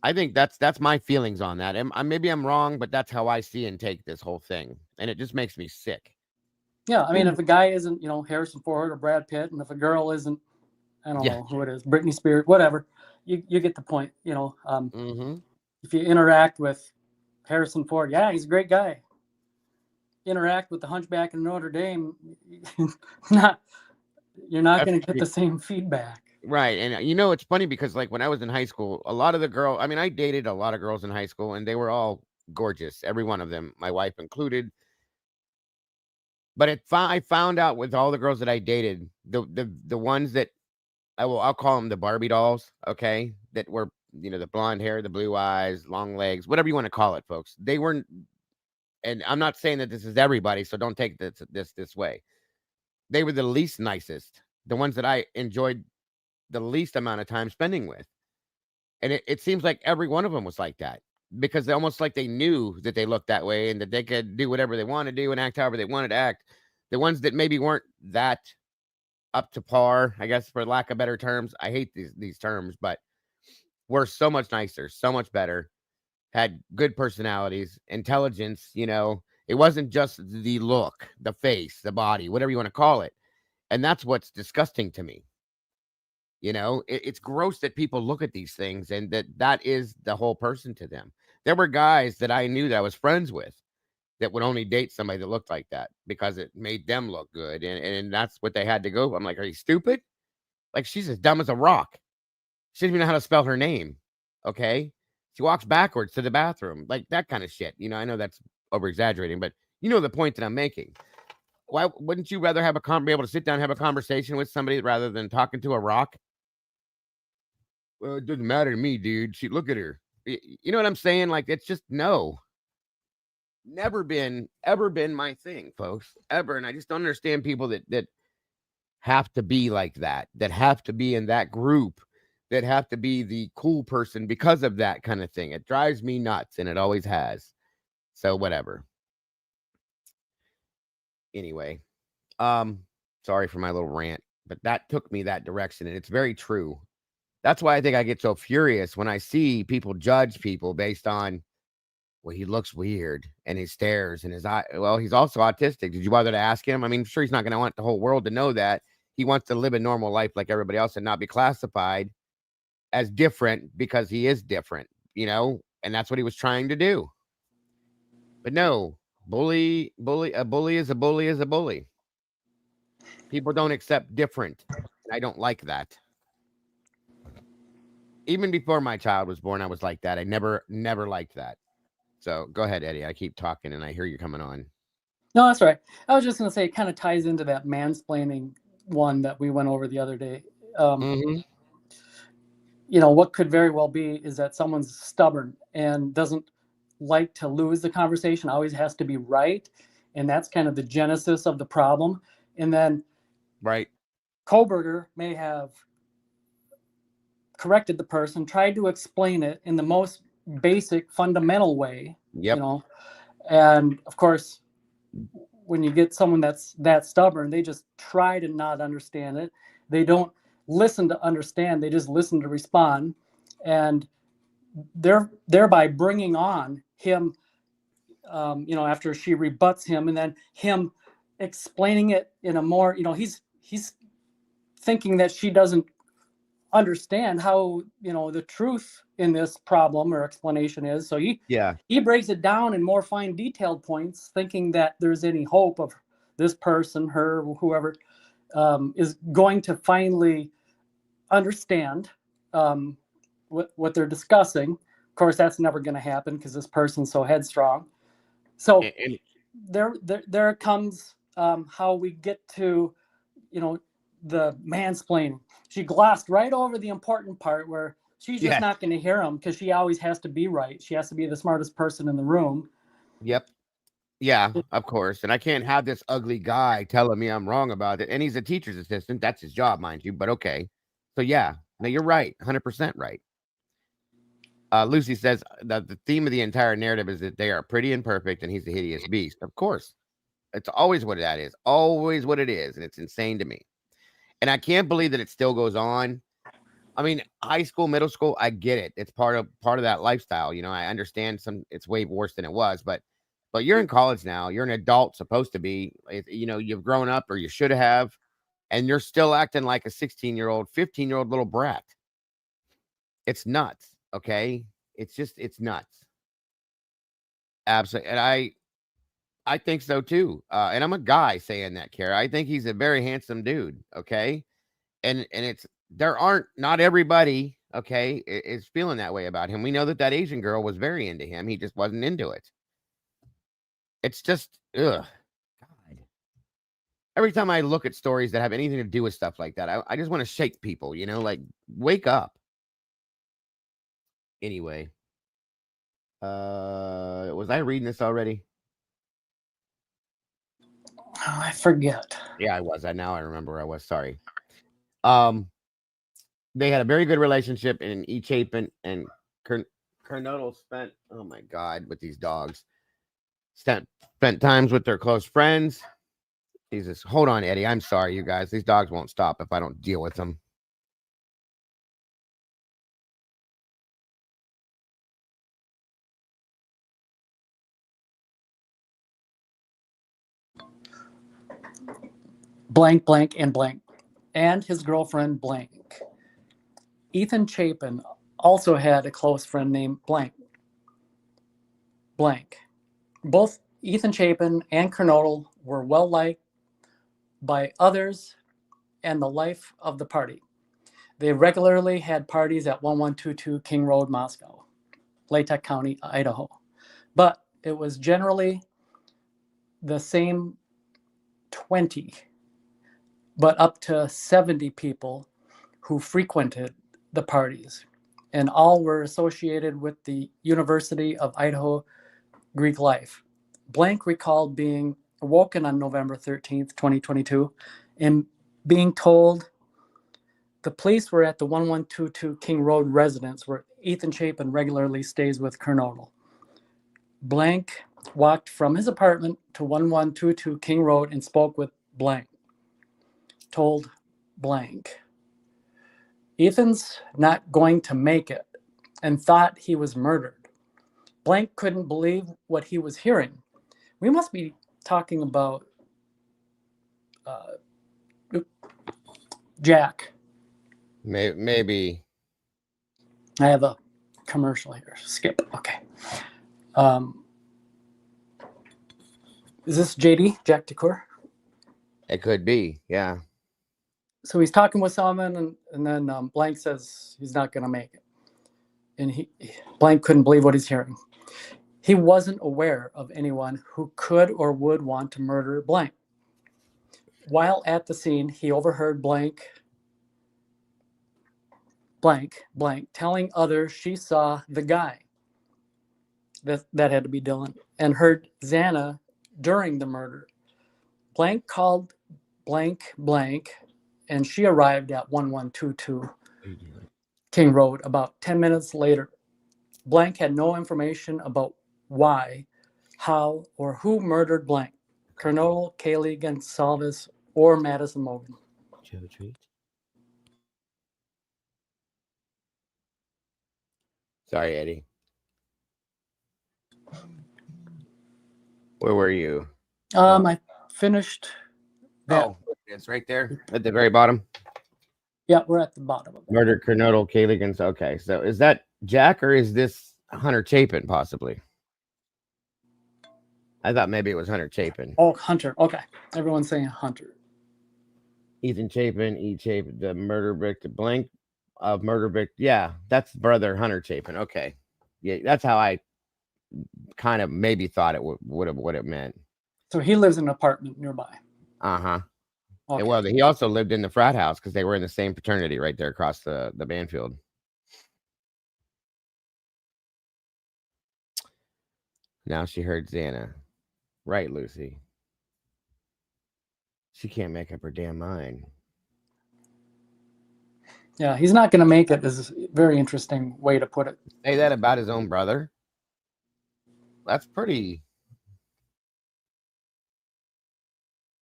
I think that's my feelings on that. Maybe I'm wrong, but that's how I see and take this whole thing, and it just makes me sick. Yeah, I mean, if a guy isn't, Harrison Ford or Brad Pitt, and if a girl isn't, I don't know who it is, Britney Spears, whatever, you get the point. If you interact with Harrison Ford, yeah, he's a great guy. Interact with the Hunchback in Notre Dame, you're not going to get the same feedback. Right. And it's funny because like when I was in high school, a lot of the girls, I mean, I dated a lot of girls in high school and they were all gorgeous. Every one of them, my wife included. But I found out with all the girls that I dated, the ones that I'll call them the Barbie dolls. Okay. That were, the blonde hair, the blue eyes, long legs, whatever you want to call it, folks. They weren't, and I'm not saying that this is everybody, so don't take this way. They were the least nicest, the ones that I enjoyed the least amount of time spending with. And it seems like every one of them was like that because they almost like they knew that they looked that way and that they could do whatever they want to do and act however they wanted to act. The ones that maybe weren't that up to par, I guess, for lack of better terms. I hate these terms, but were so much nicer, so much better. had good personalities, intelligence, you know. It wasn't just the look, the face, the body, whatever you want to call it. And that's what's disgusting to me. You know, it's gross that people look at these things and that is the whole person to them. There were guys that I knew that I was friends with that would only date somebody that looked like that because it made them look good. And that's what they had to go. I'm like, are you stupid? Like, she's as dumb as a rock. She doesn't even know how to spell her name. Okay. She walks backwards to the bathroom, like that kind of shit. You know, I know that's over exaggerating, but you know the point that I'm making. Why wouldn't you rather have be able to sit down and have a conversation with somebody rather than talking to a rock? Well, it doesn't matter to me, dude. Look at her. You know what I'm saying? Like, it's just no. Never been, ever been my thing, folks. Ever. And I just don't understand people that have to be like that have to be in that group, that have to be the cool person because of that kind of thing. It drives me nuts, and it always has. So whatever. Anyway, sorry for my little rant, but that took me that direction, and it's very true. That's why I think I get so furious when I see people judge people based on, well, he looks weird and he stares and his eye. Well, he's also autistic. Did you bother to ask him? I mean, I'm sure he's not going to want the whole world to know that. He wants to live a normal life like everybody else and not be classified as different because he is different, you know, and that's what he was trying to do. But no, a bully is a bully is a bully. People don't accept different. And I don't like that. Even before my child was born, I was like that. I never liked that. So go ahead, Eddie. I keep talking and I hear you coming on. No, that's right. I was just going to say it kind of ties into that mansplaining one that we went over the other day. You know, what could very well be is that someone's stubborn and doesn't like to lose the conversation, always has to be right. And that's kind of the genesis of the problem. And then right, Koberger may have corrected the person, tried to explain it in the most basic, fundamental way. Yep. You know, and of course, when you get someone that's that stubborn, they just try to not understand it. They don't listen to understand. They just listen to respond, and they're thereby bringing on him. You know, after she rebuts him, and then him explaining it in a more, you know, he's thinking that she doesn't understand how, you know, the truth in this problem or explanation is. So he breaks it down in more fine detailed points, thinking that there's any hope of this person, her, whoever, is going to finally understand what they're discussing. Of course, that's never going to happen because this person's so headstrong. So there comes how we get to, you know, the mansplaining. She glossed right over the important part where she's just not going to hear him because she always has to be right. She has to be the smartest person in the room. Yep. Yeah, of course. And I can't have this ugly guy telling me I'm wrong about it. And he's a teacher's assistant. That's his job, mind you. But okay. So yeah, no, you're right. 100% right. Lucy says that the theme of the entire narrative is that they are pretty and perfect and he's a hideous beast. Of course. It's always what that is. Always what it is. And it's insane to me. And I can't believe that it still goes on. I mean, high school, middle school, I get it. It's part of that lifestyle. You know, I understand it's way worse than it was, but you're in college now. You're an adult, supposed to be. You know, you've grown up, or you should have, and you're still acting like a 16-year-old, 15-year-old little brat. It's nuts. Okay, it's nuts. Absolutely, and I think so too. And I'm a guy saying that, Kara. I think he's a very handsome dude. Okay, and it's not everybody. Okay, is feeling that way about him. We know that Asian girl was very into him. He just wasn't into it. It's just, ugh, God. Every time I look at stories that have anything to do with stuff like that, I just want to shake people, you know, like, wake up. Anyway, was I reading this already? Oh, I forget. Yeah, I was. Now I remember where I was. Sorry. They had a very good relationship, and E. Chapin and Kernodle spent, oh my God, with these dogs. Spent times with their close friends. Jesus, hold on, Eddie. I'm sorry, you guys. These dogs won't stop if I don't deal with them. blank, blank, and blank, and his girlfriend blank. Ethan Chapin also had a close friend named blank. Blank. Both Ethan Chapin and Kernodle were well liked by others and the life of the party. They regularly had parties at 1122 King Road, Moscow, Latech County, Idaho. But it was generally the same 20, but up to 70 people who frequented the parties, and all were associated with the University of Idaho Greek life. Blank recalled being awoken on November 13th, 2022, and being told the police were at the 1122 King Road residence where Ethan Chapin regularly stays with Kernodle. Blank walked from his apartment to 1122 King Road and spoke with blank. Told blank, Ethan's not going to make it, and thought he was murdered. Blank couldn't believe what he was hearing. We must be talking about Jack. Maybe. I have a commercial here. Skip. Okay. Is this JD, Jack Decor? It could be, yeah. So he's talking with someone, and then Blank says he's not going to make it. And Blank couldn't believe what he's hearing. He wasn't aware of anyone who could or would want to murder Blank. While at the scene, he overheard Blank telling others she saw the guy. That had to be Dylan, and heard Xana during the murder. Blank called blank, and she arrived at 1122 King Road about 10 minutes later. Blank had no information about why, how, or who murdered Blank. Kernodle, Kaylee Gonsalves, or Madison Mogan. Sorry, Eddie. Where were you? I finished that. Oh, it's right there at the very bottom. Yeah, we're at the bottom of it. Murder Kernodle, Kaylee. Okay, so is that Jack or is this Hunter Chapin possibly? I thought maybe it was Hunter Chapin. Oh, Hunter. Okay, everyone's saying Hunter. Ethan Chapin, E. Chapin, the murder victim, blank of murder victim. Yeah, that's brother Hunter Chapin. Okay, yeah, that's how I kind of maybe thought it would have what it meant. So he lives in an apartment nearby. Okay. Well, he also lived in the frat house because they were in the same fraternity right there across the Banfield. Now she heard Xana. Right, Lucy. She can't make up her damn mind. Yeah, he's not going to make it is a very interesting way to put it. Say that about his own brother? That's pretty...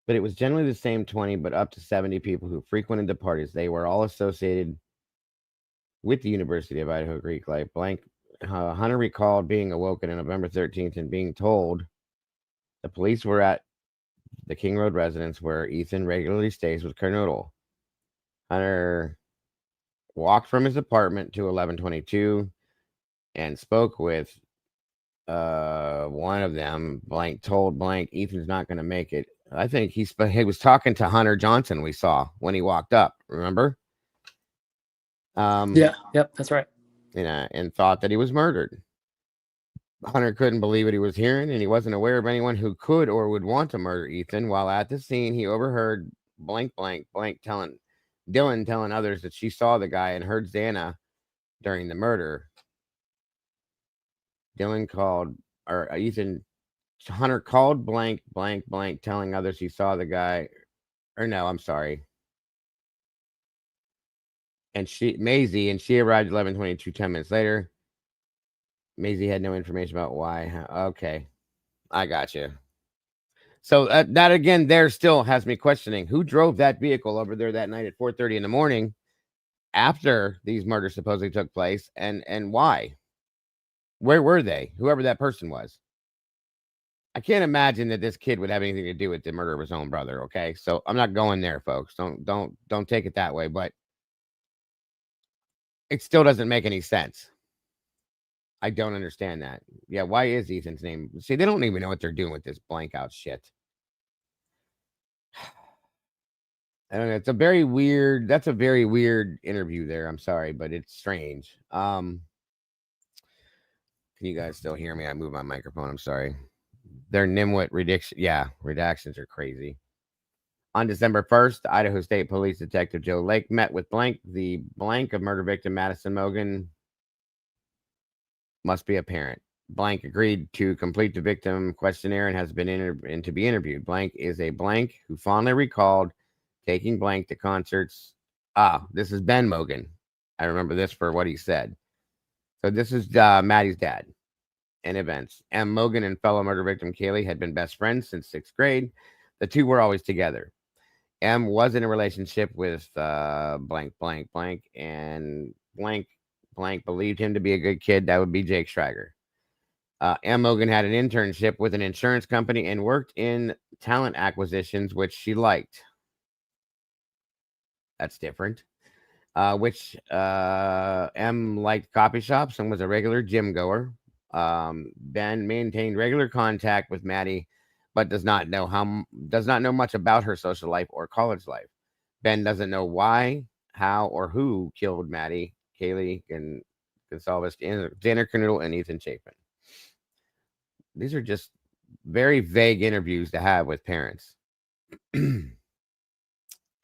But it was generally the same 20, but up to 70 people who frequented the parties. They were all associated with the University of Idaho Greek life. Blank Hunter recalled being awoken on November 13th and being told the police were at the King Road residence where Ethan regularly stays with Kernodle. Hunter walked from his apartment to 1122 and spoke with one of them. Blank told Blank Ethan's not going to make it. I think he was talking to Hunter Johnson. We saw when he walked up. Remember? Yeah. Yep. That's right. And thought that he was murdered. Hunter couldn't believe what he was hearing, and he wasn't aware of anyone who could or would want to murder Ethan. While at the scene, he overheard blank telling Dylan telling others that she saw the guy and heard Xana during the murder. Dylan called, or Ethan. Hunter called blank, telling others he saw the guy. Or no, I'm sorry. And Maisie arrived at 11:22, 10 minutes later. Maisie had no information about why. Okay, I got you. So that again, there still has me questioning who drove that vehicle over there that night at 4:30 in the morning after these murders supposedly took place, and why? Where were they? Whoever that person was. I can't imagine that this kid would have anything to do with the murder of his own brother. Okay, so I'm not going there, folks. Don't take it that way. But it still doesn't make any sense. I don't understand that. Yeah, why is Ethan's name? See, they don't even know what they're doing with this blank out shit. I don't know. It's a very weird. That's a very weird interview there. I'm sorry, but it's strange. Can you guys still hear me? I moved my microphone. I'm sorry. Their Nimwit redaction. Yeah, redactions are crazy. On December 1st, Idaho State Police Detective Joe Lake met with the blank of murder victim Madison Mogan. Must be a parent. Blank agreed to complete the victim questionnaire and has been to be interviewed. Blank is a blank who fondly recalled taking blank to concerts. This is Ben Mogan. I remember this for what he said. So this is Maddie's dad and events. M. Mogan and fellow murder victim Kaylee had been best friends since 6th grade. The two were always together. M was in a relationship with blank, and blank believed him to be a good kid. That would be Jake Schrager. M. Mogan had an internship with an insurance company and worked in talent acquisitions, which she liked. That's different. M liked coffee shops and was a regular gym goer. Ben maintained regular contact with Maddie, but does not know much about her social life or college life. Ben doesn't know why, how, or who killed Maddie, Kaylee, and Gonsalves, Xander Canoodle, and Ethan Chapin. These are just very vague interviews to have with parents, at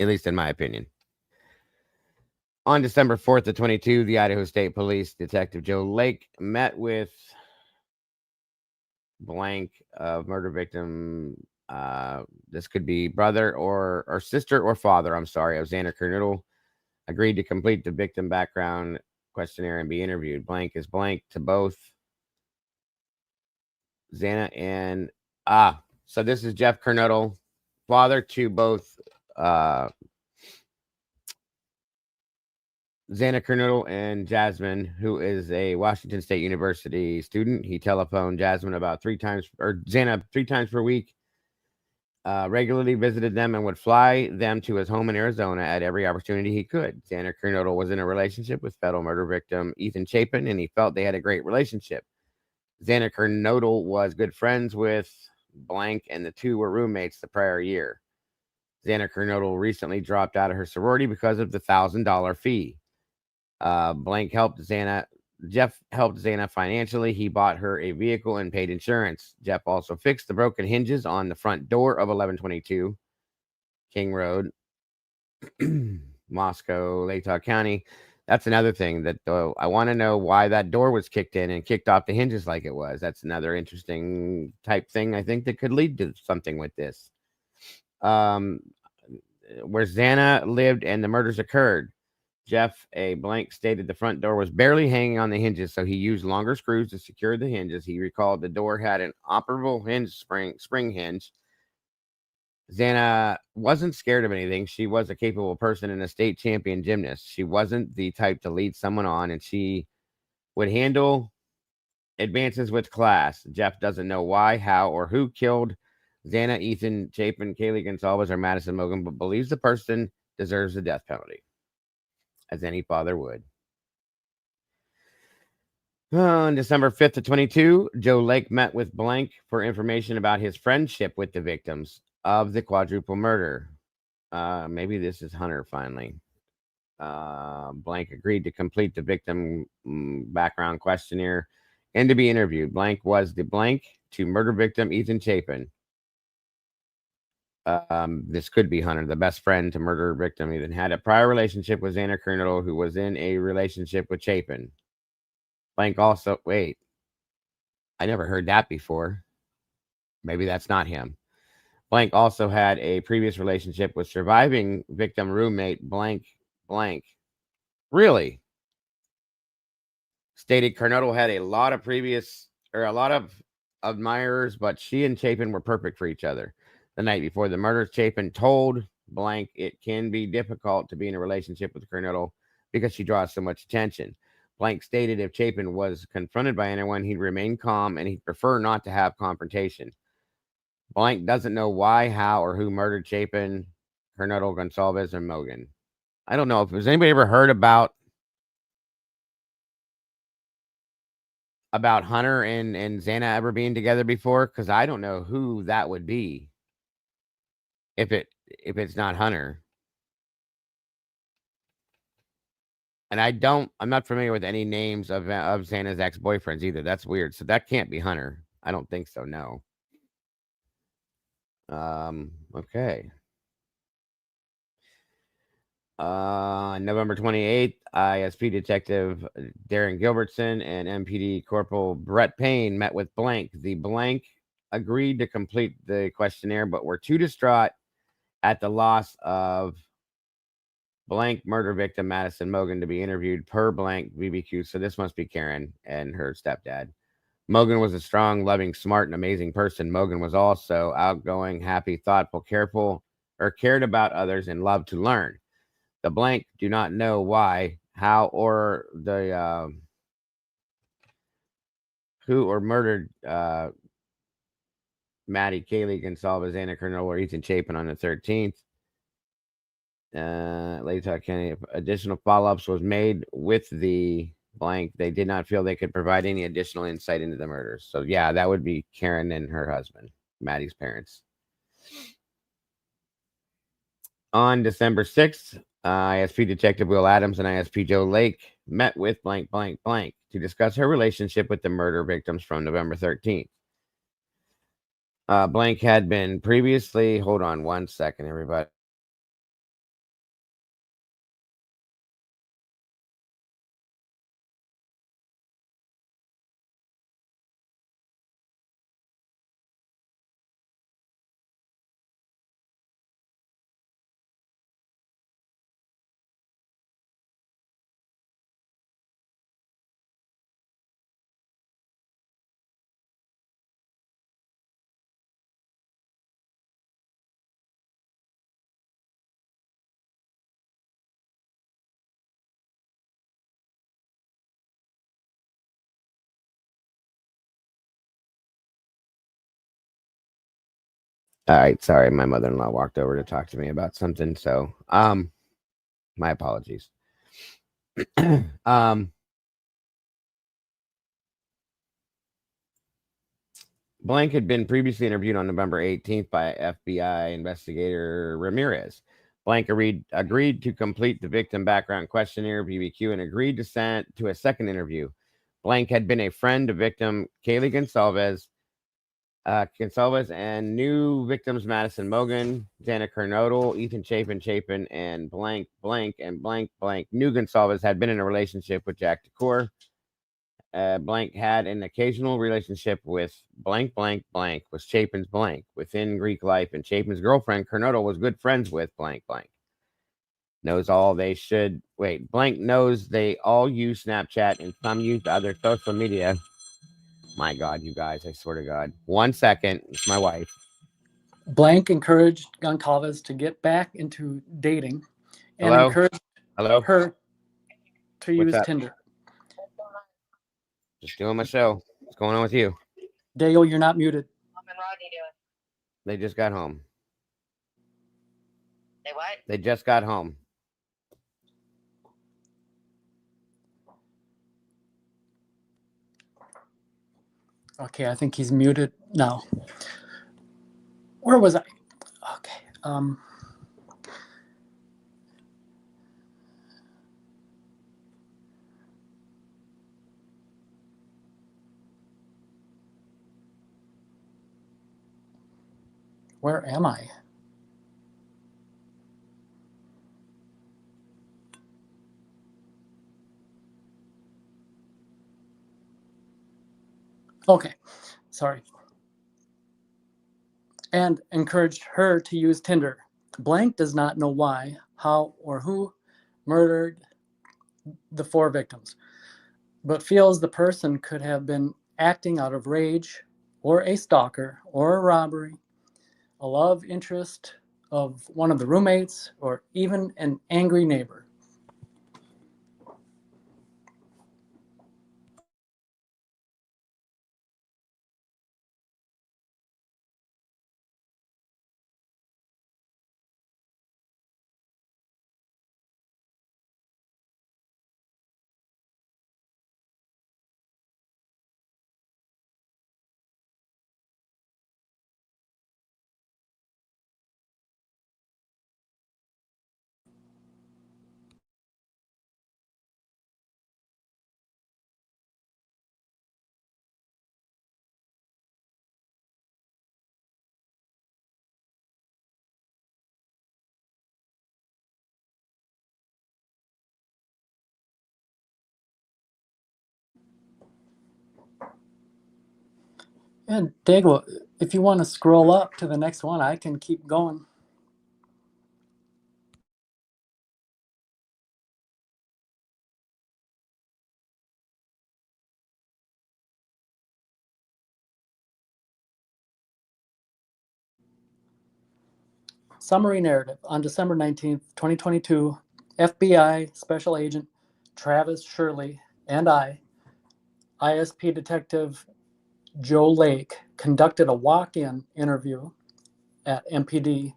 least in my opinion. On December 4th of 22, the Idaho State Police Detective Joe Lake met with blank of murder victim. This could be brother or sister or father. I'm sorry, of Xander Canoodle. Agreed to complete the victim background questionnaire and be interviewed. Blank is blank to both Xana and so this is Jeff Canoodle, father to both Xana Canoodle and Jasmine, who is a Washington State University student. He telephoned Jasmine about Xana 3 times per week. Regularly visited them and would fly them to his home in Arizona at every opportunity he could. Xander Canoodle was in a relationship with fellow murder victim Ethan Chapin, and he felt they had a great relationship. Xander Canoodle was good friends with blank, and the two were roommates the prior year. Xander Canoodle recently dropped out of her sorority because of the $1,000 fee. Jeff helped Xana financially. He bought her a vehicle and paid insurance. Jeff also fixed the broken hinges on the front door of 1122 King Road, Moscow, Latah County. That's another thing that I want to know why that door was kicked in and kicked off the hinges like it was. That's another interesting type thing I think that could lead to something with this. Where Xana lived and the murders occurred. Jeff, a blank, stated the front door was barely hanging on the hinges, so he used longer screws to secure the hinges. He recalled the door had an operable hinge spring hinge. Xana wasn't scared of anything. She was a capable person and a state champion gymnast. She wasn't the type to lead someone on, and she would handle advances with class. Jeff doesn't know why, how, or who killed Xana, Ethan Chapin, Kaylee Gonsalves, or Madison Mogan, but believes the person deserves the death penalty, as any father would. On December 5th of 22, Joe Lake met with blank for information about his friendship with the victims of the quadruple murder. Maybe this is Hunter finally. Blank agreed to complete the victim background questionnaire and to be interviewed. Blank was the blank to murder victim Ethan Chapin. This could be Hunter, the best friend to murder victim Ethan, had a prior relationship with Xander Canoodle, who was in a relationship with Chapin. Blank also, wait, I never heard that before. Maybe that's not him. Blank also had a previous relationship with surviving victim roommate blank. Really? Stated Canoodle had a lot of admirers, but she and Chapin were perfect for each other. The night before the murders, Chapin told blank it can be difficult to be in a relationship with Canoodle because she draws so much attention. Blank stated if Chapin was confronted by anyone, he'd remain calm and he'd prefer not to have confrontation. Blank doesn't know why, how, or who murdered Chapin, Coronado, Gonsalves, and Mogan. I don't know if has anybody ever heard about Hunter and Xana ever being together before? Because I don't know who that would be if it's not Hunter. And I'm not familiar with any names of Xana's ex-boyfriends either. That's weird. So that can't be Hunter. I don't think so, no. Okay. November 28th, ISP Detective Darren Gilbertson and MPD Corporal Brett Payne met with Blank. The Blank agreed to complete the questionnaire, but were too distraught at the loss of Blank murder victim Madison Mogan to be interviewed per Blank BBQ. So this must be Karen and her stepdad. Mogan was a strong, loving, smart, and amazing person. Mogan was also outgoing, happy, thoughtful, cared about others, and loved to learn. The Blank do not know why, how, or the who or murdered Maddie, Kaylee, Gonsalves, Anna Colonel, or Ethan Chapin on the 13th. Latah County. Additional follow-ups was made with the Blank. They did not feel they could provide any additional insight into the murders. So yeah, that would be Karen and her husband, Maddie's parents. On December 6th, ISP Detective Will Adams and ISP Joe Lake met with blank to discuss her relationship with the murder victims from November 13th. Blank had been previously, hold on one second, everybody. All right, sorry, my mother-in-law walked over to talk to me about something, so my apologies. Blank had been previously interviewed on November 18th by FBI investigator Ramirez. Blank agreed to complete the victim background questionnaire, BBQ, and agreed to send to a second interview. Blank had been a friend of victim Kaylee Gonsalves, and new victims Madison Mogan, Dana Kernodle, Ethan Chapin, and blank. New Gonsalves had been in a relationship with Jack DeCour. Blank had an occasional relationship with was Chapin's Blank within Greek life, and Chapin's girlfriend Kernodle was good friends with blank. Knows all they should wait. Blank knows they all use Snapchat and some use other social media. My God, you guys, I swear to God. 1 second. It's my wife. Blank encouraged Goncalves to get back into dating and Hello? encouraged Hello? her to What's use up? Tinder. Just doing my show. What's going on with you? Dale, you're not muted. Mom and Rodney doing? They just got home. They what? They just got home. Okay, I think he's muted now. Where was I? Okay. Where am I? Okay, sorry. And encouraged her to use Tinder. Blank does not know why, how, or who murdered the 4 victims, but feels the person could have been acting out of rage, or a stalker, or a robbery, a love interest of one of the roommates, or even an angry neighbor. And Dago, if you want to scroll up to the next one, I can keep going. Summary narrative. On December 19th, 2022, FBI Special Agent Travis Shirley and ISP Detective Joe Lake, conducted a walk-in interview at MPD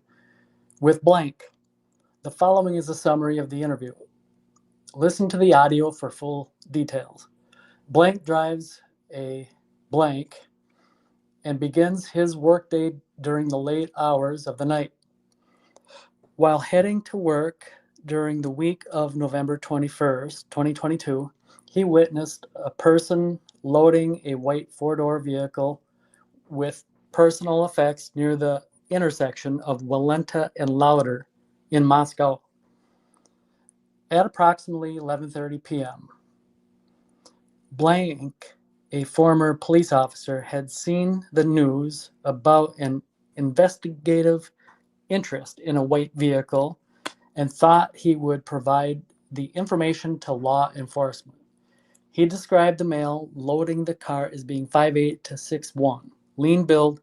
with blank. The following is a summary of the interview. Listen to the audio for full details. Blank drives a blank and begins his workday during the late hours of the night. While heading to work during the week of November 21st, 2022, he witnessed a person loading a white four-door vehicle with personal effects near the intersection of Walenta and Lauder in Moscow at approximately 11:30 p.m. Blank, a former police officer, had seen the news about an investigative interest in a white vehicle and thought he would provide the information to law enforcement. He described the male loading the car as being 5'8" to 6'1", lean build,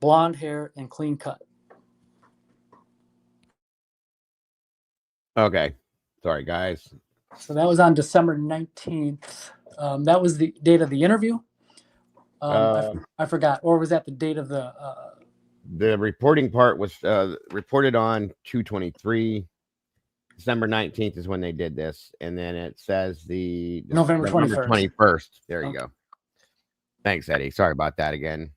blonde hair, and clean cut. Okay. Sorry, guys. So that was on December 19th. That was the date of the interview. I forgot. Or was that the date of the... The reporting part was reported on 2/23. December 19th is when they did this. And then it says the November 21st. There you go. Thanks, Eddie. Sorry about that again.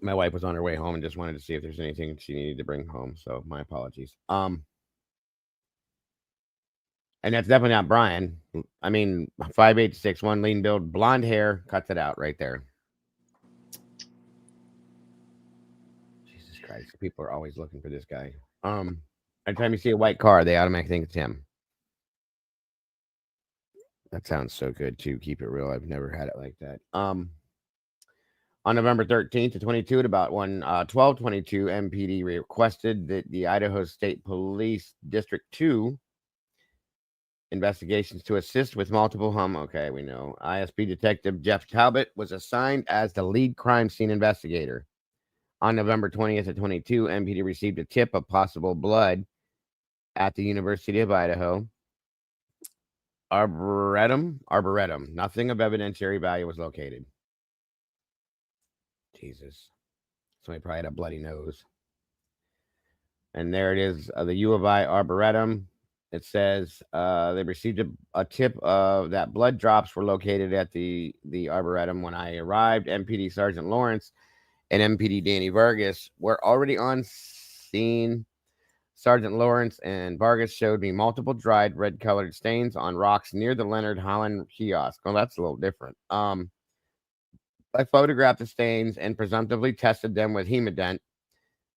My wife was on her way home and just wanted to see if there's anything she needed to bring home. So my apologies. And that's definitely not Brian. I mean, 5'8" to 6'1", lean build, blonde hair, cuts it out right there. Jesus Christ. People are always looking for this guy. Every time you see a white car, they automatically think it's him. That sounds so good too. Keep it real. I've never had it like that. On November 13th to 22 at about 12:22, MPD requested that the Idaho State Police District 2 investigations to assist with multiple okay, we know. ISP Detective Jeff Talbot was assigned as the lead crime scene investigator. On November 20th to 22, MPD received a tip of possible blood at the University of Idaho. Arboretum. Nothing of evidentiary value was located. Jesus. Somebody probably had a bloody nose. And there it is, the U of I Arboretum. It says they received a tip of that blood drops were located at the Arboretum. When I arrived, MPD Sergeant Lawrence and MPD Danny Vargas were already on scene. Sergeant Lawrence and Vargas showed me multiple dried red-colored stains on rocks near the Leonard Holland kiosk. Well, that's a little different. I photographed the stains and presumptively tested them with hemodent.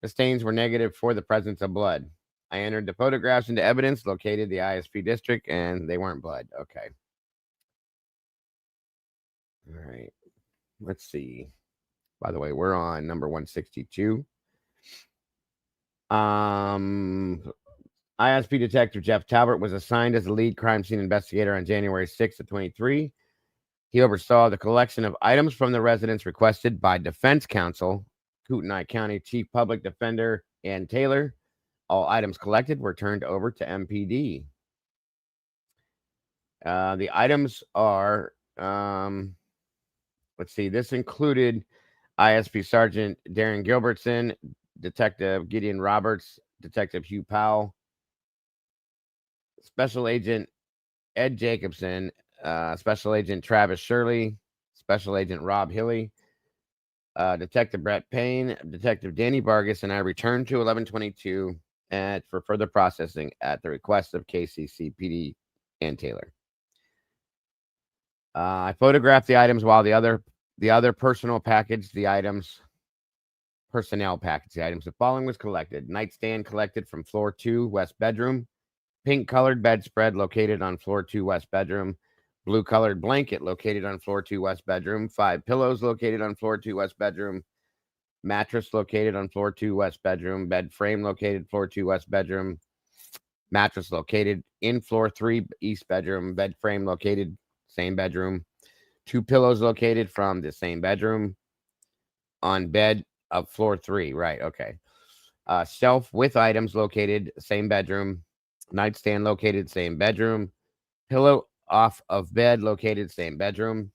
The stains were negative for the presence of blood. I entered the photographs into evidence, located the ISP district, and they weren't blood. Okay. All right. Let's see. By the way, we're on number 162. ISP Detective Jeff Talbot was assigned as the lead crime scene investigator on January 6th of 23. He oversaw the collection of items from the residence requested by Defense Counsel, Kootenai County Chief Public Defender Ann Taylor. All items collected were turned over to MPD. The items are, let's see, this included ISP Sergeant Darren Gilbertson, Detective Gideon Roberts, Detective Hugh Powell, Special Agent Ed Jacobson, Special Agent Travis Shirley, Special Agent Rob Hilly, Detective Brett Payne, Detective Danny Vargas, and I returned to 1122 for further processing at the request of KCC PD and Taylor. I photographed the items while the other personnel package the items. The following was collected: nightstand collected from floor 2, west bedroom. Pink colored bedspread located on floor 2, west bedroom. blue-colored blanket located on floor 2 west bedroom. 5 pillows located on floor 2 west bedroom. Mattress located on floor 2 west bedroom. Bed frame located floor 2 west bedroom. Mattress located in floor 3 east bedroom. Bed frame located same bedroom. 2 pillows located from the same bedroom. On bed of floor 3. Right. Okay. Shelf with items located same bedroom. Nightstand located same bedroom. Pillow off of bed located same bedroom.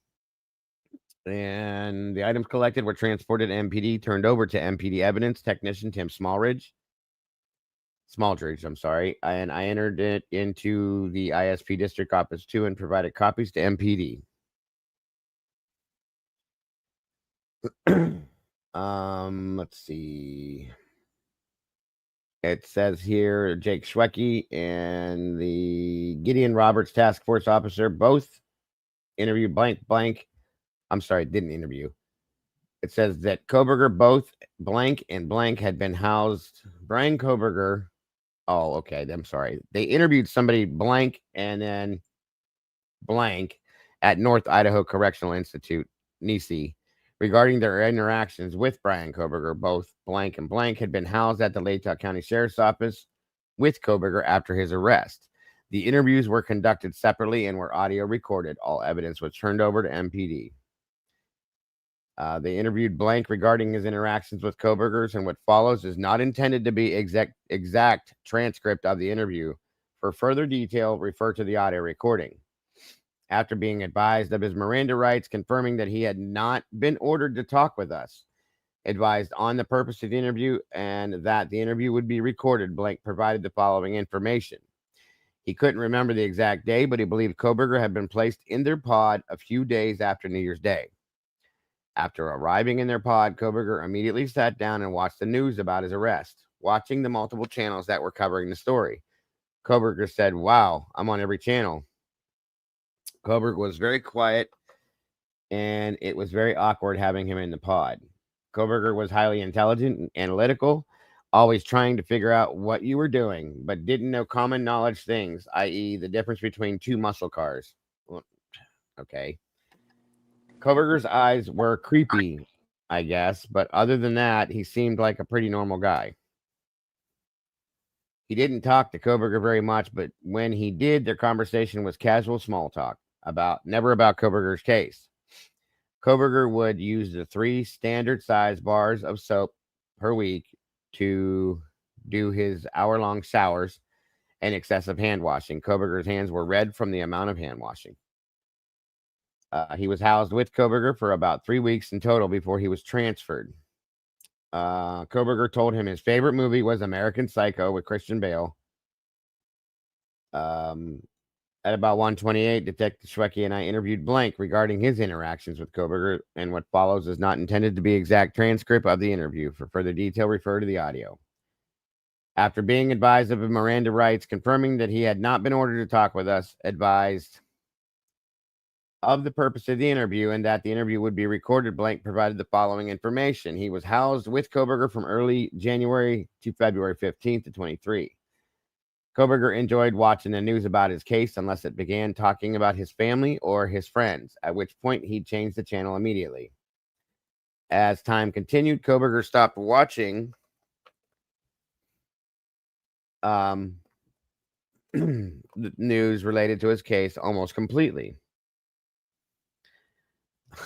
And the items collected were transported to MPD, turned over to MPD evidence technician Tim Smaldridge, I'm sorry. And I entered it into the ISP district office 2 and provided copies to MPD. Let's see. It says here Jake Schwecke and the Gideon Roberts task force officer both interviewed blank. I'm sorry, didn't interview. It says that Koberger, both blank and blank, had been housed. Brian Koberger. Oh, okay. I'm sorry. They interviewed somebody blank and then blank at North Idaho Correctional Institute, NICI, regarding their interactions with Brian Koberger. Both blank and blank had been housed at the Latah County Sheriff's Office with Koberger after his arrest. The interviews were conducted separately and were audio recorded. All evidence was turned over to MPD. They interviewed blank regarding his interactions with Kobergers, and what follows is not intended to be exact transcript of the interview. For further detail, refer to the audio recording. After being advised of his Miranda rights, confirming that he had not been ordered to talk with us, advised on the purpose of the interview, and that the interview would be recorded, blank provided the following information. He couldn't remember the exact day, but he believed Koberger had been placed in their pod a few days after New Year's Day. After arriving in their pod, Koberger immediately sat down and watched the news about his arrest, watching the multiple channels that were covering the story. Koberger said, "Wow, I'm on every channel." Koberger was very quiet, and it was very awkward having him in the pod. Koberger was highly intelligent and analytical, always trying to figure out what you were doing, but didn't know common knowledge things, i.e. the difference between 2 muscle cars. Well, okay. Koberger's eyes were creepy, I guess, but other than that, he seemed like a pretty normal guy. He didn't talk to Koberger very much, but when he did, their conversation was casual small talk, never about Koberger's case. Koberger would use the 3 standard size bars of soap per week to do his hour-long showers and excessive hand washing. Koberger's hands were red from the amount of hand washing. He was housed with Koberger for about 3 weeks in total before he was transferred. Koberger told him his favorite movie was American Psycho with Christian Bale. At about 1:28, Detective Schwecke and I interviewed blank regarding his interactions with Koberger, and what follows is not intended to be exact transcript of the interview. For further detail, refer to the audio. After being advised of Miranda rights, confirming that he had not been ordered to talk with us, advised of the purpose of the interview and that the interview would be recorded, blank provided the following information. He was housed with Koberger from early January to February 15th to 23. Koberger enjoyed watching the news about his case unless it began talking about his family or his friends, at which point he'd change the channel immediately. As time continued, Koberger stopped watching the news related to his case almost completely.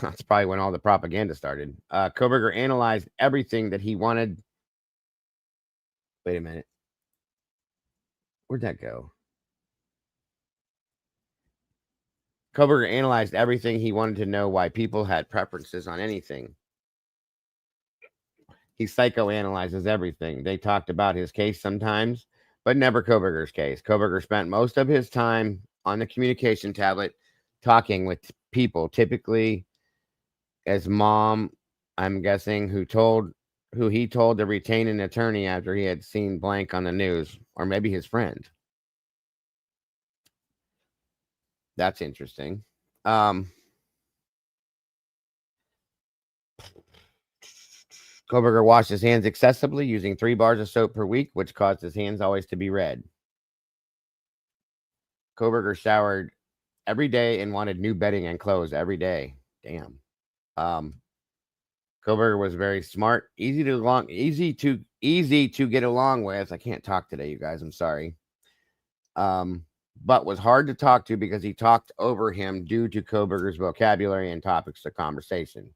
That's probably when all the propaganda started. Koberger analyzed everything that he wanted. Wait a minute. Where'd that go? Koberger analyzed everything. He wanted to know why people had preferences on anything. He psychoanalyzes everything. They talked about his case sometimes, but never Koberger's case. Koberger spent most of his time on the communication tablet talking with people, typically his mom, I'm guessing, who he told to retain an attorney after he had seen blank on the news, or maybe his friend. That's interesting. Koberger washed his hands excessively using 3 bars of soap per week, which caused his hands always to be red. Koberger showered every day and wanted new bedding and clothes every day. Damn. Koberger was very smart, easy to get along with. I can't talk today, you guys. I'm sorry. But was hard to talk to because he talked over him due to Koberger's vocabulary and topics of conversation.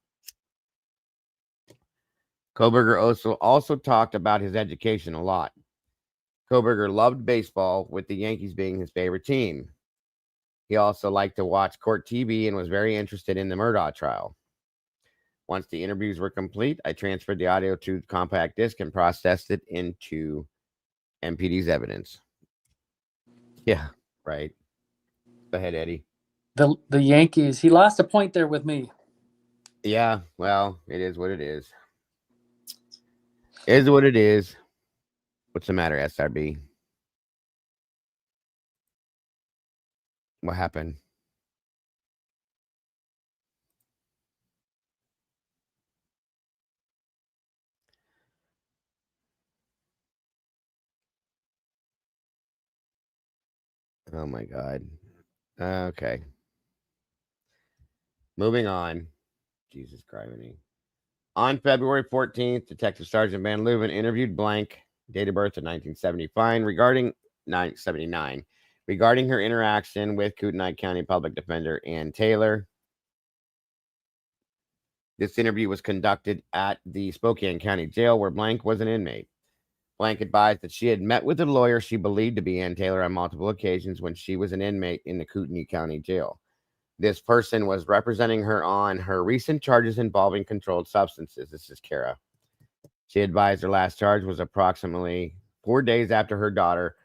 Koberger also talked about his education a lot. Koberger loved baseball, with the Yankees being his favorite team. He also liked to watch court TV and was very interested in the Murdaugh trial. Once the interviews were complete, I transferred the audio to the compact disc and processed it into MPD's evidence. Yeah, right. Go ahead, Eddie. The Yankees, he lost a point there with me. Yeah, well, it is what it is. It is what it is. What's the matter, SRB? What happened? Oh my God. Okay. Moving on. Jesus Christ. On February 14th, Detective Sergeant Van Leuven interviewed Blank, date of birth of 1975, regarding 979, regarding her interaction with Kootenai County Public Defender Ann Taylor. This interview was conducted at the Spokane County Jail, where Blank was an inmate. Blank advised that she had met with a lawyer she believed to be Ann Taylor on multiple occasions when she was an inmate in the Kootenai County Jail. This person was representing her on her recent charges involving controlled substances. This is Kara. She advised her last charge was approximately 4 days after her daughter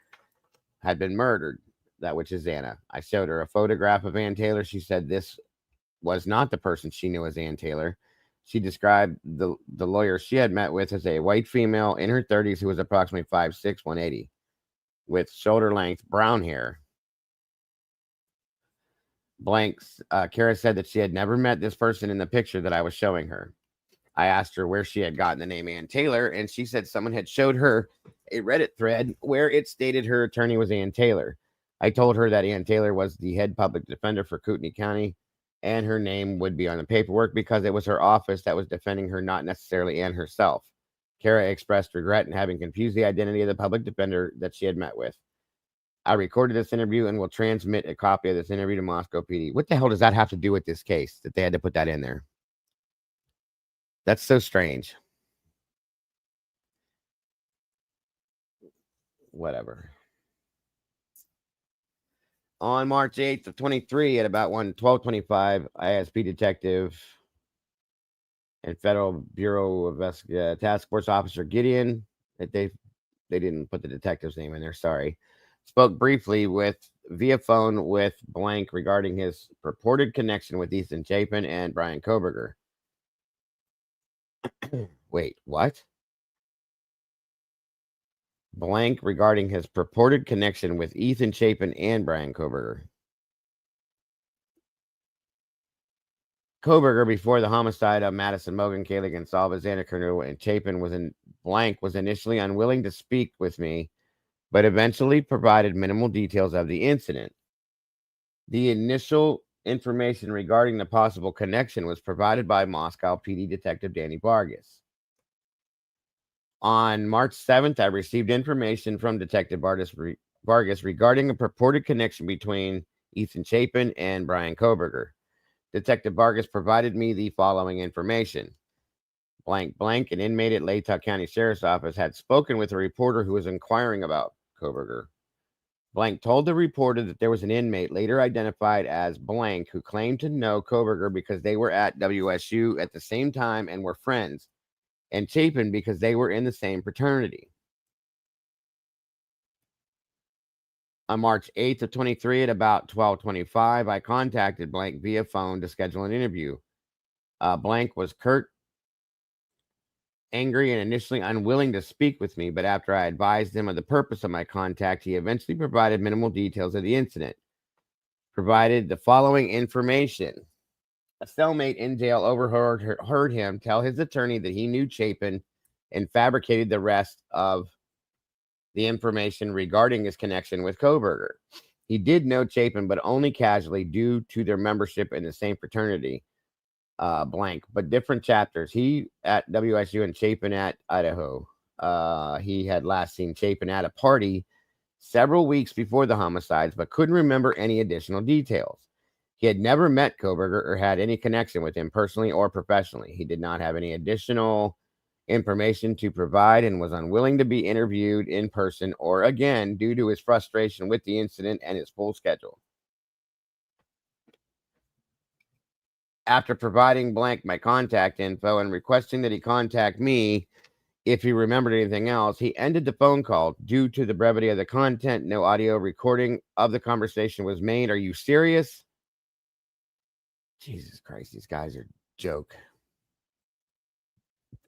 had been murdered, that which is Anna. I showed her a photograph of Ann Taylor. She said this was not the person she knew as Ann Taylor. She described the lawyer she had met with as a white female in her 30s who was approximately 5'6", 180, with shoulder-length brown hair. Kara said that she had never met this person in the picture that I was showing her. I asked her where she had gotten the name Ann Taylor, and she said someone had showed her a Reddit thread where it stated her attorney was Ann Taylor. I told her that Ann Taylor was the head public defender for Kootenai County, and her name would be on the paperwork because it was her office that was defending her, not necessarily Ann herself. Kara expressed regret in having confused the identity of the public defender that she had met with. I recorded this interview and will transmit a copy of this interview to Moscow PD. What the hell does that have to do with this case that they had to put that in there? That's so strange. Whatever. On March 8th of 23 at about 12:25, ISP detective and Federal Bureau of Task Force Officer Gideon, that they didn't put the detective's name in there, sorry, spoke briefly via phone with Blank regarding his purported connection with Ethan Chapin and Brian Koberger. Wait, what? Blank regarding his purported connection with Ethan Chapin and Brian Koberger. Koberger, before the homicide of Madison Mogan, Kaylee Gonsalves, Anna Kernu, and Chapin Blank was initially unwilling to speak with me, but eventually provided minimal details of the incident. The initial information regarding the possible connection was provided by Moscow PD Detective Danny Vargas. On March 7th, I received information from Detective Vargas regarding a purported connection between Ethan Chapin and Brian Koberger. Detective Vargas provided me the following information. Blank, an inmate at Latah County Sheriff's Office, had spoken with a reporter who was inquiring about Koberger. Blank told the reporter that there was an inmate later identified as Blank who claimed to know Koberger because they were at WSU at the same time and were friends, and Chapin because they were in the same fraternity. On March 8th of 23 at about 12:25, I contacted Blank via phone to schedule an interview. Blank was curt, angry, and initially unwilling to speak with me, but after I advised him of the purpose of my contact, he eventually provided minimal details of the incident. Provided the following information. A cellmate in jail overheard him tell his attorney that he knew Chapin and fabricated the rest of the information regarding his connection with Koberger. He did know Chapin, but only casually due to their membership in the same fraternity, blank, but different chapters. He at WSU and Chapin at Idaho. He had last seen Chapin at a party several weeks before the homicides, but couldn't remember any additional details. He had never met Koberger or had any connection with him personally or professionally. He did not have any additional information to provide and was unwilling to be interviewed in person or again due to his frustration with the incident and his full schedule. After providing blank my contact info and requesting that he contact me if he remembered anything else, he ended the phone call due to the brevity of the content. No audio recording of the conversation was made. Are you serious? Jesus Christ, these guys are a joke.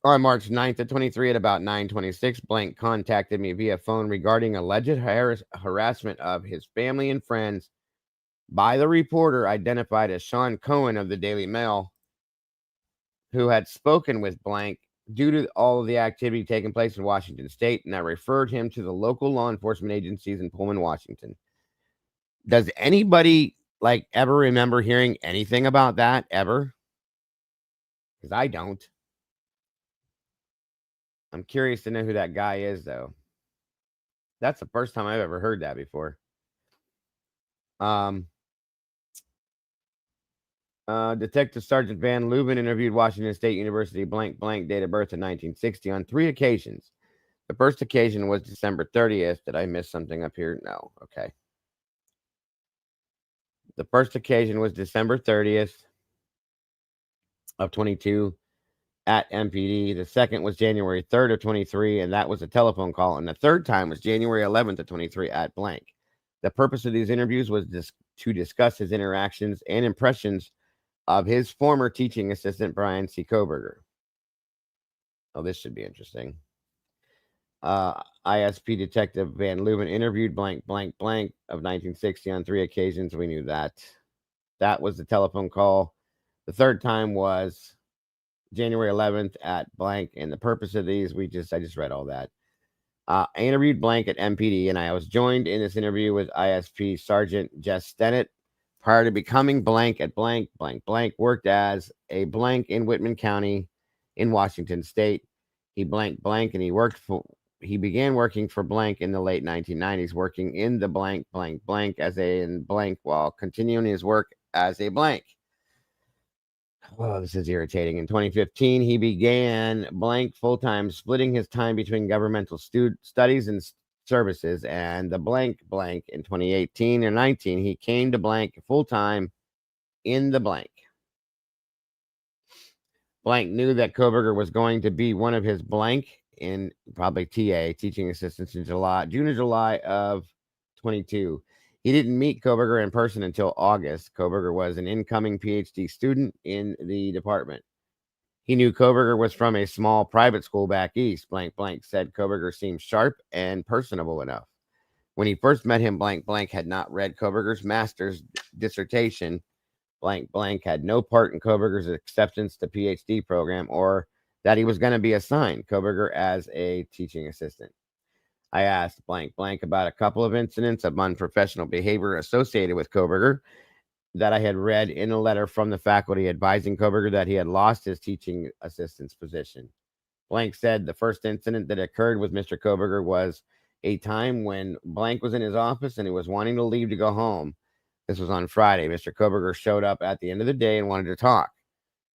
On March 9th of 23 at about 9:26, blank contacted me via phone regarding alleged harassment of his family and friends by the reporter identified as Sean Cohen of the Daily Mail, who had spoken with blank due to all of the activity taking place in Washington State, and I referred him to the local law enforcement agencies in Pullman, Washington. Does anybody ever remember hearing anything about that ever? Because I don't. I'm curious to know who that guy is, though. That's the first time I've ever heard that before. Detective Sergeant Van Leuven interviewed Washington State University blank date of birth in 1960 on 3 occasions. The first occasion was December 30th. Did I miss something up here? No. Okay. The first occasion was December 30th of 22 at MPD. The second was January 3rd of 23, and that was a telephone call. And the third time was January 11th of 23 at blank. The purpose of these interviews was to discuss his interactions and impressions of his former teaching assistant, Brian C. Koberger. Oh, this should be interesting. ISP Detective Van Leuven interviewed blank of 1960 on 3 occasions. We knew that. That was the telephone call. The third time was January 11th at blank. And the purpose of these, I just read all that. I interviewed blank at MPD, and I was joined in this interview with ISP Sergeant Jess Stennett. Prior to becoming blank at blank, worked as a blank in Whitman County in Washington State. He blank, and he began working for blank in the late 1990s, working in the blank as a blank while continuing his work as a blank. Oh, this is irritating. In 2015, he began blank full-time, splitting his time between governmental studies and services, and the blank in 2018 or 19, he came to blank full-time in the blank. Blank knew that Koberger was going to be one of his blank in probably TA teaching assistants in June or July of 22. He didn't meet Koberger in person until August. Koberger was an incoming PhD student in the department. He knew Koberger was from a small private school back east. Blank said Koberger seemed sharp and personable enough. When he first met him, blank had not read Koberger's master's dissertation. Blank had no part in Koberger's acceptance to PhD program or that he was going to be assigned Koberger as a teaching assistant. I asked blank about a couple of incidents of unprofessional behavior associated with Koberger that I had read in a letter from the faculty advising Koberger that he had lost his teaching assistant's position. Blank said the first incident that occurred with Mr. Koberger was a time when blank was in his office and he was wanting to leave to go home. This was on Friday. Mr. Koberger showed up at the end of the day and wanted to talk.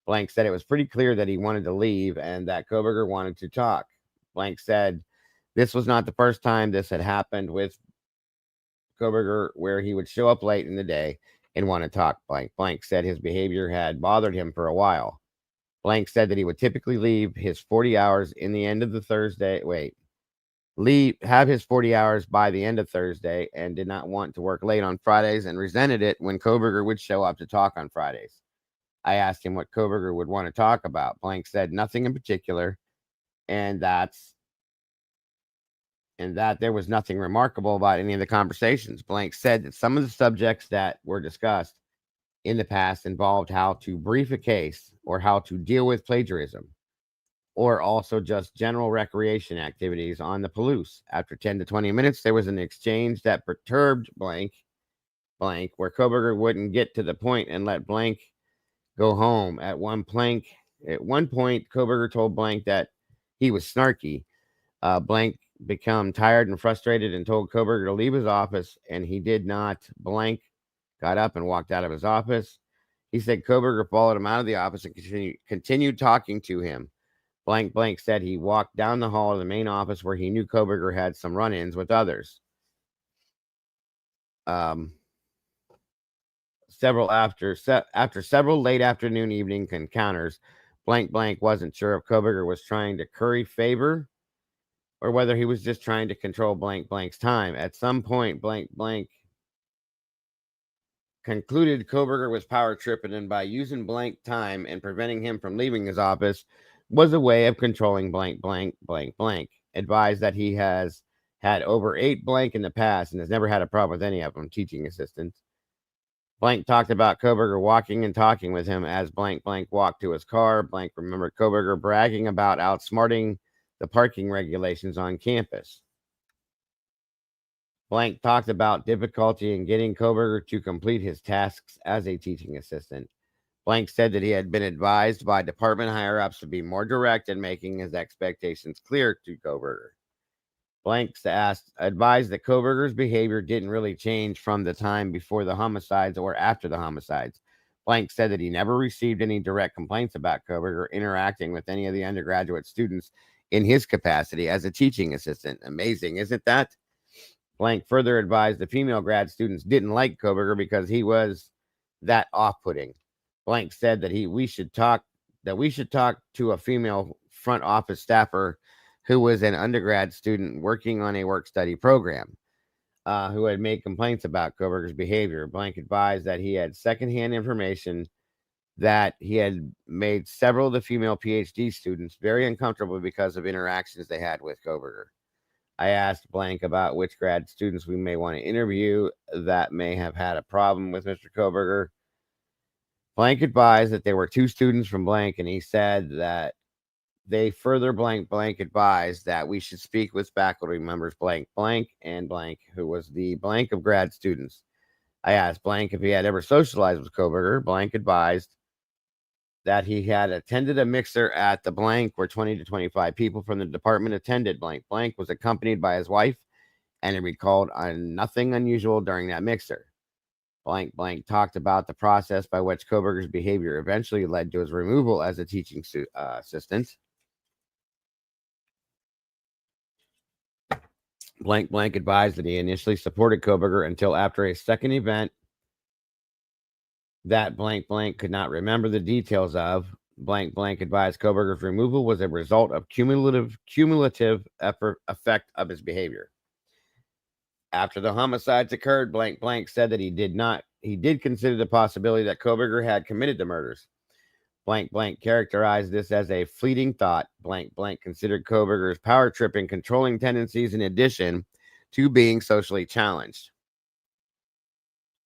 Blank said it was pretty clear that he wanted to leave and that Koberger wanted to talk. Blank said this was not the first time this had happened with Koberger, where he would show up late in the day and want to talk. Blank said his behavior had bothered him for a while. Blank said that he would typically leave his 40 hours in the end of the Thursday. Have his 40 hours by the end of Thursday and did not want to work late on Fridays and resented it when Koberger would show up to talk on Fridays. I asked him what Koberger would want to talk about. Blank said nothing in particular, and that there was nothing remarkable about any of the conversations. Blank said that some of the subjects that were discussed in the past involved how to brief a case or how to deal with plagiarism, or also just general recreation activities on the Palouse. After 10 to 20 minutes, there was an exchange that perturbed Blank blank, where Koberger wouldn't get to the point and let blank go home. At one point, Koberger told blank that he was snarky. Blank became tired and frustrated and told Koberger to leave his office, and he did not. Blank got up and walked out of his office. He said Koberger followed him out of the office and continued talking to him. Blank said he walked down the hall to the main office where he knew Koberger had some run-ins with others. After several late afternoon evening encounters, blank wasn't sure if Koberger was trying to curry favor or whether he was just trying to control blank's time. At some point, blank concluded Koberger was power tripping, and by using blank time and preventing him from leaving his office was a way of controlling blank. Advised that he has had over 8 blank in the past and has never had a problem with any of them, teaching assistants. Blank talked about Koberger walking and talking with him as blank walked to his car. Blank remembered Koberger bragging about outsmarting the parking regulations on campus. Blank talked about difficulty in getting Koberger to complete his tasks as a teaching assistant. Blank said that he had been advised by department higher-ups to be more direct in making his expectations clear to Koberger. Blank advised that Koberger's behavior didn't really change from the time before the homicides or after the homicides. Blank said that he never received any direct complaints about Koberger interacting with any of the undergraduate students in his capacity as a teaching assistant. Amazing, isn't that? Blank further advised the female grad students didn't like Koberger because he was that off-putting. Blank said that we should talk to a female front office staffer who was an undergrad student working on a work-study program, who had made complaints about Koberger's behavior. Blank advised that he had secondhand information that he had made several of the female PhD students very uncomfortable because of interactions they had with Koberger. I asked Blank about which grad students we may want to interview that may have had a problem with Mr. Koberger. Blank advised that there were 2 students from Blank, and he said that they further blank advised that we should speak with faculty members blank and blank, who was the blank of grad students. I asked Blank if he had ever socialized with Koberger. Blank advised that he had attended a mixer at the blank where 20 to 25 people from the department attended. Blank was accompanied by his wife, and he recalled nothing unusual during that mixer. Blank talked about the process by which Koberger's behavior eventually led to his removal as a teaching assistant. Blank advised that he initially supported Koberger until after a second event that blank could not remember the details of. Blank advised Koberger's removal was a result of cumulative effect of his behavior. After the homicides occurred, blank said that he did consider the possibility that Koberger had committed the murders. Blank characterized this as a fleeting thought. Blank considered Koberger's power tripping, controlling tendencies in addition to being socially challenged.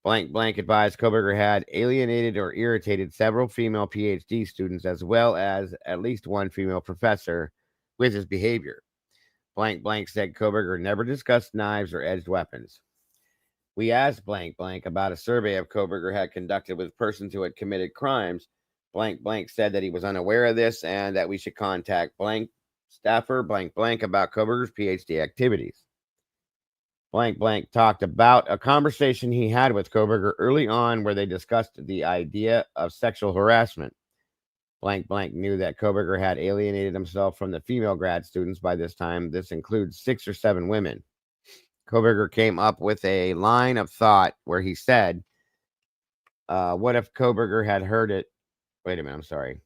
Blank advised Koberger had alienated or irritated several female PhD students as well as at least one female professor with his behavior. Blank said Koberger never discussed knives or edged weapons. We asked blank about a survey of Koberger had conducted with persons who had committed crimes. Blank said that he was unaware of this and that we should contact blank staffer blank about Koberger's PhD activities. Blank talked about a conversation he had with Koberger early on where they discussed the idea of sexual harassment. Blank knew that Koberger had alienated himself from the female grad students by this time. This includes 6 or 7 women. Koberger came up with a line of thought where he said, what if Koberger had heard it? Wait a minute, I'm sorry.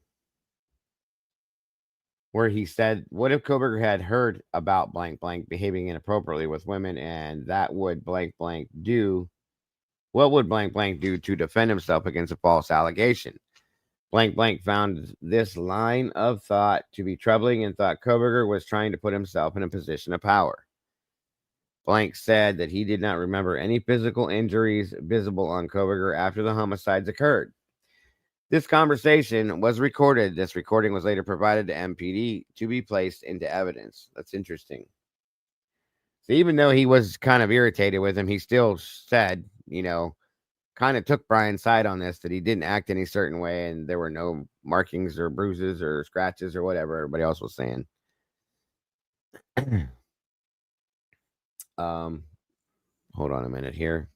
Where he said, what if Koberger had heard about blank behaving inappropriately with women, and that would blank do? What would blank do to defend himself against a false allegation? Blank found this line of thought to be troubling and thought Koberger was trying to put himself in a position of power. Blank said that he did not remember any physical injuries visible on Koberger after the homicides occurred. This conversation was recorded. This recording was later provided to MPD to be placed into evidence. That's interesting. So even though he was kind of irritated with him, he still said, kind of took Brian's side on this, that he didn't act any certain way and there were no markings or bruises or scratches or whatever everybody else was saying. Hold on a minute here.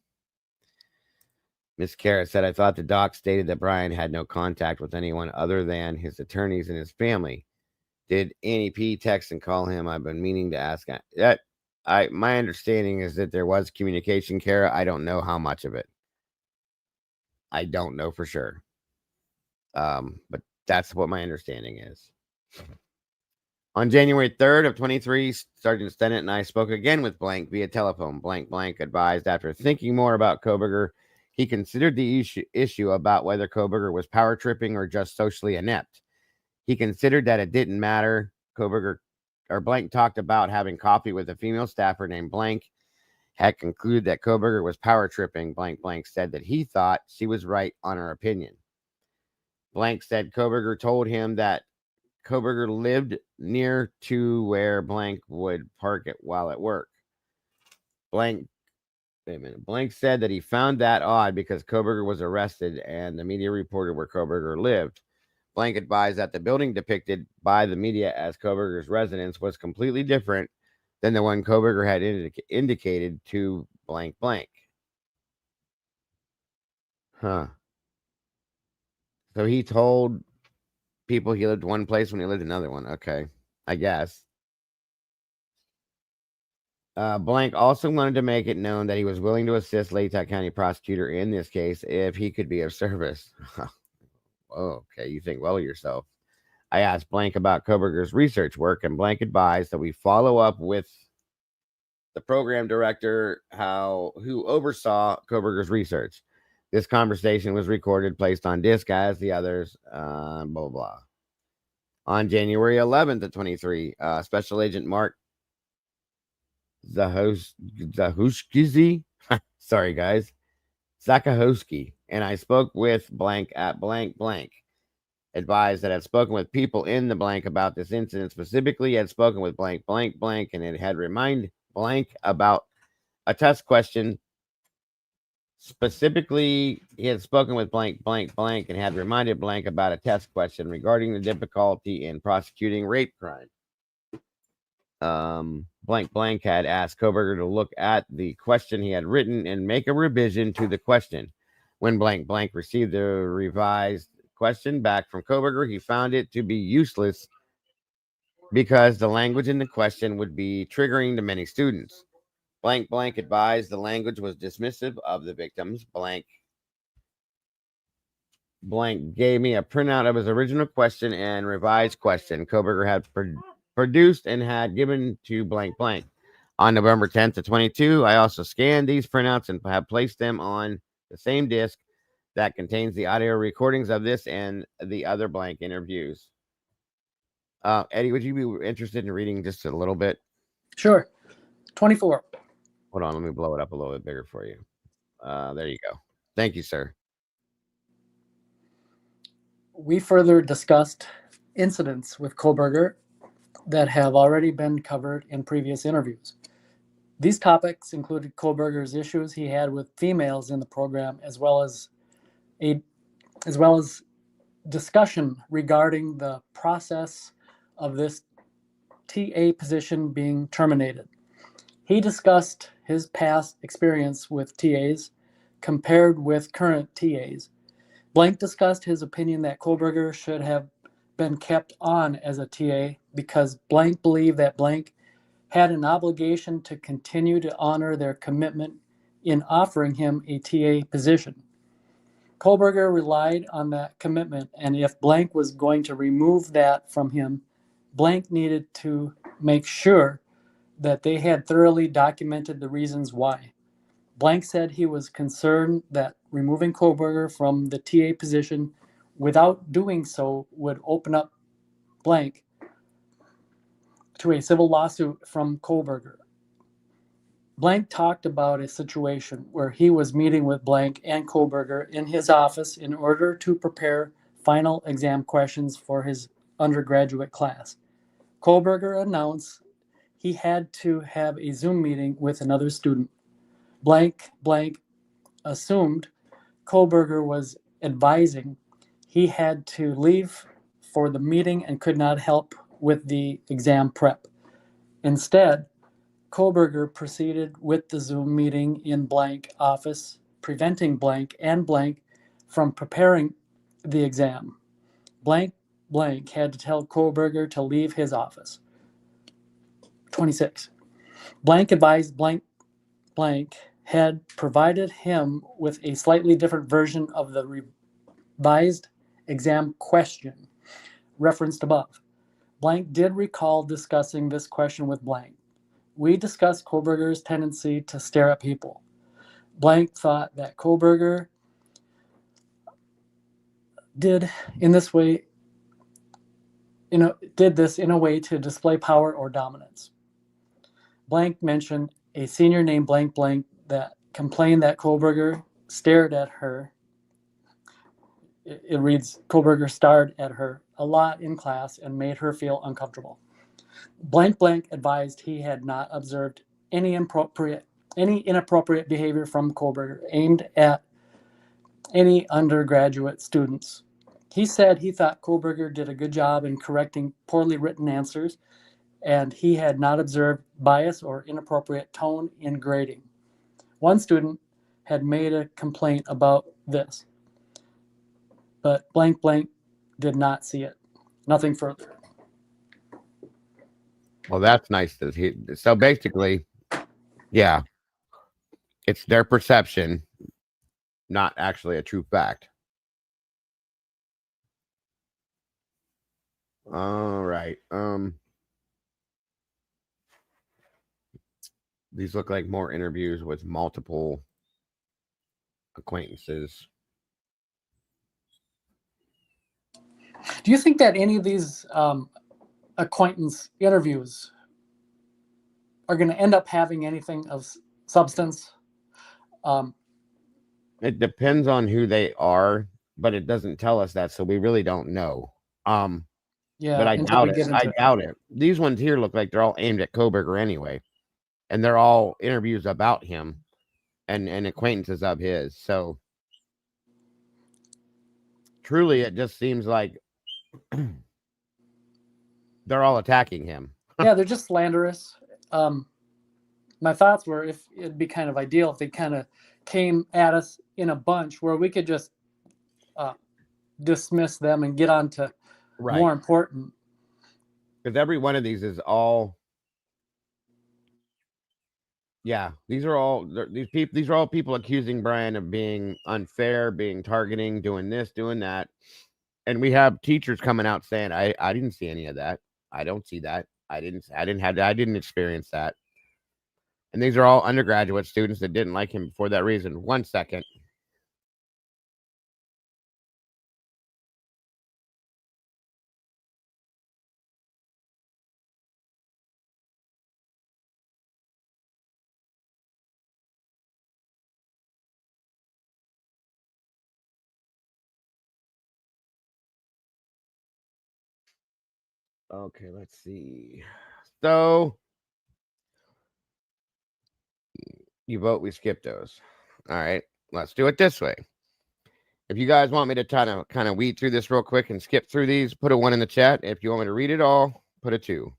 Miss Carrot said, I thought the doc stated that Brian had no contact with anyone other than his attorneys and his family. Did Annie P text and call him? I've been meaning to ask that. My understanding is that there was communication, Kara. I don't know how much of it. I don't know for sure. But that's what my understanding is. On January 3rd of 23, Sergeant Stennett and I spoke again with Blank via telephone. Blank advised after thinking more about Koberger, he considered the issue about whether Koberger was power tripping or just socially inept. He considered that it didn't matter. Koberger or Blank talked about having coffee with a female staffer named Blank, had concluded that Koberger was power tripping. Blank said that he thought she was right on her opinion. Blank said Koberger told him that Koberger lived near to where Blank would park it while at work. Blank said that he found that odd because Koberger was arrested and the media reported where Koberger lived. Blank advised that the building depicted by the media as Koberger's residence was completely different than the one Koberger had indicated to Blank. Huh. So he told people he lived one place when he lived another one. Okay, I guess. Blank also wanted to make it known that he was willing to assist Latah County prosecutor in this case if he could be of service. Oh, okay, you think well of yourself. I asked Blank about Koberger's research work, and Blank advised that we follow up with the program director who oversaw Koberger's research. This conversation was recorded, placed on disc as the others, blah, blah. On January 11th of 23, Special Agent Mark Zahushkizi, sorry guys, Zakahowski, and I spoke with Blank at blank, advised that I had spoken with people in the blank about this incident. Specifically, had spoken with blank, and it had reminded Blank about a test question. Specifically, he had spoken with blank, and had reminded Blank about a test question regarding the difficulty in prosecuting rape crime. Blank had asked Koberger to look at the question he had written and make a revision to the question. When Blank received the revised question back from Koberger, he found it to be useless because the language in the question would be triggering to many students. Blank advised the language was dismissive of the victims. Blank gave me a printout of his original question and revised question Koberger had produced and had given to blank. On November 10th to 22, I also scanned these printouts and have placed them on the same disc that contains the audio recordings of this and the other Blank interviews. Eddie, would you be interested in reading just a little bit? Sure. 24. Hold on, let me blow it up a little bit bigger for you. There you go. Thank you, sir. We further discussed incidents with Koberger that have already been covered in previous interviews. These topics included Koberger's issues he had with females in the program, as well as discussion regarding the process of this TA position being terminated. He discussed his past experience with TAs compared with current TAs. Blank discussed his opinion that Koberger should have been kept on as a TA because Blank believed that Blank had an obligation to continue to honor their commitment in offering him a TA position. Koberger relied on that commitment, and if Blank was going to remove that from him, Blank needed to make sure that they had thoroughly documented the reasons why. Blank said he was concerned that removing Koberger from the TA position without doing so would open up Blank to a civil lawsuit from Koberger. Blank talked about a situation where he was meeting with Blank and Koberger in his office in order to prepare final exam questions for his undergraduate class. Koberger announced he had to have a Zoom meeting with another student. Blank assumed Kohlberger was advising he had to leave for the meeting and could not help with the exam prep. Instead, Kohlberger proceeded with the Zoom meeting in blank office, preventing blank and blank from preparing the exam. Blank blank had to tell Kohlberger to leave his office. 26. Blank advised blank blank had provided him with a slightly different version of the revised exam question referenced above. Blank did recall discussing this question with blank. We discussed Kohlberger's tendency to stare at people. Blank thought that Kohlberger did this in a way to display power or dominance. Blank mentioned a senior named blank blank that complained that Kohlberger stared at her. It reads, Kohlberger stared at her a lot in class and made her feel uncomfortable. Blank blank advised he had not observed any inappropriate behavior from Kohlberger aimed at any undergraduate students. He said he thought Kohlberger did a good job in correcting poorly written answers, and he had not observed bias or inappropriate tone in grading. One student had made a complaint about this, but blank blank did not see it. Nothing further. Well, that's nice to hear. So basically, yeah, it's their perception, not actually a true fact. All right. These look like more interviews with multiple acquaintances. Do you think that any of these acquaintance interviews are going to end up having anything of substance? It depends on who they are, but it doesn't tell us that, so we really don't know. Yeah, but I doubt it. I it. doubt it. These ones here look like they're all aimed at Kohlberger anyway, and they're all interviews about him and acquaintances of his. So truly, it just seems like they're all attacking him. Yeah, they're just slanderous. My thoughts were if it'd be kind of ideal if they kind of came at us in a bunch where we could just dismiss them and get on to more important. Because every one of these is all, yeah, these are all people accusing Brian of being unfair, being targeting, doing this, doing that. And we have teachers coming out saying, I didn't see any of that. I don't see that. I didn't experience that. And these are all undergraduate students that didn't like him for that reason. 1 second. Okay, let's see. So you vote, we skip those. All right, let's do it this way. If you guys want me to kind of weed through this real quick and skip through these, put a 1 in the chat. If you want me to read it all, put a 2.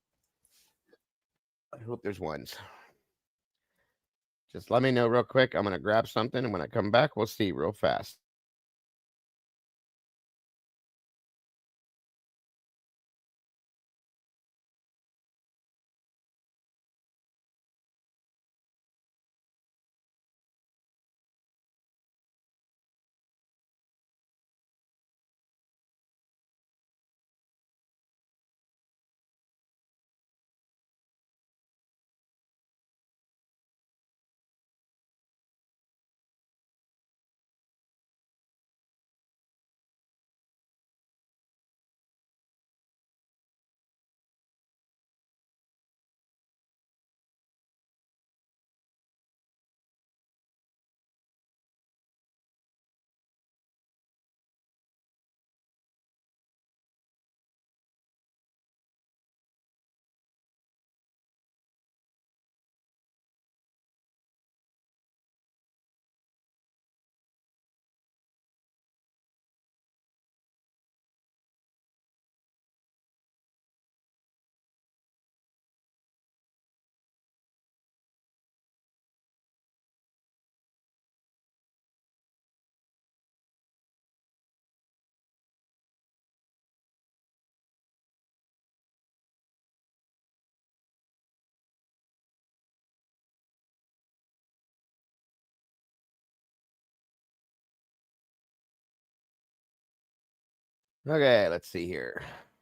I hope there's ones. Just let me know real quick. I'm going to grab something, and when I come back, we'll see real fast. Okay, let's see here.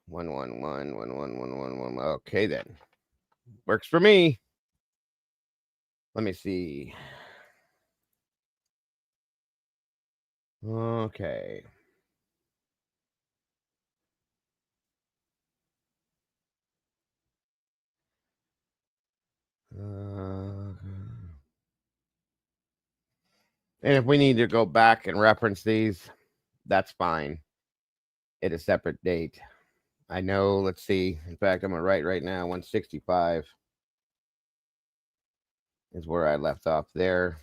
111 Okay, then. Works for me. Let me see. Okay. And if we need to go back and reference these, that's fine. At a separate date. I know, let's see. In fact, I'm going to write right now 165 is where I left off there.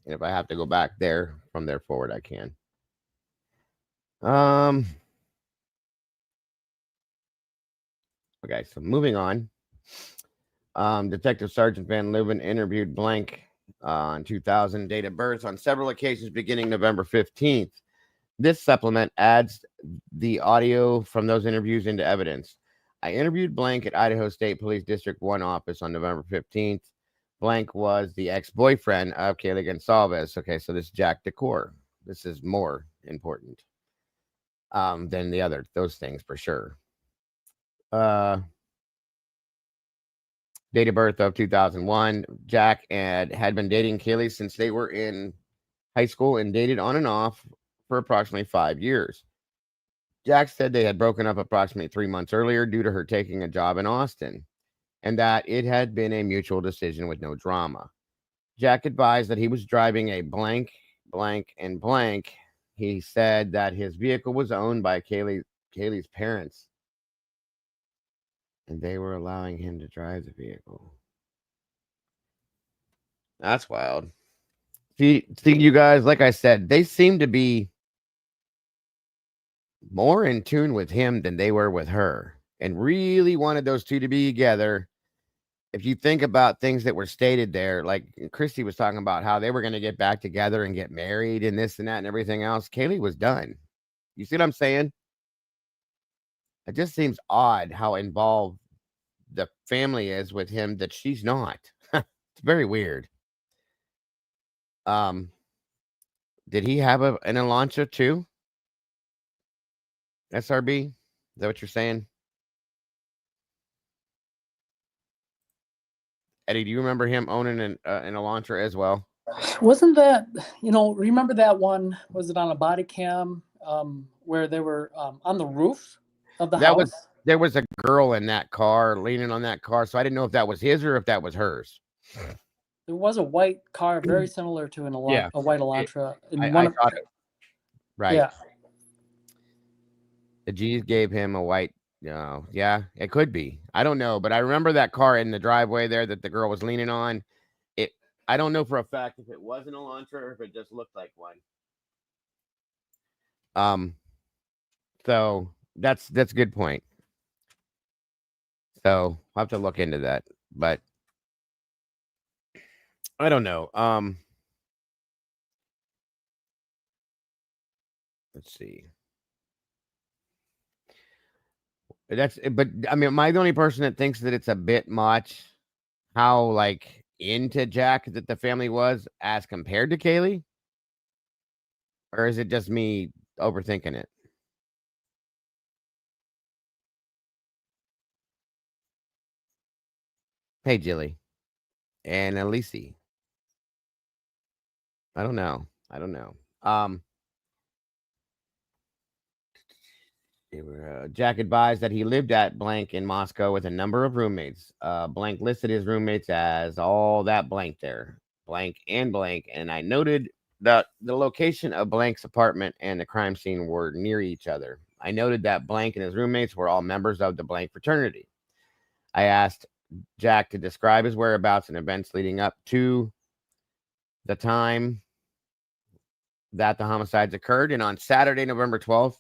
And if I have to go back there from there forward, I can. Okay, so moving on. Detective Sergeant Van Leuven interviewed blank on 2000, date of birth on several occasions beginning November 15th. This supplement adds the audio from those interviews into evidence. I interviewed blank at Idaho State Police District 1 office on November 15th. Blank was the ex-boyfriend of Kaylee Gonsalves. Okay, so this is Jack Decor. This is more important than those things for sure. Date of birth of 2001. Jack had been dating Kaylee since they were in high school and dated on and off for approximately 5 years. Jack said they had broken up approximately 3 months earlier due to her taking a job in Austin, and that it had been a mutual decision with no drama. Jack advised that he was driving a blank, blank, and blank. He said that his vehicle was owned by Kaylee's parents, and they were allowing him to drive the vehicle. That's wild. See, you guys, like I said, they seem to be more in tune with him than they were with her and really wanted those two to be together. If you think about things that were stated there, like Christy was talking about how they were going to get back together and get married and this and that and everything else, Kaylee was done. You see what I'm saying? It just seems odd how involved the family is with him that she's not. It's very weird. Did he have an Elantra too? SRB? Is that what you're saying? Eddie, do you remember him owning an Elantra as well? Wasn't that, remember that one, was it on a body cam where they were on the roof of the house? There was a girl in that car, leaning on that car, so I didn't know if that was his or if that was hers. There was a white car very similar to a white Elantra. I thought it. Right. Yeah. The G's gave him a white. Yeah, it could be. I don't know, but I remember that car in the driveway there that the girl was leaning on. I don't know for a fact if it was an Elantra or if it just looked like one. So that's a good point. So I'll have to look into that, but I don't know. Let's see. But I mean, am I the only person that thinks that it's a bit much how like into Jack that the family was as compared to Kaylee? Or is it just me overthinking it? Hey, Jilly and Elise. I don't know. Jack advised that he lived at blank in Moscow with a number of roommates. Blank listed his roommates as all that blank there, blank. And I noted that the location of blank's apartment and the crime scene were near each other. I noted that blank and his roommates were all members of the blank fraternity. I asked Jack to describe his whereabouts and events leading up to the time that the homicides occurred. And on Saturday, November 12th,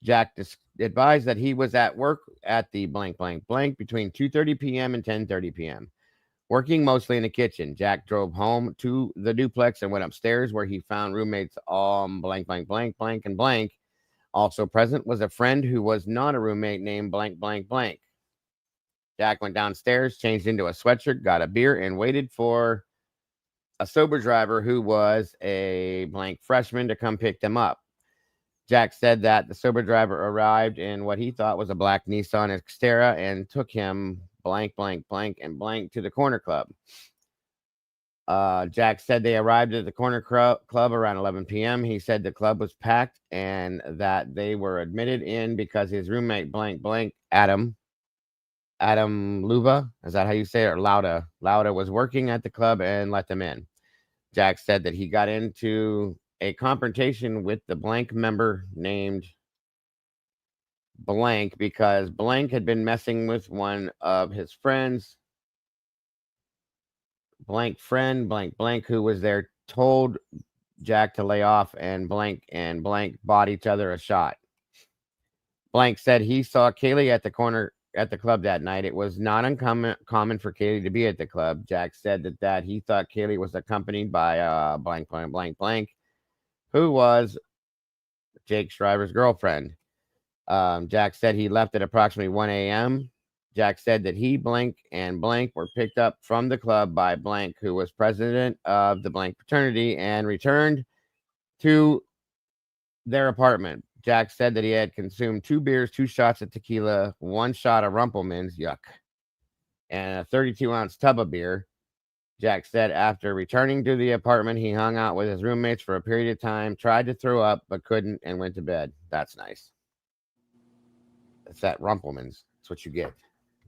Jack advised that he was at work at the blank between 2:30 p.m. and 10:30 p.m., working mostly in the kitchen. Jack drove home to the duplex and went upstairs where he found roommates blank. Also present was a friend who was not a roommate named blank. Jack went downstairs, changed into a sweatshirt, got a beer, and waited for a sober driver who was a blank freshman to come pick them up. Jack said that the sober driver arrived in what he thought was a black Nissan Xterra and took him blank, blank, blank, and blank to the corner club. Jack said they arrived at the corner club around 11 p.m. He said the club was packed and that they were admitted in because his roommate blank, blank, Adam Luba, is that how you say it? Or Lauda was working at the club and let them in. Jack said that he got into a confrontation with the blank member named blank because blank had been messing with one of his friends, blank friend, blank, blank, who was there, told Jack to lay off, and blank bought each other a shot. Blank said he saw Kaylee at the club that night. It was not uncommon for Kaylee to be at the club. Jack said that he thought Kaylee was accompanied by blank, blank, blank, blank, who was Jake Shriver's girlfriend. Jack said he left at approximately 1 a.m. Jack said that he, blank, and blank were picked up from the club by blank, who was president of the blank fraternity, and returned to their apartment. Jack said that he had consumed 2 beers, 2 shots of tequila, 1 shot of Rumpelmans, yuck, and a 32-ounce tub of beer. Jack said after returning to the apartment, he hung out with his roommates for a period of time, tried to throw up, but couldn't, and went to bed. That's nice. That's that Rumpelmans. That's what you get.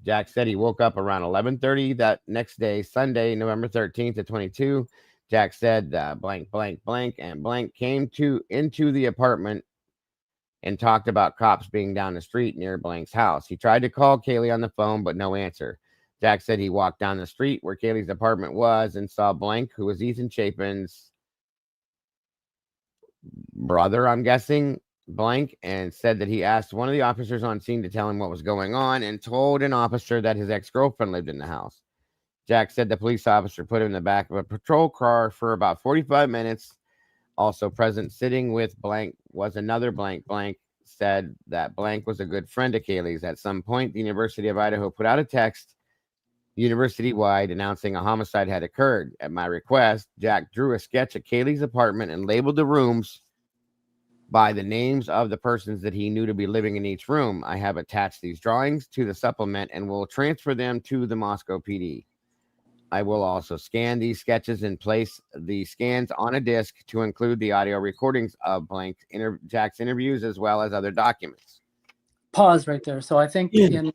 Jack said he woke up around 11:30 that next day, Sunday, November 13th at 22. Jack said blank, blank, blank, and blank came into the apartment and talked about cops being down the street near blank's house. He tried to call Kaylee on the phone, but no answer. Jack said he walked down the street where Kaylee's apartment was and saw blank, who was Ethan Chapin's brother, I'm guessing, blank, and said that he asked one of the officers on scene to tell him what was going on and told an officer that his ex-girlfriend lived in the house. Jack said the police officer put him in the back of a patrol car for about 45 minutes. Also present, sitting with blank, was another blank. Blank said that blank was a good friend of Kaylee's. At some point, the University of Idaho put out a text university-wide announcing a homicide had occurred. At my request, Jack drew a sketch of Kaylee's apartment and labeled the rooms by the names of the persons that he knew to be living in each room. I have attached these drawings to the supplement and will transfer them to the Moscow PD. I will also scan these sketches and place the scans on a disc to include the audio recordings of blank Jack's interviews as well as other documents. Pause right there. So I think in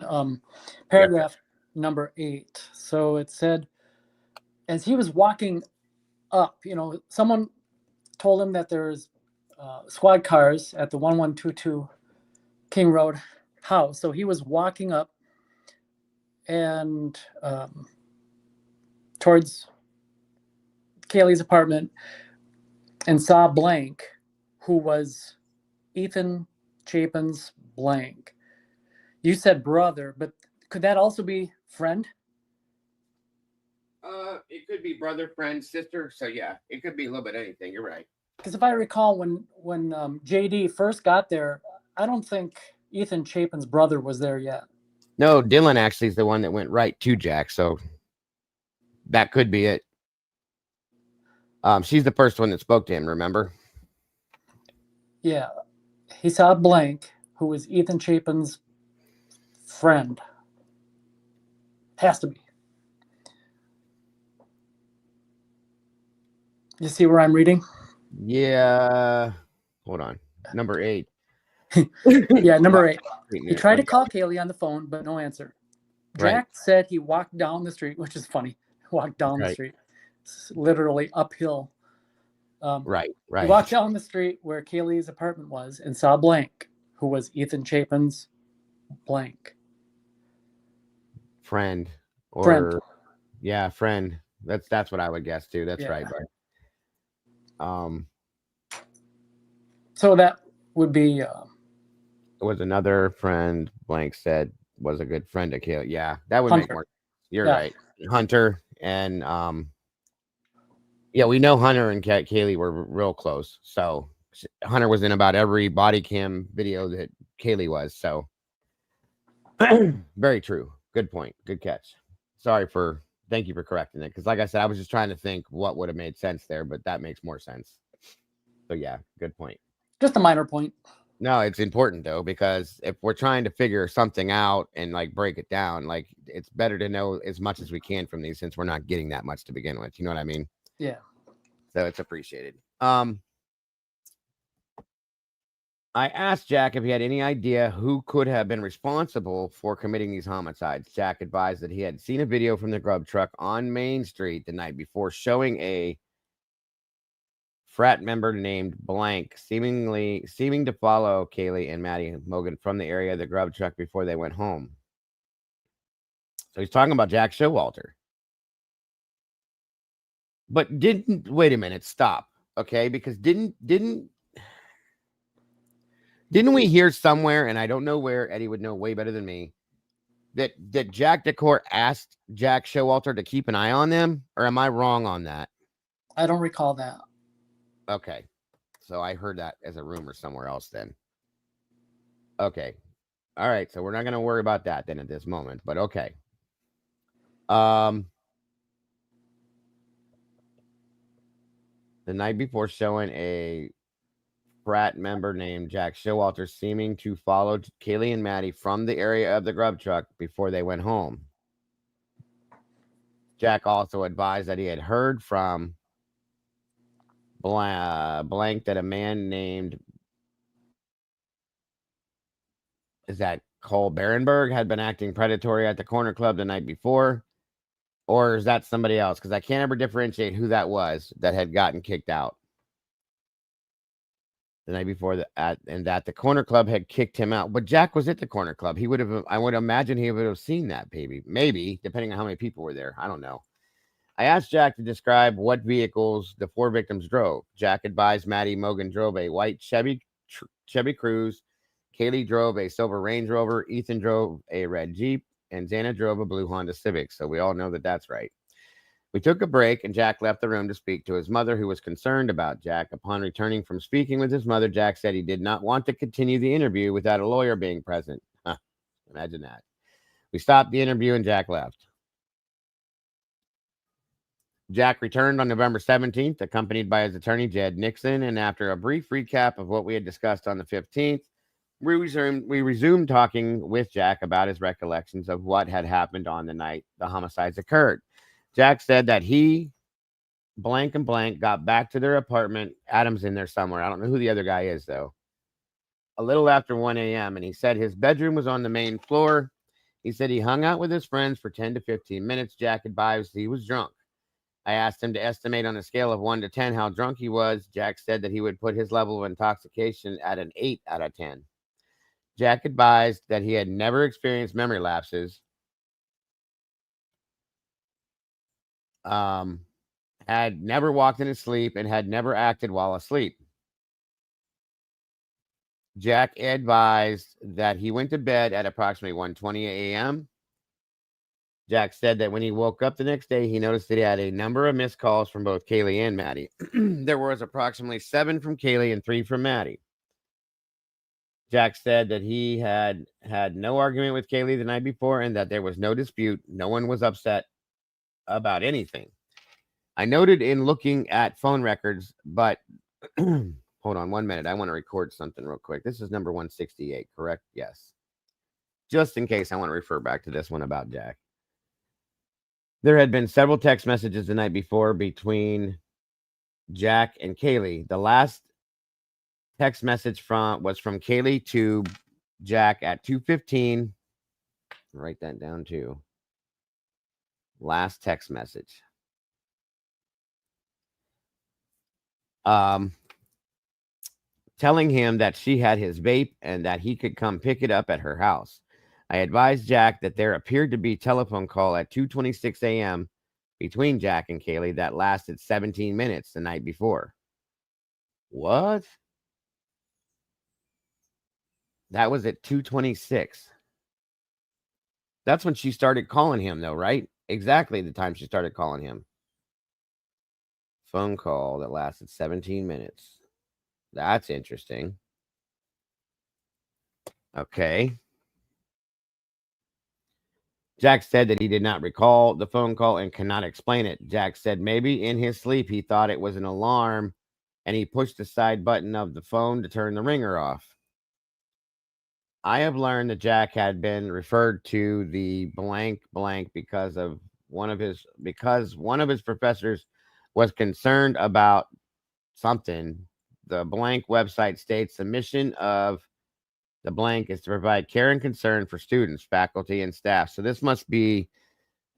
paragraph number 8, so it said, as he was walking up, someone told him that there's squad cars at the 1122 King Road house. So he was walking up and towards Kaylee's apartment and saw blank, who was Ethan Chapin's blank. You said brother, but could that also be friend? It could be brother, friend, sister. So yeah, it could be a little bit anything. You're right. Because if I recall, when JD first got there, I don't think Ethan Chapin's brother was there yet. No, Dylan actually is the one that went right to Jack, so that could be it. She's the first one that spoke to him, remember? Yeah. He saw blank, who was Ethan Chapin's friend. Has to be. You see where I'm reading? Yeah. Hold on. Number 8. Yeah, number 8. He tried to call Kaylee on the phone, but no answer. Jack said he walked down the street, which is funny. Walked down the street. It's literally uphill. Right. He walked down the street where Kaylee's apartment was and saw blank, who was Ethan Chapin's blank. Friend. Yeah, friend. That's what I would guess too. That's right. So that would be was another friend blank said was a good friend of Kaylee. Yeah, that would make more sense. You're right. Hunter and yeah, we know Hunter and Kaylee were real close. So Hunter was in about every body cam video that Kaylee was. So very true. Good point. Good catch. Thank you for correcting it. Because like I said, I was just trying to think what would have made sense there, but that makes more sense. So yeah, good point. Just a minor point. No, it's important though, because if we're trying to figure something out and like break it down, like it's better to know as much as we can from these, since we're not getting that much to begin with. You know what I mean? Yeah. So it's appreciated. I asked Jack if he had any idea who could have been responsible for committing these homicides. Jack advised that he had seen a video from the grub truck on Main Street the night before showing a frat member named Blank seeming to follow Kaylee and Maddie Mogan from the area of the grub truck before they went home. So he's talking about Jack Showalter. But wait a minute, stop. Okay, because didn't we hear somewhere, and I don't know where, Eddie would know way better than me, that Jack Decor asked Jack Showalter to keep an eye on them? Or am I wrong on that? I don't recall that. Okay. So I heard that as a rumor somewhere else then. Okay. All right. So we're not going to worry about that then at this moment, but okay. The night before, showing a frat member named Jack Showalter seeming to follow Kaylee and Maddie from the area of the grub truck before they went home. Jack also advised that he had heard from Blank that a man named, is that Cole Barenberg, had been acting predatory at the corner club the night before. Or is that somebody else? Because I can't ever differentiate who that was that had gotten kicked out the night before, and that the corner club had kicked him out. But Jack was at the corner club. He would have, I would imagine he would have seen that, maybe, depending on how many people were there. I don't know. I asked Jack to describe what vehicles the four victims drove. Jack advised Maddie Mogan drove a white Chevy Cruze. Kaylee drove a silver Range Rover. Ethan drove a red Jeep. And Xana drove a blue Honda Civic. So we all know that that's right. We took a break, and Jack left the room to speak to his mother, who was concerned about Jack. Upon returning from speaking with his mother, Jack said he did not want to continue the interview without a lawyer being present. Imagine that. We stopped the interview, and Jack left. Jack returned on November 17th, accompanied by his attorney, Jed Nixon, and after a brief recap of what we had discussed on the 15th, we resumed talking with Jack about his recollections of what had happened on the night the homicides occurred. Jack said that he, Blank and Blank, got back to their apartment. Adam's in there somewhere. I don't know who the other guy is, though. A little after 1 a.m., and he said his bedroom was on the main floor. He said he hung out with his friends for 10 to 15 minutes. Jack advised he was drunk. I asked him to estimate on a scale of 1 to 10 how drunk he was. Jack said that he would put his level of intoxication at an 8 out of 10. Jack advised that he had never experienced memory lapses, had never walked in his sleep, and had never acted while asleep. Jack advised that he went to bed at approximately 1:20 a.m. Jack said that when he woke up the next day, he noticed that he had a number of missed calls from both Kaylee and Maddie. There was approximately 7 from Kaylee and 3 from Maddie. Jack said that he had no argument with Kaylee the night before and that there was no dispute. No one was upset about anything. I noted in looking at phone records, but hold on 1 minute. I want to record something real quick. This is number 168, correct? Yes. Just in case I want to refer back to this one about Jack. There had been several text messages the night before between Jack and Kaylee. The last text message was from Kaylee to Jack at 2:15. Write that down too. Last text message. Telling him that she had his vape and that he could come pick it up at her house. I advised Jack that there appeared to be a telephone call at 2:26 a.m. between Jack and Kaylee that lasted 17 minutes the night before. What? That was at 2:26. That's when she started calling him, though, right? Exactly the time she started calling him. Phone call that lasted 17 minutes. That's interesting. Okay. Jack said that he did not recall the phone call and cannot explain it. Jack said maybe in his sleep he thought it was an alarm and he pushed the side button of the phone to turn the ringer off. I have learned that Jack had been referred to the blank because one of his professors was concerned about something. The blank website states the mission of the blank is to provide care and concern for students, faculty, and staff. So this must be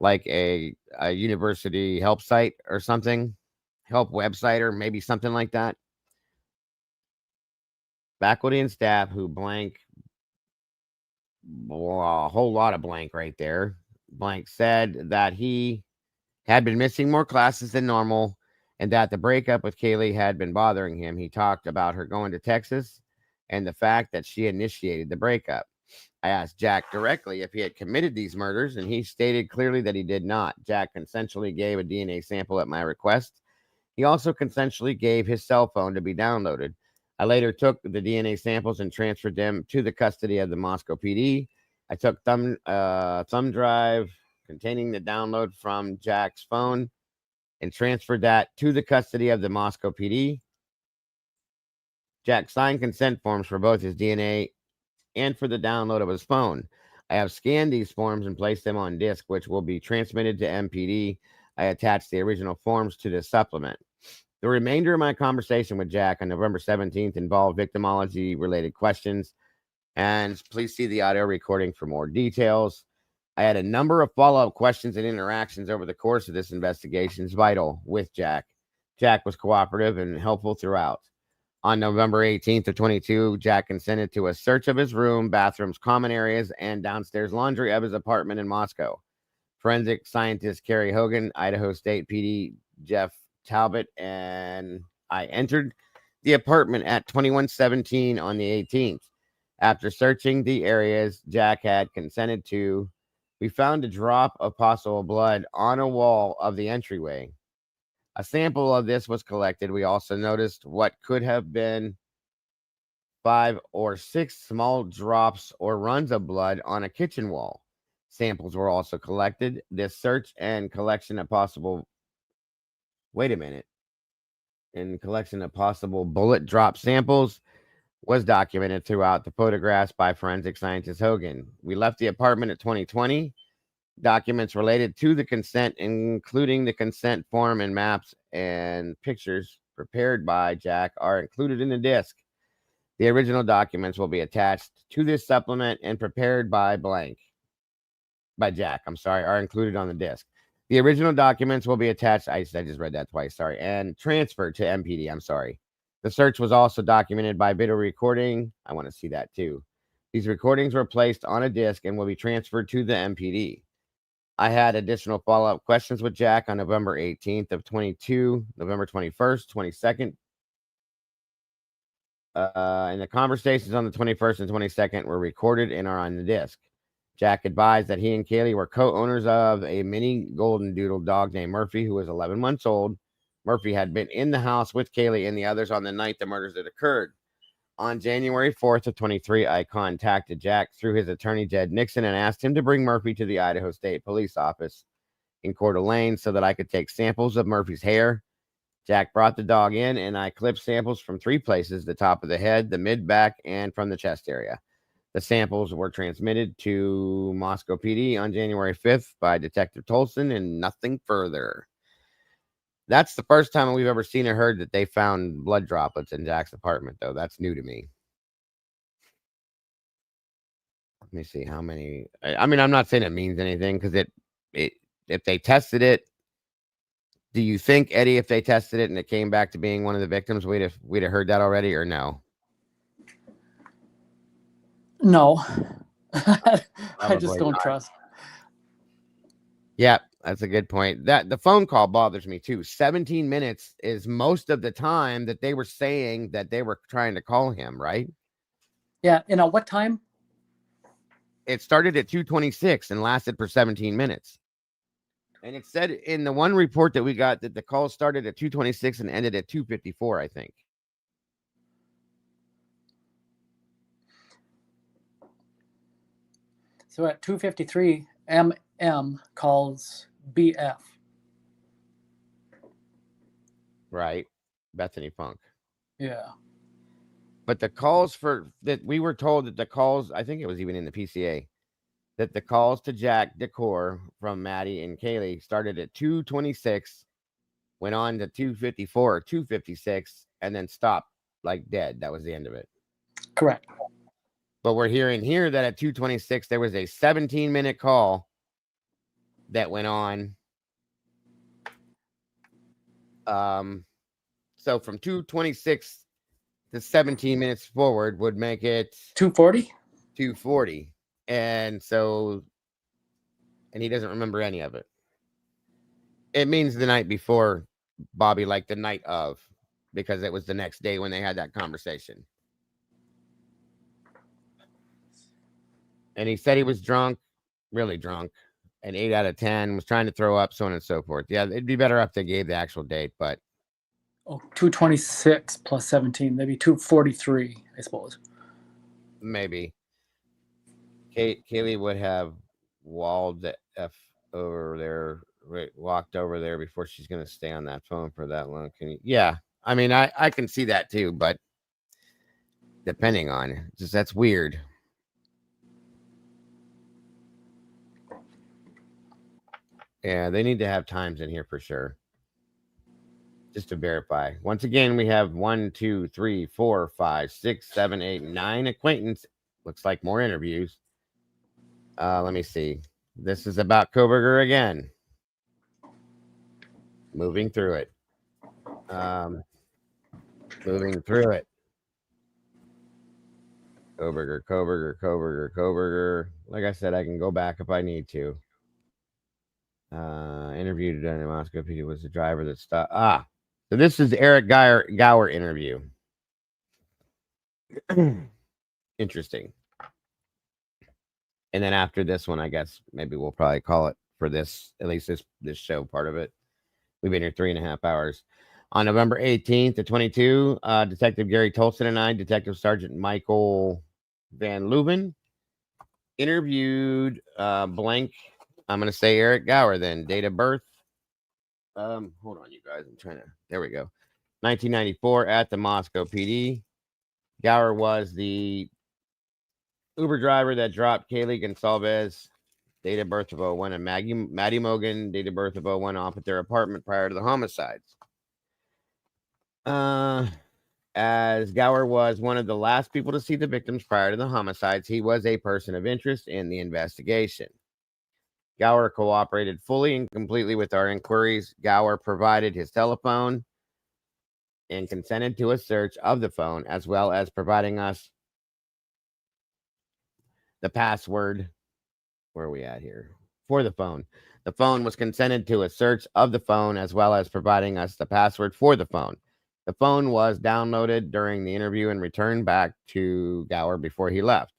like a university help site or something, help website, or maybe something like that. Faculty and staff who blank, a whole lot of blank right there. Blank said that he had been missing more classes than normal and that the breakup with Kaylee had been bothering him. He talked about her going to Texas and the fact that she initiated the breakup. I asked Jack directly if he had committed these murders, and he stated clearly that he did not. Jack consensually gave a DNA sample at my request. He also consensually gave his cell phone to be downloaded. I later took the DNA samples and transferred them to the custody of the Moscow PD. I took thumb drive containing the download from Jack's phone and transferred that to the custody of the Moscow PD. Jack signed consent forms for both his DNA and for the download of his phone. I have scanned these forms and placed them on disk, which will be transmitted to MPD. I attached the original forms to the supplement. The remainder of my conversation with Jack on November 17th involved victimology-related questions, and please see the audio recording for more details. I had a number of follow-up questions and interactions over the course of this investigation vital with Jack. Jack was cooperative and helpful throughout. On November 18th of 22, Jack consented to a search of his room, bathrooms, common areas, and downstairs laundry of his apartment in Moscow. Forensic scientist Carrie Hogan, Idaho State PD Jeff Talbot, and I entered the apartment at 2117 on the 18th. After searching the areas Jack had consented to, we found a drop of possible blood on a wall of the entryway. A sample of this was collected. We also noticed what could have been 5 or 6 small drops or runs of blood on a kitchen wall. Samples were also collected. This search and collection of possible bullet drop samples was documented throughout the photographs by forensic scientist Hogan. We left the apartment at 2020. Documents related to the consent, including the consent form and maps and pictures prepared by Jack, are included in the disk. The original documents will be attached to this supplement and prepared by Jack, are included on the disk. The original documents will be attached. I just read that twice, and transferred to MPD. The search was also documented by video recording. I want to see that too. These recordings were placed on a disk and will be transferred to the MPD. I had additional follow-up questions with Jack on November 18th of 22, November 21st, 22nd. And the conversations on the 21st and 22nd were recorded and are on the disc. Jack advised that he and Kaylee were co-owners of a mini golden doodle dog named Murphy, who was 11 months old. Murphy had been in the house with Kaylee and the others on the night the murders had occurred. On January 4th of 23, I contacted Jack through his attorney, Jed Nixon, and asked him to bring Murphy to the Idaho State Police office in Coeur d'Alene so that I could take samples of Murphy's hair. Jack brought the dog in, and I clipped samples from 3 places: the top of the head, the mid-back, and from the chest area. The samples were transmitted to Moscow PD on January 5th by Detective Tolson, and nothing further. That's the first time we've ever seen or heard that they found blood droplets in Jack's apartment, though. That's new to me. Let me see how many. I mean, I'm not saying it means anything because if they tested it, do you think, Eddie, if they tested it and it came back to being one of the victims, we'd have heard that already, or no? No, I just don't trust. Yeah, that's a good point. That the phone call bothers me too. 17 minutes is most of the time that they were saying that they were trying to call him, right? Yeah, and at what time? It started at 2:26 and lasted for 17 minutes. And it said in the one report that we got that the call started at 2:26 and ended at 2:54, I think. So at 2:53, MM calls BF. Right. Bethany Funk. Yeah. But the calls that we were told that the calls, I think it was even in the PCA, that the calls to Jack Decor from Maddie and Kaylee started at 2:26, went on to 2:54 or 2:56, and then stopped like dead. That was the end of it. Correct. But we're hearing here that at 2:26 there was a 17-minute call that went on. So from 2:26 to 17 minutes forward would make it 2:40. 2:40, and he doesn't remember any of it. It means the night before, Bobby, like the night of, because it was the next day when they had that conversation. And he said he was drunk, really drunk, an 8 out of 10, was trying to throw up, so on and so forth. Yeah, it'd be better if they gave the actual date, but 2:26 plus 17, maybe 2:43, I suppose. Maybe. Kaylee would have walled the F over there, walked over there before she's going to stay on that phone for that long. Yeah, I mean, I can see that too, but depending on, just that's weird. Yeah, they need to have times in here for sure, just to verify. Once again, we have 1, 2, 3, 4, 5, 6, 7, 8, 9 acquaintance. Looks like more interviews. Let me see. This is about Koberger again. Moving through it. Moving through it. Koberger. Like I said, I can go back if I need to. Interviewed in Moscow PD was the driver that stopped. So this is the Eric Gower interview. Interesting. And then after this one, I guess maybe we'll probably call it for this, at least this show part of it. We've been here 3.5 hours. On November 18th to 22, Detective Gary Tolson and I, Detective Sergeant Michael Van Leuven, interviewed blank. I'm going to say Eric Gower then. Date of birth. Hold on, you guys. I'm trying to. There we go. 1994 at the Moscow PD. Gower was the Uber driver that dropped Kaylee Gonsalves, date of birth of 01, and Maddie Mogan, date of birth of 01, off at their apartment prior to the homicides. As Gower was one of the last people to see the victims prior to the homicides, he was a person of interest in the investigation. Gower cooperated fully and completely with our inquiries. Gower provided his telephone and consented to a search of the phone, as well as providing us the password. Where are we at here? For the phone. The phone was consented to a search of the phone, as well as providing us the password for the phone. The phone was downloaded during the interview and returned back to Gower before he left.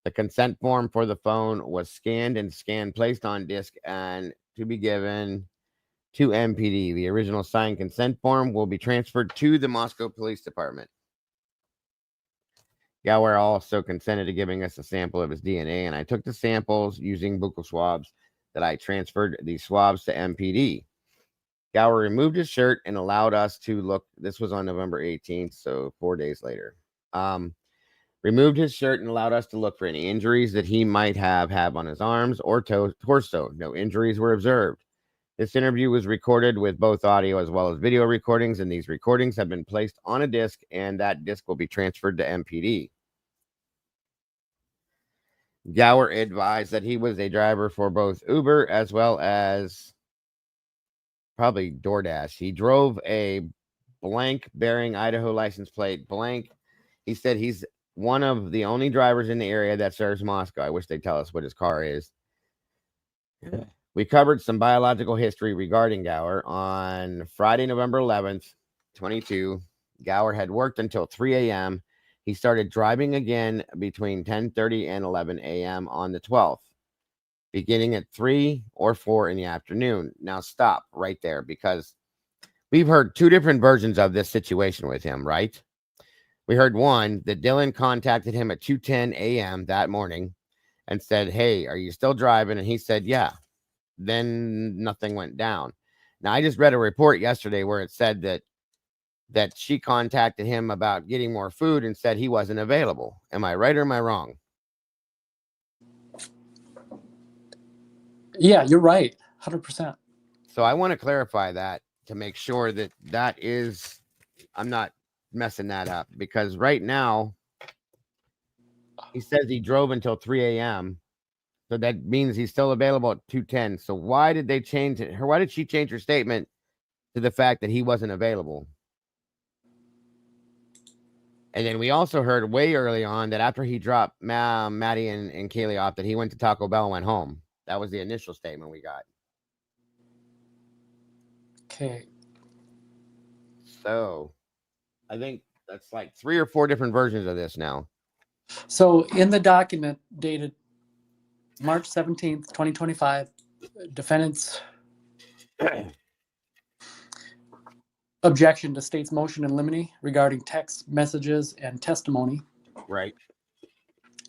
The consent form for the phone was scanned, placed on disk, and to be given to MPD. The original signed consent form will be transferred to the Moscow Police Department. Gower also consented to giving us a sample of his DNA, and I took the samples using buccal swabs that I transferred these swabs to MPD. Gower removed his shirt and allowed us to look. This was on November 18th, so 4 days later. Removed his shirt and allowed us to look for any injuries that he might have on his arms or torso. No injuries were observed. This interview was recorded with both audio as well as video recordings, and these recordings have been placed on a disc, and that disc will be transferred to MPD. Gower advised that he was a driver for both Uber as well as probably DoorDash. He drove a blank bearing Idaho license plate blank. He said he's one of the only drivers in the area that serves Moscow. I wish they'd tell us what his car is. We covered some biological history regarding Gower. On Friday, November 11th, 22, Gower had worked until 3 a.m. He started driving again between 10:30 and 11 a.m. on the 12th, beginning at 3 or 4 in the afternoon. Now stop right there, because we've heard two different versions of this situation with him, right? We heard one that Dylan contacted him at 2:10 a.m. that morning and said, "Hey, are you still driving?" And he said, "Yeah." Then nothing went down. Now, I just read a report yesterday where it said that that she contacted him about getting more food and said he wasn't available. Am I right or am I wrong? Yeah, you're right. 100%. So I want to clarify that to make sure that that is, I'm not messing that up, because right now he says he drove until 3 a.m. So that means he's still available at 2:10. So why did they change it? Why did she change her statement to the fact that he wasn't available? And then we also heard way early on that after he dropped Maddie and Kaylee off, that he went to Taco Bell and went home. That was the initial statement we got. Okay. So I think that's like 3 or 4 different versions of this now. So in the document dated March 17th, 2025, defendants objection to state's motion in limine regarding text messages and testimony. Right.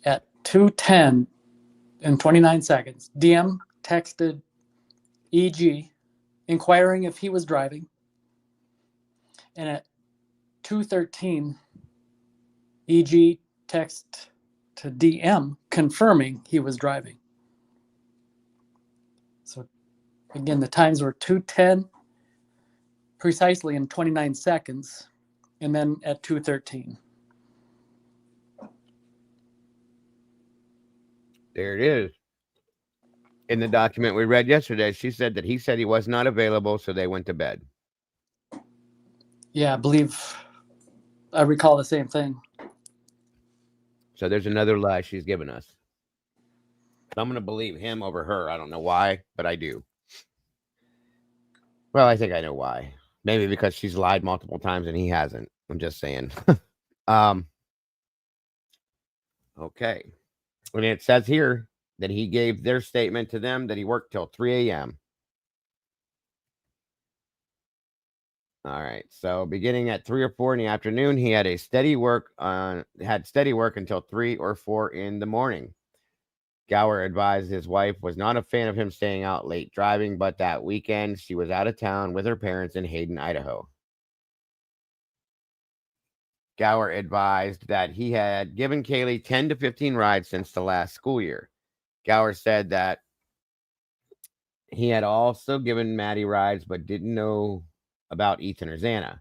At 2:10 and 29 seconds, DM texted EG inquiring if he was driving. And at 2:13, EG text to DM confirming he was driving. So again, the times were 2:10 precisely in 29 seconds, and then at 2:13. There it is. In the document we read yesterday, she said that he said he was not available, so they went to bed. Yeah, I believe I recall the same thing. So there's another lie she's given us. So I'm going to believe him over her. I don't know why, but I do. Well, I think I know why. Maybe because she's lied multiple times and he hasn't. I'm just saying. Okay. And it says here that he gave their statement to them that he worked till 3 a.m. All right. So beginning at 3 or 4 in the afternoon, he had steady work until 3 or 4 in the morning. Gower advised his wife was not a fan of him staying out late driving, but that weekend she was out of town with her parents in Hayden, Idaho. Gower advised that he had given Kaylee 10 to 15 rides since the last school year. Gower said that he had also given Maddie rides, but didn't know about Ethan or Xana.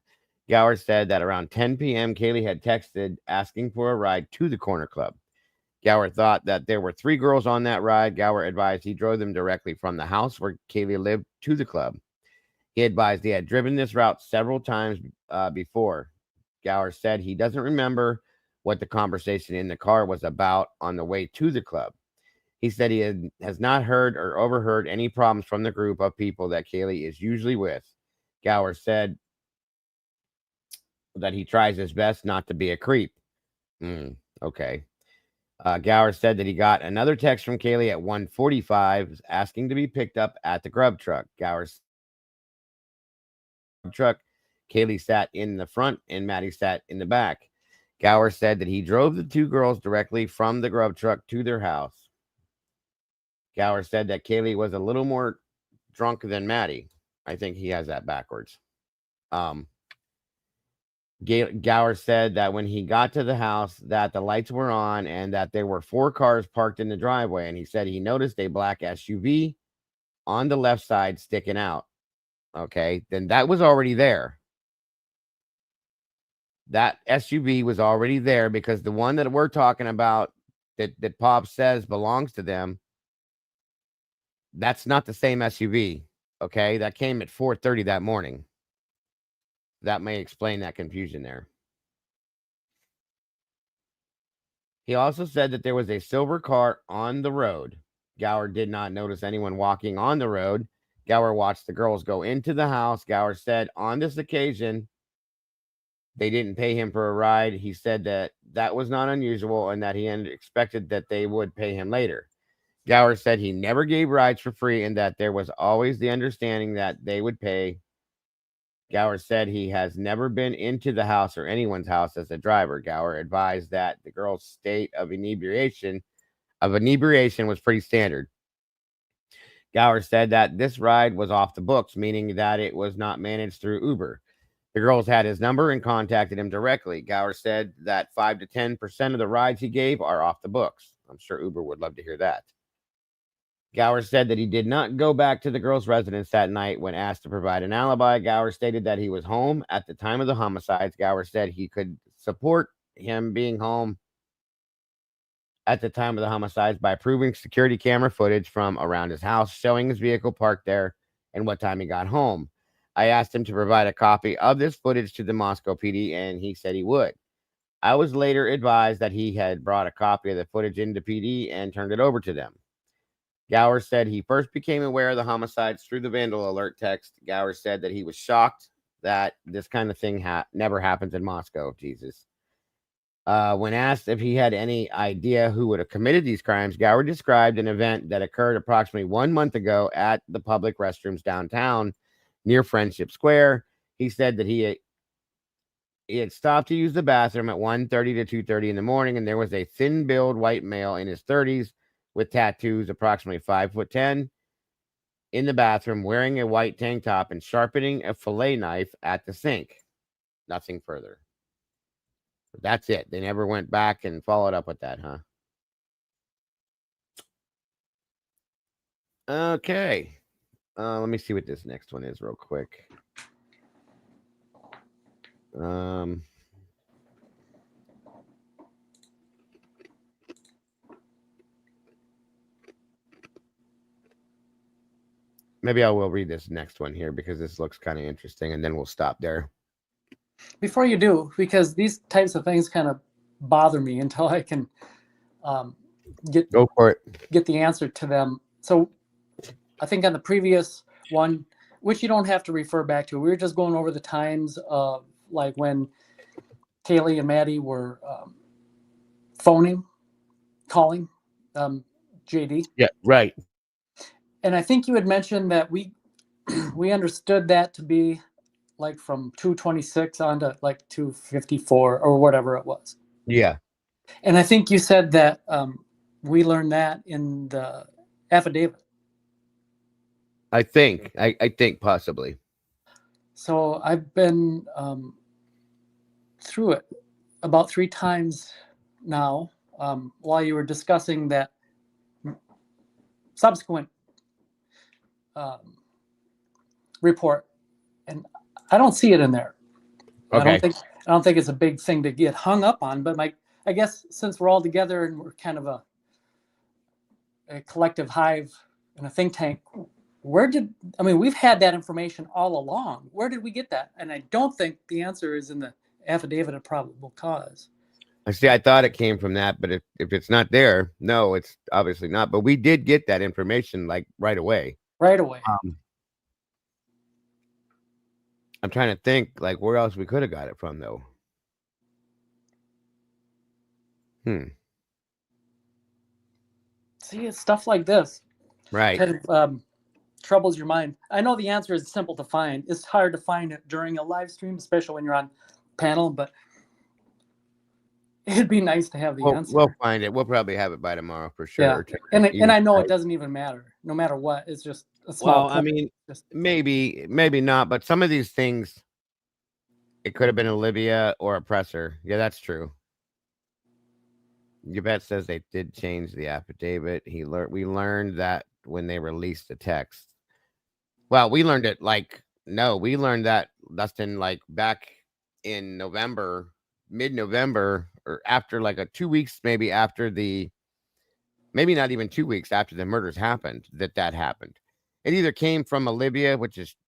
Gower said that around 10 p.m., Kaylee had texted asking for a ride to the corner club. Gower thought that there were 3 girls on that ride. Gower advised he drove them directly from the house where Kaylee lived to the club. He advised he had driven this route several times before. Gower said he doesn't remember what the conversation in the car was about on the way to the club. He said he has not heard or overheard any problems from the group of people that Kaylee is usually with. Gower said that he tries his best not to be a creep. Okay. Gower said that he got another text from Kaylee at 1:45 asking to be picked up at the grub truck. Gower's truck, Kaylee sat in the front and Maddie sat in the back. Gower said that he drove the 2 girls directly from the grub truck to their house. Gower said that Kaylee was a little more drunk than Maddie. I think he has that backwards. Gower said that when he got to the house that the lights were on and that there were 4 cars parked in the driveway, and he said he noticed a black SUV on the left side sticking out. Okay, then that was already there. That SUV was already there because the one that we're talking about that Pop says belongs to them, that's not the same SUV. Okay, that came at 4:30 that morning. That may explain that confusion there. He also said that there was a silver car on the road. Gower did not notice anyone walking on the road. Gower watched the girls go into the house. Gower said on this occasion, they didn't pay him for a ride. He said that that was not unusual and that he expected that they would pay him later. Gower said he never gave rides for free and that there was always the understanding that they would pay. Gower said he has never been into the house or anyone's house as a driver. Gower advised that the girl's state of inebriation was pretty standard. Gower said that this ride was off the books, meaning that it was not managed through Uber. The girls had his number and contacted him directly. Gower said that 5 to 10% of the rides he gave are off the books. I'm sure Uber would love to hear that. Gower said that he did not go back to the girl's residence that night. When asked to provide an alibi, Gower stated that he was home at the time of the homicides. Gower said he could support him being home at the time of the homicides by proving security camera footage from around his house, showing his vehicle parked there and what time he got home. I asked him to provide a copy of this footage to the Moscow PD, and he said he would. I was later advised that he had brought a copy of the footage into PD and turned it over to them. Gower said he first became aware of the homicides through the vandal alert text. Gower said that he was shocked that this kind of thing never happens in Moscow. Jesus. When asked if he had any idea who would have committed these crimes, Gower described an event that occurred approximately 1 month ago at the public restrooms downtown near Friendship Square. He said that he had stopped to use the bathroom at 1:30 to 2:30 in the morning, and there was a thin-billed white male in his 30s with tattoos, approximately 5'10", in the bathroom, wearing a white tank top and sharpening a fillet knife at the sink. Nothing further. That's it. They never went back and followed up with that, huh? Okay. Let me see what this next one is real quick. Maybe I will read this next one here because this looks kind of interesting, and then we'll stop there. Before you do, because these types of things kind of bother me until I can go for it. Get the answer to them. So I think on the previous one, which you don't have to refer back to, we were just going over the times of like when Kaylee and Maddie were calling JD. Yeah, right. And I think you had mentioned that we understood that to be like from 226 on to like 254 or whatever it was. Yeah. And I think you said that we learned that in the affidavit. I think possibly. So I've been through it about 3 times now while you were discussing that subsequent report, and I don't see it in there. Okay. I don't think it's a big thing to get hung up on, but I guess since we're all together and we're kind of a collective hive and a think tank, we've had that information all along. Where did we get that? And I don't think the answer is in the affidavit of probable cause. I thought it came from that, but if it's not there, no, it's obviously not. But we did get that information like right away. Right away. I'm trying to think like where else we could have got it from though. See, it's stuff like this. Right. Kind of troubles your mind. I know the answer is simple to find. It's hard to find it during a live stream, especially when you're on panel, but it'd be nice to have the answer. We'll find it. We'll probably have it by tomorrow for sure. Yeah. And I know it doesn't even matter. No matter what, it's just a small point. I mean, maybe not, but some of these things, it could have been Olivia or a presser. Yeah, that's true. Yvette says they did change the affidavit. We learned that when they released the text. Well, we learned it we learned that, Dustin, like back in November, mid-November, or after like 2 weeks, maybe not even 2 weeks after the murders happened, that happened. It either came from Olivia,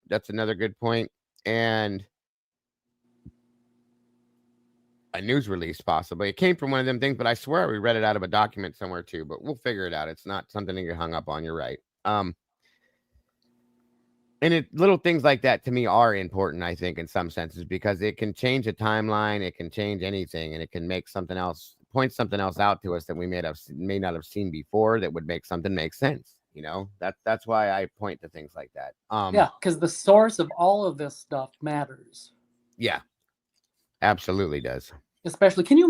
that's another good point, and a news release, possibly. It came from one of them things, but I swear we read it out of a document somewhere too, but we'll figure it out. It's not something to get hung up on. You're right. And little things like that to me are important, I think, in some senses, because it can change a timeline. It can change anything, and it can make point something else out to us that we may not have seen before that would make something make sense. You know, that's why I point to things like that. Yeah, because the source of all of this stuff matters. Yeah. Absolutely does. Especially, can you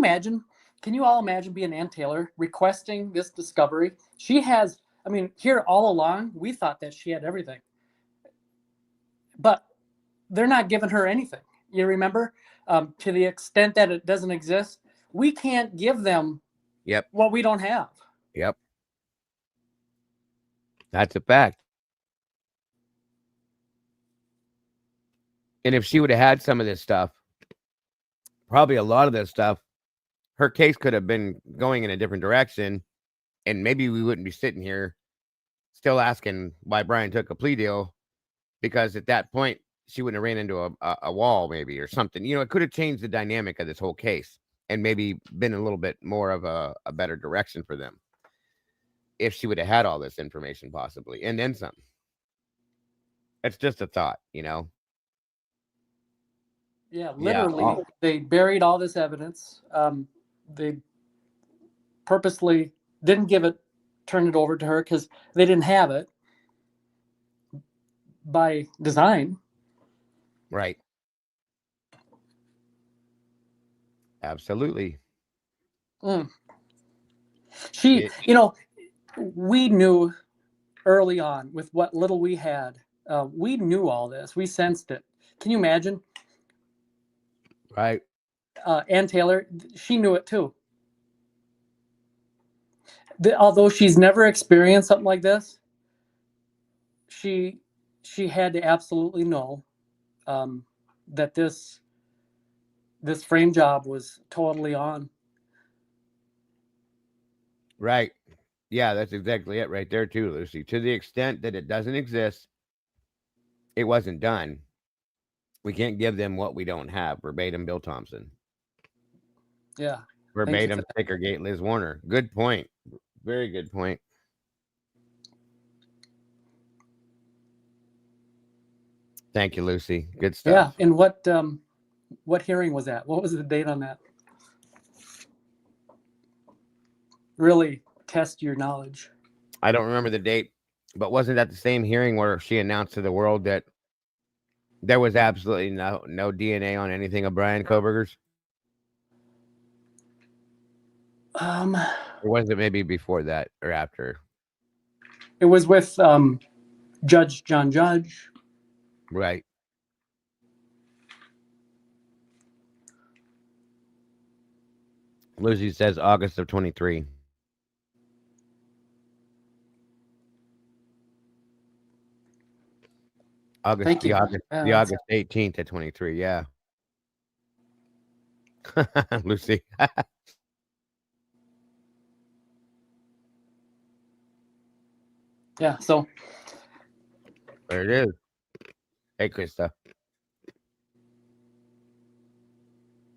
all imagine being Ann Taylor requesting this discovery? She has, here all along, we thought that she had everything. But they're not giving her anything. You remember? To the extent that it doesn't exist, we can't give them what we don't have. Yep. That's a fact. And if she would have had some of this stuff, probably a lot of this stuff, her case could have been going in a different direction. And maybe we wouldn't be sitting here still asking why Brian took a plea deal, because at that point, she wouldn't have ran into a wall maybe or something. You know, it could have changed the dynamic of this whole case and maybe been a little bit more of a better direction for them if she would have had all this information possibly, and then some. It's just a thought, you know? Yeah, literally, they buried all this evidence. They purposely didn't turn it over to her because they didn't have it by design. Right. Absolutely. We knew early on with what little we had. We knew all this. We sensed it. Can you imagine? Right. Ann Taylor, she knew it too. Although she's never experienced something like this, she had to absolutely know that this frame job was totally on. Right. Yeah, that's exactly it right there too, Lucy. To the extent that it doesn't exist, it wasn't done. We can't give them what we don't have. Verbatim, Bill Thompson. Yeah. Verbatim, Stickergate, Liz Warner. Good point. Very good point. Thank you, Lucy. Good stuff. Yeah. And what hearing was that? What was the date on that? Really test your knowledge. I don't remember the date, but wasn't that the same hearing where she announced to the world that there was absolutely no DNA on anything of Brian Koberger's? Or was it maybe before that or after? It was with Judge John Judge. Right. Lucy says August of 23. August 18th at 23. Yeah. Lucy. Yeah. So there it is. Hey, Krista.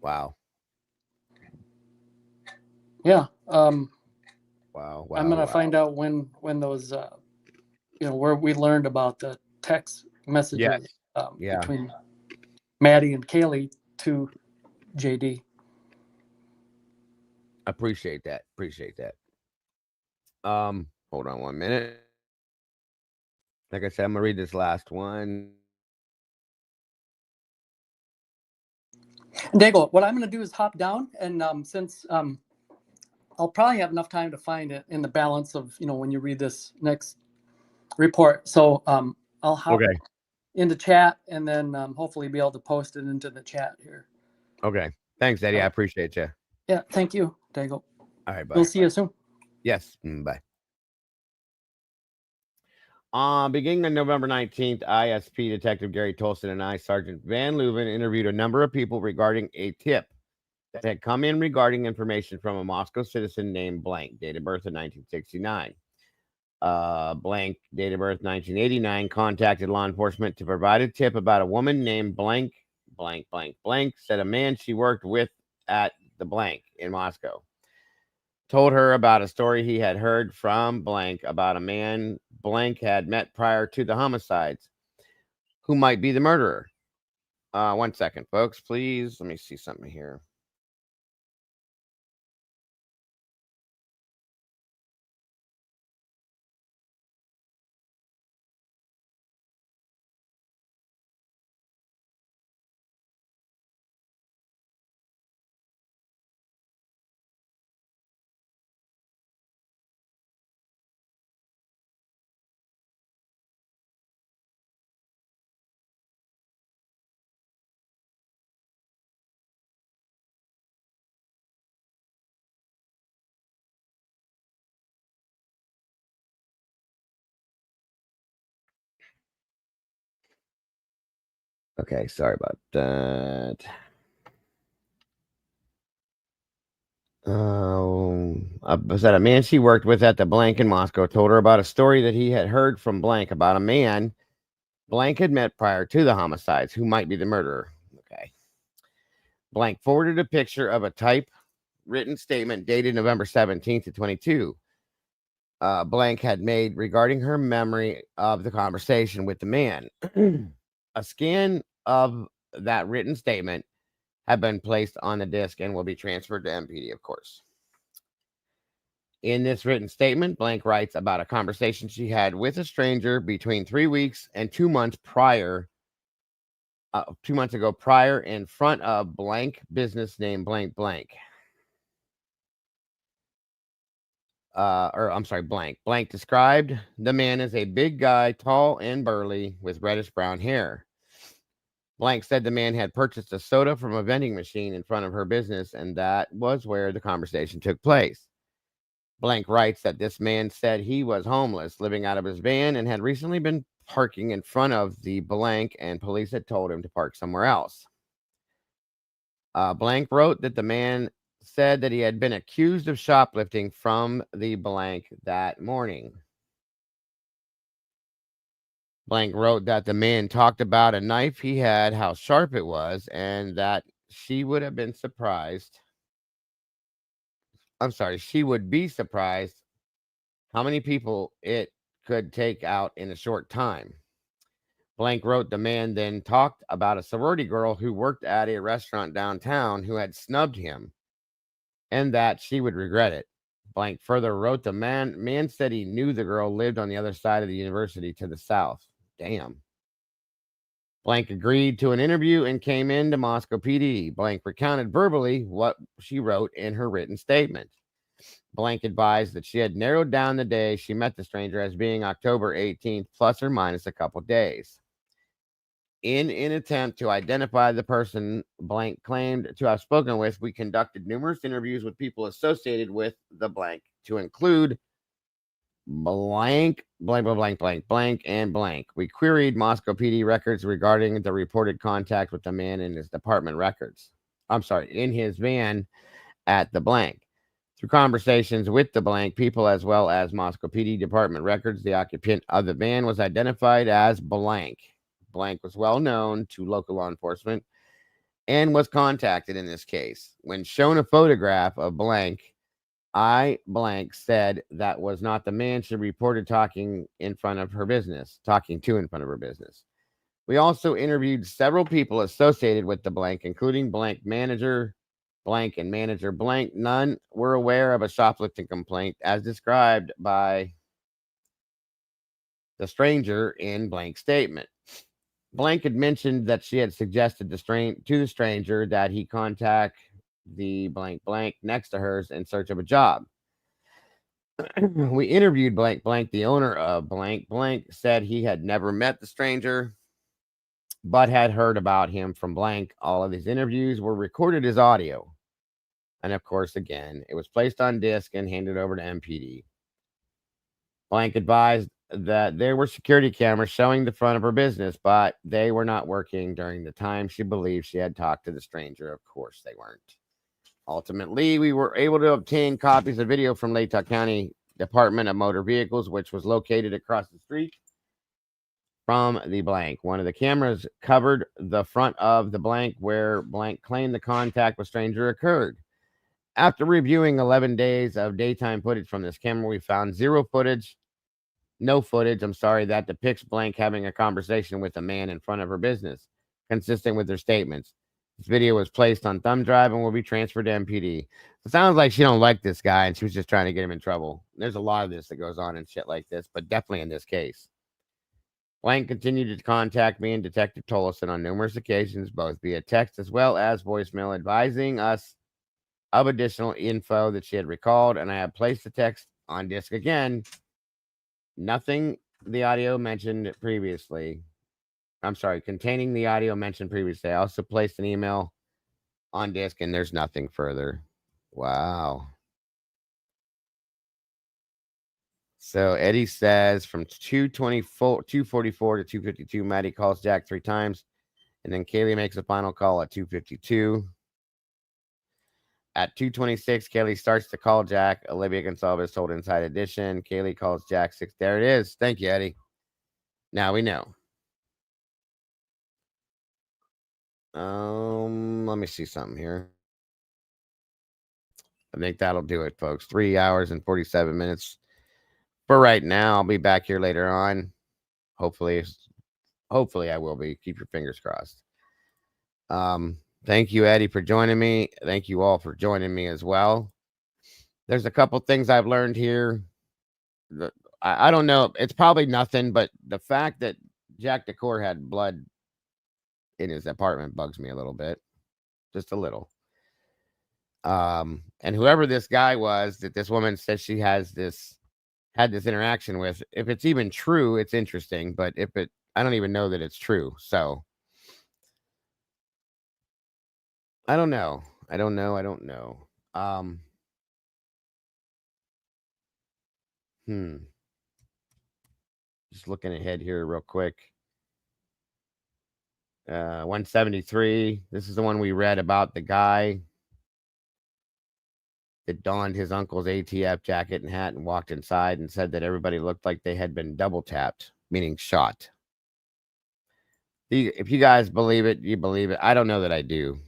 Wow. Yeah. Wow. I'm gonna find out when those where we learned about the text messages between Maddie and Kaylee to JD. Appreciate that. Hold on 1 minute. Like I said, I'm gonna read this last one. Daigle, what I'm gonna do is hop down, and since I'll probably have enough time to find it in the balance of when you read this next report. So I'll hop into chat, and then hopefully be able to post it into the chat here. Okay. Thanks, Eddie. I appreciate you. Yeah. Thank you, Daigle. All right. Bye. We'll see you soon. Yes. Bye. Beginning on November 19th, ISP Detective Gary Tolson and I, Sergeant Van Leuven, interviewed a number of people regarding a tip that had come in regarding information from a Moscow citizen named Blank, date of birth in 1969. Blank, date of birth 1989, contacted law enforcement to provide a tip about a woman named Blank, said a man she worked with at the Blank in Moscow told her about a story he had heard from Blank about a man Blank had met prior to the homicides who might be the murderer. 1 second, folks, please. Let me see something here. Okay, sorry about that. Said a man she worked with at the blank in Moscow told her about a story that he had heard from blank about a man blank had met prior to the homicides who might be the murderer. Okay. Blank forwarded a picture of a typewritten statement dated November 17th to 22. Blank had made regarding her memory of the conversation with the man. A scan of that written statement had been placed on the disk and will be transferred to MPD, of course. In this written statement, Blank writes about a conversation she had with a stranger between 3 weeks and 2 months prior, 2 months ago prior in front of blank business name blank blank. Blank. Blank described the man as a big guy, tall and burly, with reddish brown hair. Blank said the man had purchased a soda from a vending machine in front of her business, and that was where the conversation took place. Blank writes that this man said he was homeless, living out of his van, and had recently been parking in front of the blank, and police had told him to park somewhere else. Blank wrote that the man said that he had been accused of shoplifting from the blank that morning. Blank wrote that the man talked about a knife he had, how sharp it was, and that she would have been surprised. She would be surprised how many people it could take out in a short time. Blank wrote the man then talked about a sorority girl who worked at a restaurant downtown who had snubbed him and that she would regret it. Blank further wrote the man said he knew the girl lived on the other side of the university to the south. Damn. Blank agreed to an interview and came into Moscow PD. Blank recounted verbally what she wrote in her written statement. Blank advised that she had narrowed down the day she met the stranger as being October 18th, plus or minus a couple days. In an attempt to identify the person Blank claimed to have spoken with, we conducted numerous interviews with people associated with the blank to include blank, and blank. We queried Moscow PD records regarding the reported contact with the man in his department records. In his van at the blank. Through conversations with the blank people as well as Moscow PD department records, the occupant of the van was identified as blank. Blank was well known to local law enforcement and was contacted in this case. When shown a photograph of blank, blank said that was not the man she reported talking to in front of her business. We also interviewed several people associated with the blank, including blank manager, blank and manager blank. None were aware of a shoplifting complaint as described by the stranger in blank statement. Blank had mentioned that she had suggested to the stranger that he contact the blank next to hers in search of a job. We interviewed blank, the owner of blank, said he had never met the stranger, but had heard about him from blank. All of these interviews were recorded as audio. And of course, again, it was placed on disc and handed over to MPD. Blank advised that there were security cameras showing the front of her business, but they were not working during the time she believed she had talked to the stranger. Of course, they weren't. Ultimately, we were able to obtain copies of video from Latah County Department of Motor Vehicles, which was located across the street from the blank. One of the cameras covered the front of the blank where blank claimed the contact with stranger occurred. After reviewing 11 days of daytime footage from this camera, we found no footage, that depicts blank having a conversation with a man in front of her business, consistent with their statements. This video was placed on thumb drive and will be transferred to MPD. It sounds like she don't like this guy and she was just trying to get him in trouble. There's a lot of this that goes on and shit like this, but definitely in this case. Blank continued to contact me and Detective Tolleson on numerous occasions, both via text as well as voicemail, advising us of additional info that she had recalled, and I have placed the text on disc again. Nothing the audio mentioned previously. Containing the audio mentioned previously. I also placed an email on disc, and there's nothing further. Wow. So Eddie says from 244 to 252, Maddie calls Jack 3 times And then Kaylee makes a final call at 2:52. At 2:26, Kaylee starts to call Jack. Olivia Gonsalves told Inside Edition. Kaylee calls Jack 6. There it is. Thank you, Eddie. Now we know. Let me see something here. I think that'll do it, folks. 3 hours and 47 minutes. For right now, I'll be back here later on. Hopefully I will be. Keep your fingers crossed. Thank you, Eddie, for joining me. Thank you all for joining me as well. There's a couple things I've learned here. I don't know. It's probably nothing, but the fact that Jack Decor had blood in his apartment bugs me a little bit. Just a little. And whoever this guy was that this woman says she had this interaction with, if it's even true, it's interesting. But I don't even know that it's true. So I don't know. Just looking ahead here real quick. 173. This is the one we read about the guy that donned his uncle's ATF jacket and hat and walked inside and said that everybody looked like they had been double tapped, meaning shot. If you guys believe it, you believe it. I don't know that I do.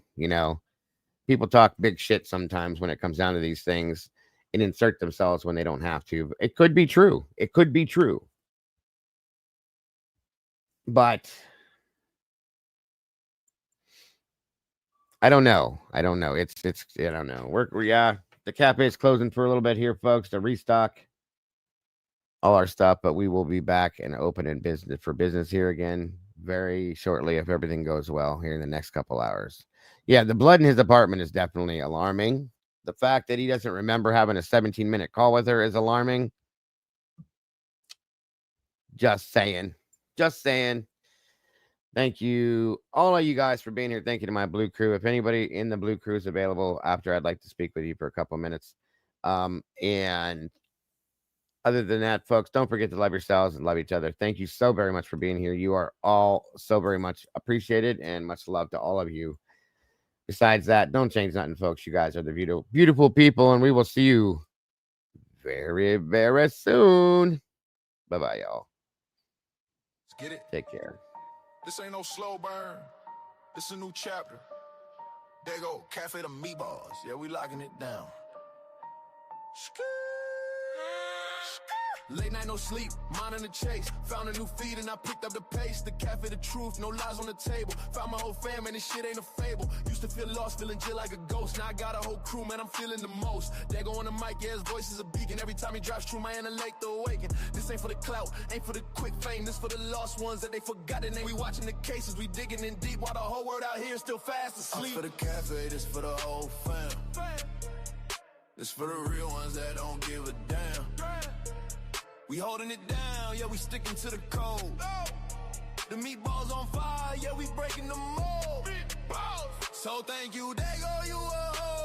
People talk big shit sometimes when it comes down to these things and insert themselves when they don't have to. It could be true. But I don't know. It's I don't know. The cafe is closing for a little bit here, folks, to restock all our stuff, but we will be back and open in business here again very shortly if everything goes well here in the next couple hours. Yeah, the blood in his apartment is definitely alarming. The fact that he doesn't remember having a 17-minute call with her is alarming. Just saying. Thank you, all of you guys, for being here. Thank you to my Blue Crew. If anybody in the Blue Crew is available after, I'd like to speak with you for a couple minutes. And other than that, folks, don't forget to love yourselves and love each other. Thank you so very much for being here. You are all so very much appreciated, and much love to all of you. Besides that, don't change nothing, folks. You guys are the beautiful, beautiful people, and we will see you very, very soon. Bye-bye, y'all. Let's get it. Take care. This ain't no slow burn. This a new chapter. There go Cafe the Meatballs. Yeah, we locking it down. Late night, no sleep, minding the chase. Found a new feed and I picked up the pace. The cafe, the truth, no lies on the table. Found my whole fam and this shit ain't a fable. Used to feel lost, feeling just like a ghost. Now I got a whole crew, man, I'm feeling the most. They go on the mic, yeah, his voice is a beacon. Every time he drives through my intellect, to awaken. This ain't for the clout, ain't for the quick fame. This for the lost ones that they forgot the name. We watching the cases, we digging in deep. While the whole world out here still fast asleep. For the cafe, this for the whole fam. This for the real ones that don't give a damn. We holding it down, yeah, we sticking to the code. The meatballs on fire, yeah, we breaking the mold. So thank you, Dago, you a hoe.